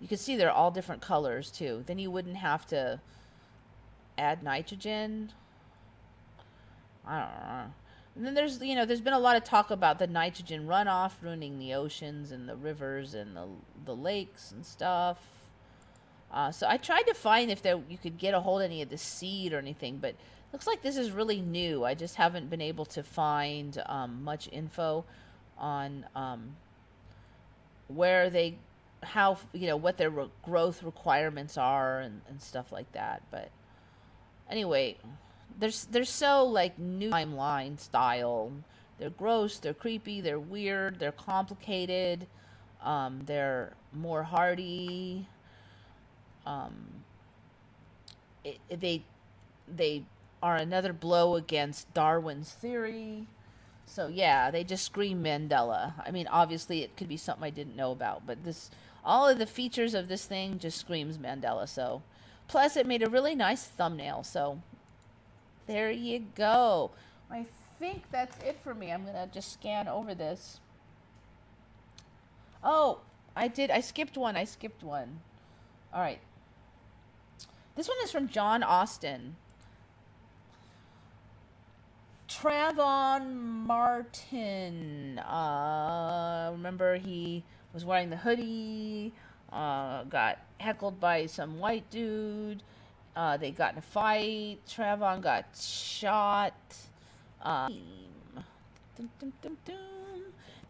You can see they're all different colors too. Then you wouldn't have to add nitrogen. I don't know. And then there's been a lot of talk about the nitrogen runoff ruining the oceans and the rivers and the lakes and stuff. So I tried to find if you could get a hold of any of the seed or anything, but looks like this is really new. I just haven't been able to find much info on where what their growth requirements are and stuff like that. But anyway, they're so like new timeline style. They're gross, they're creepy, they're weird, they're complicated, they're more hardy. They are another blow against Darwin's theory. So yeah, they just scream Mandela. I mean, obviously it could be something I didn't know about, but all of the features of this thing just screams Mandela. So, plus it made a really nice thumbnail. So there you go. I think that's it for me. I'm gonna just scan over this. Oh, I skipped one. All right. This one is from John Austin. Trayvon Martin. Remember he was wearing the hoodie, got heckled by some white dude. They got in a fight. Trayvon got shot.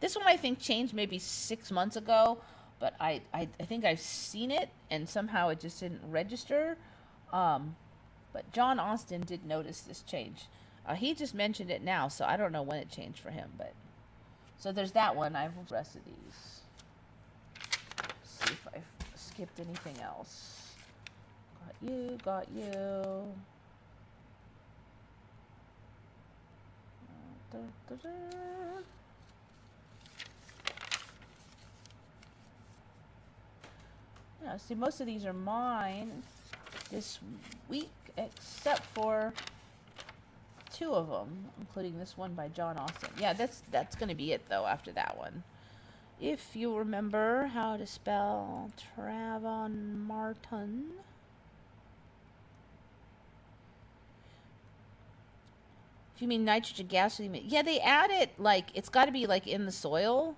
This one I think changed maybe 6 months ago, but I think I've seen it and somehow it just didn't register. But John Austin did notice this change. He just mentioned it now, so I don't know when it changed for him. But so there's that one. I have the rest of these. Let's see if I've skipped anything else. Got you. Yeah, see, most of these are mine this week, except for 2 of them, including this one by John Austin. Yeah, that's going to be it, though, after that one. If you remember how to spell Trayvon Martin. If you mean nitrogen gas, yeah, they add it, like, it's got to be, like, in the soil.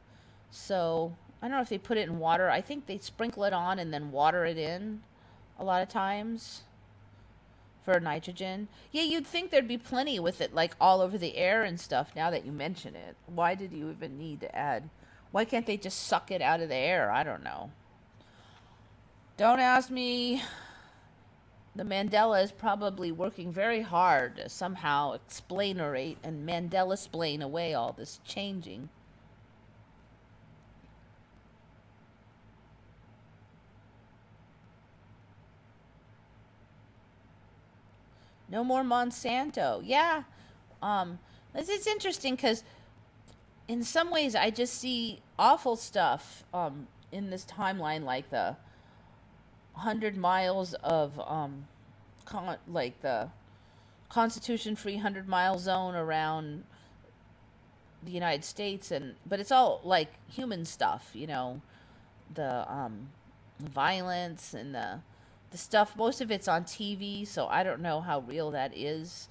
So, I don't know if they put it in water. I think they sprinkle it on and then water it in a lot of times for nitrogen. Yeah, you'd think there'd be plenty with it, like, all over the air and stuff, now that you mention it. Why did you even need to add? Why can't they just suck it out of the air? I don't know. Don't ask me. The Mandela is probably working very hard to somehow explainerate and Mandela-splain away all this changing. No more Monsanto. Yeah. It's interesting because in some ways I just see awful stuff in this timeline, like the 100 miles of like the Constitution-free 100-mile zone around the United States, but it's all like human stuff, the violence and the stuff. Most of it's on TV, so I don't know how real that is.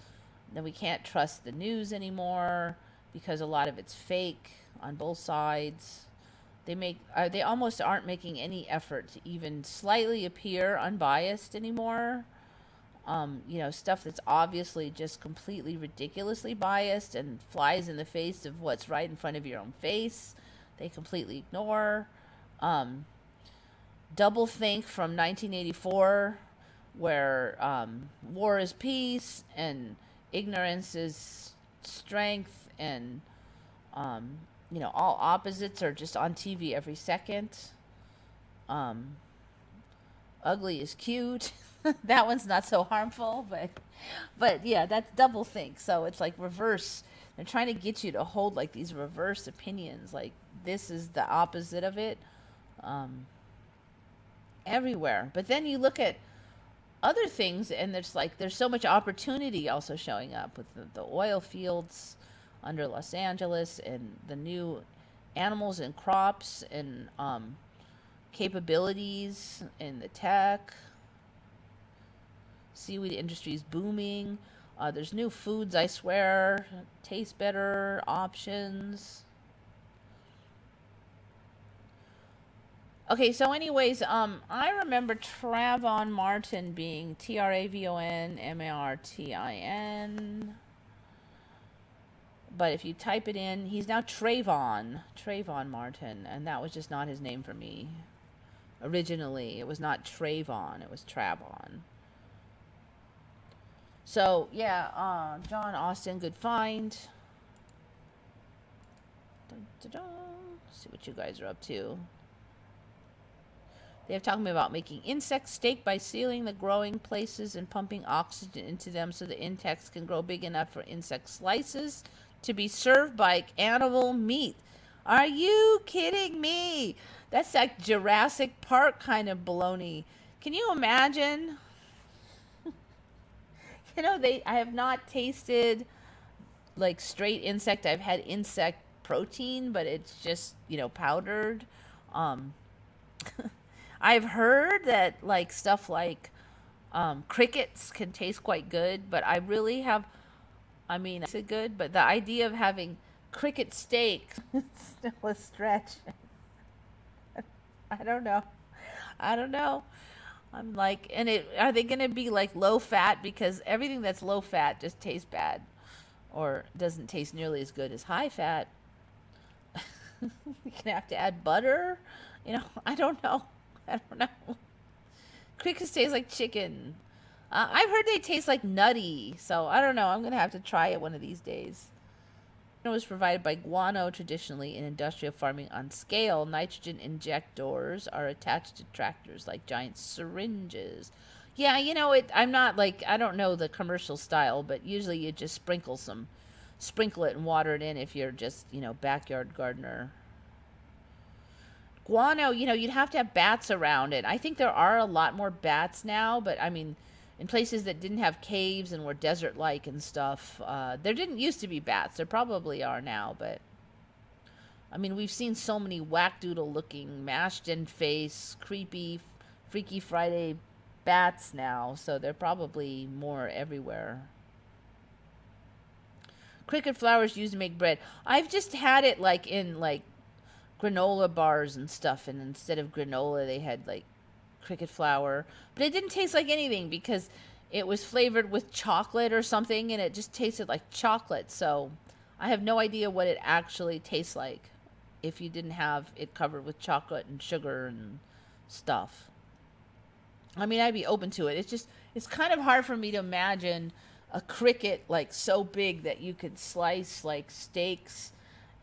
Then we can't trust the news anymore because a lot of it's fake on both sides. They almost aren't making any effort to even slightly appear unbiased anymore. Stuff that's obviously just completely ridiculously biased and flies in the face of what's right in front of your own face, they completely ignore. Doublethink from 1984, where war is peace and ignorance is strength, and all opposites are just on TV every second. Ugly is cute. That one's not so harmful, but yeah, that's doublethink. So it's like reverse. They're trying to get you to hold like these reverse opinions, like this is the opposite of it. everywhere. But then you look at other things, and there's so much opportunity also showing up with the oil fields under Los Angeles, and the new animals and crops, and capabilities in the tech. Seaweed industry is booming. There's new foods, I swear, taste better options. Okay, so anyways, I remember Trayvon Martin being Travon Martin. But if you type it in, he's now Trayvon Martin, and that was just not his name for me. Originally, it was not Trayvon, it was Trayvon. So, yeah, John Austin, good find. Dun, dun, dun. See what you guys are up to. They have talked to me about making insect steak by sealing the growing places and pumping oxygen into them so the insects can grow big enough for insect slices to be served like animal meat. Are you kidding me? That's like Jurassic Park kind of baloney. Can you imagine? You know, I have not tasted like straight insect. I've had insect protein, but it's just, powdered. I've heard that like stuff like crickets can taste quite good, but it's good, but the idea of having cricket steak is still a stretch. I don't know. I'm like, are they going to be like low fat? Because everything that's low fat just tastes bad or doesn't taste nearly as good as high fat. You're going to have to add butter. I don't know. Crickets taste like chicken. I've heard they taste like nutty, so I don't know. I'm going to have to try it one of these days. It was provided by guano. Traditionally in industrial farming on scale, nitrogen injectors are attached to tractors like giant syringes. Yeah, I'm not like, I don't know the commercial style, but usually you just sprinkle it and water it in if you're just, backyard gardener. Guano, you'd have to have bats around it. I think there are a lot more bats now, but in places that didn't have caves and were desert-like and stuff, there didn't used to be bats. There probably are now, but we've seen so many whack-doodle-looking, mashed-in-face, creepy, Freaky Friday bats now, so they're probably more everywhere. Cricket flour is used to make bread. I've just had it in granola bars and stuff, and instead of granola they had cricket flour, but it didn't taste like anything because it was flavored with chocolate or something, and it just tasted like chocolate. So I have no idea what it actually tastes like if you didn't have it covered with chocolate and sugar and stuff. I'd be open to it. It's kind of hard for me to imagine a cricket so big that you could slice steaks,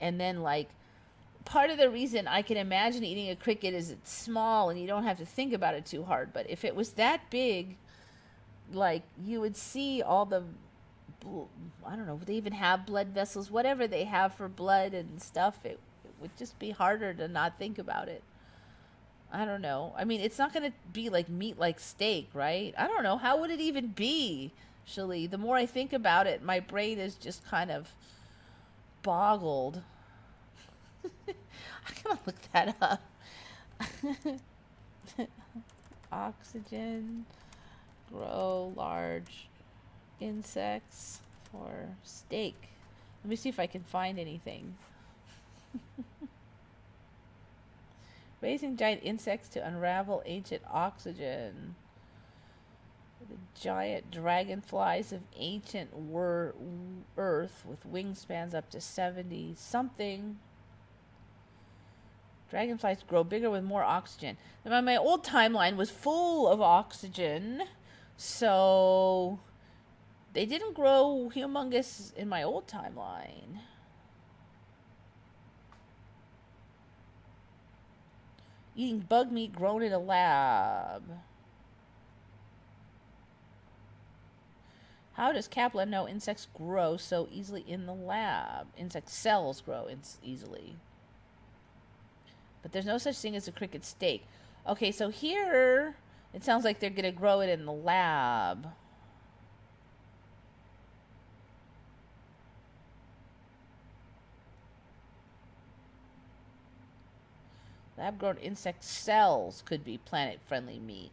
and then part of the reason I can imagine eating a cricket is it's small and you don't have to think about it too hard. But if it was that big, you would see all the, I don't know, they even have blood vessels, whatever they have for blood and stuff. It would just be harder to not think about it. I don't know. It's not going to be meat like steak, right? I don't know. How would it even be? Actually, the more I think about it, my brain is just kind of boggled. I'm gonna look that up. Oxygen, grow large insects for steak. Let me see if I can find anything. Raising giant insects to unravel ancient oxygen. The giant dragonflies of ancient Earth with wingspans up to 70 something. Dragonflies grow bigger with more oxygen. Now, my old timeline was full of oxygen, so they didn't grow humongous in my old timeline. Eating bug meat grown in a lab. How does Kaplan know insects grow so easily in the lab? Insect cells grow easily. But there's no such thing as a cricket steak. Okay, so here it sounds like they're going to grow it in the lab. Lab-grown insect cells could be planet-friendly meat.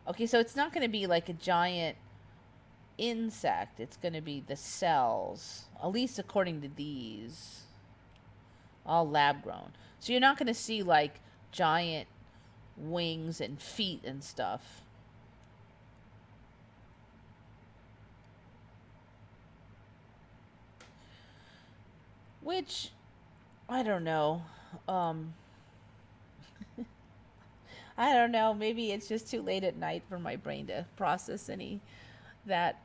Okay, so it's not going to be like a giant insect. It's going to be the cells, at least according to these. All lab-grown. So you're not going to see like giant wings and feet and stuff. Which, I don't know. I don't know. Maybe it's just too late at night for my brain to process any that.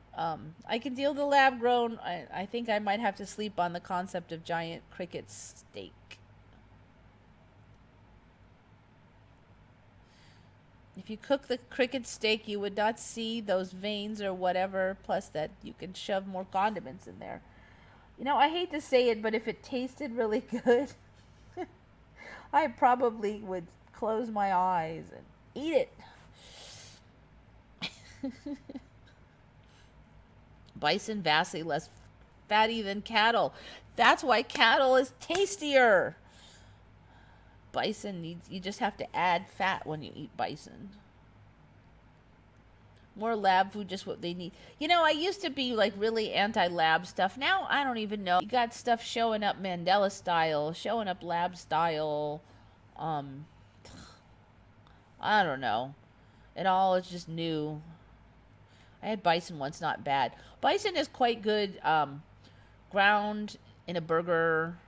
I can deal with the lab grown. I think I might have to sleep on the concept of giant cricket steak. If you cook the cricket steak, you would not see those veins or whatever, plus that you can shove more condiments in there. You know, I hate to say it, but if it tasted really good, I probably would close my eyes and eat it. Bison vastly less fatty than cattle. That's why cattle is tastier. Bison needs, you just have to add fat when you eat bison. More lab food, just what they need. You know, I used to be like really anti-lab stuff. Now I don't even know. You got stuff showing up Mandela style, showing up lab style. I don't know. It all is just new. I had bison once, not bad. Bison is quite good ground in a burger.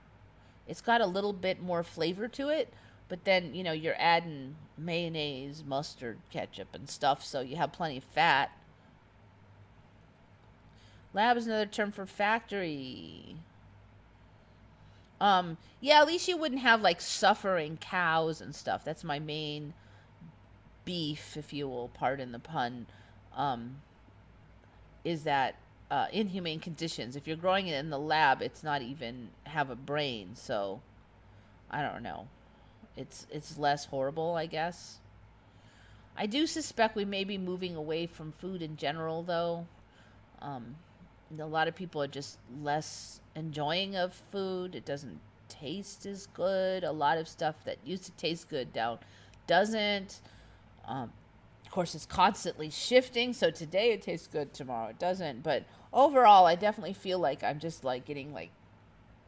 It's got a little bit more flavor to it, but then, you know, you're adding mayonnaise, mustard, ketchup, and stuff, so you have plenty of fat. Lab is another term for factory. Yeah, at least you wouldn't have, like, suffering cows and stuff. That's my main beef, if you will pardon the pun, is that inhumane conditions. If you're growing it in the lab, it's not even have a brain, so I don't know. It's less horrible, I guess. I do suspect we may be moving away from food in general, though. A lot of people are just less enjoying of food. It doesn't taste as good. A lot of stuff that used to taste good now doesn't. Of course, it's constantly shifting, so today it tastes good, tomorrow it doesn't. But overall, I definitely feel like I'm just like getting like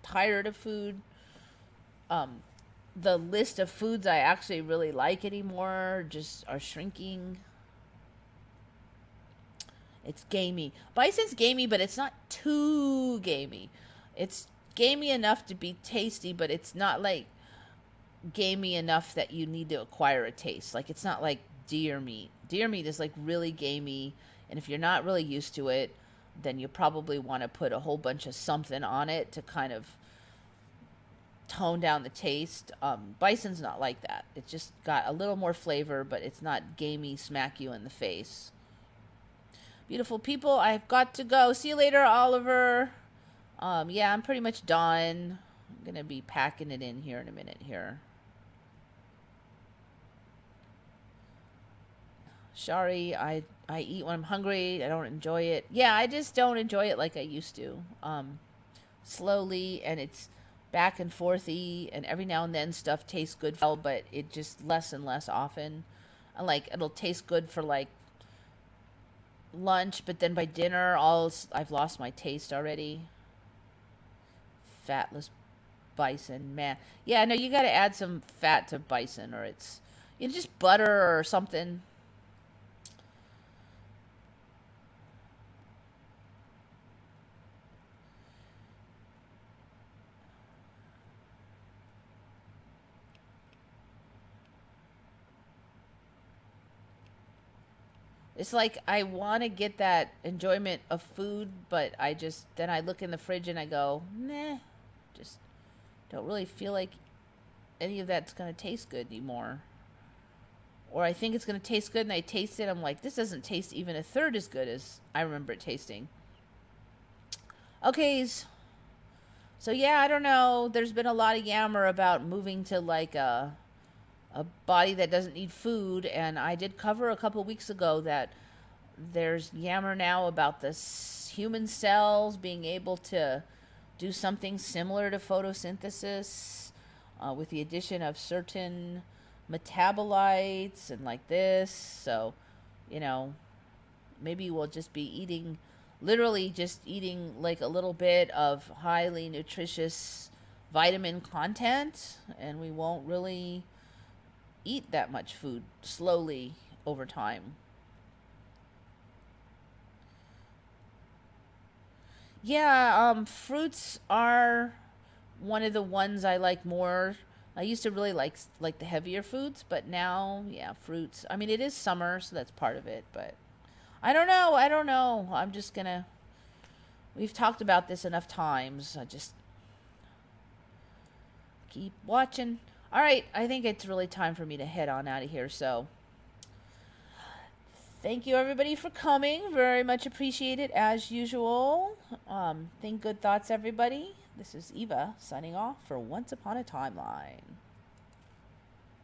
tired of food. The list of foods I actually really like anymore just are shrinking. It's gamey. Bison's gamey, but it's not too gamey. It's gamey enough to be tasty, but it's not like gamey enough that you need to acquire a taste. Like, it's not like deer meat. Deer meat is like really gamey, and if you're not really used to it, then you probably want to put a whole bunch of something on it to kind of tone down the taste. Bison's not like that. It's just got a little more flavor, but it's not gamey, smack you in the face. Beautiful people, I've got to go. See you later, Oliver. Yeah, I'm pretty much done. I'm going to be packing it in here in a minute here. Sorry, I eat when I'm hungry. I don't enjoy it. Yeah, I just don't enjoy it like I used to. Slowly, and it's back and forthy, and every now and then stuff tastes good, but it just less and less often. And like, it'll taste good for like lunch, but then by dinner, I've lost my taste already. Fatless bison, man. Yeah, no, you got to add some fat to bison, or it's, you know, just butter or something. It's like I want to get that enjoyment of food, but then I look in the fridge and I go, nah, just don't really feel like any of that's going to taste good anymore. Or I think it's going to taste good and I taste it. I'm like, this doesn't taste even a third as good as I remember it tasting. Okay. So yeah, I don't know. There's been a lot of yammer about moving to like a a body that doesn't need food. And I did cover a couple weeks ago that there's yammer now about this human cells being able to do something similar to photosynthesis with the addition of certain metabolites and like this. So, you know, maybe we'll just be eating, literally just eating like a little bit of highly nutritious vitamin content, and we won't really eat that much food slowly over time. Yeah, fruits are one of the ones I like more. I used to really like the heavier foods, but now, yeah, fruits. I mean, it is summer, so that's part of it, but I don't know. I don't know. I'm just gonna. We've talked about this enough times. I just keep watching. All right, I think it's really time for me to head on out of here. So, thank you everybody for coming. Very much appreciated as usual. Think good thoughts, everybody. This is Eva signing off for Once Upon a Timeline.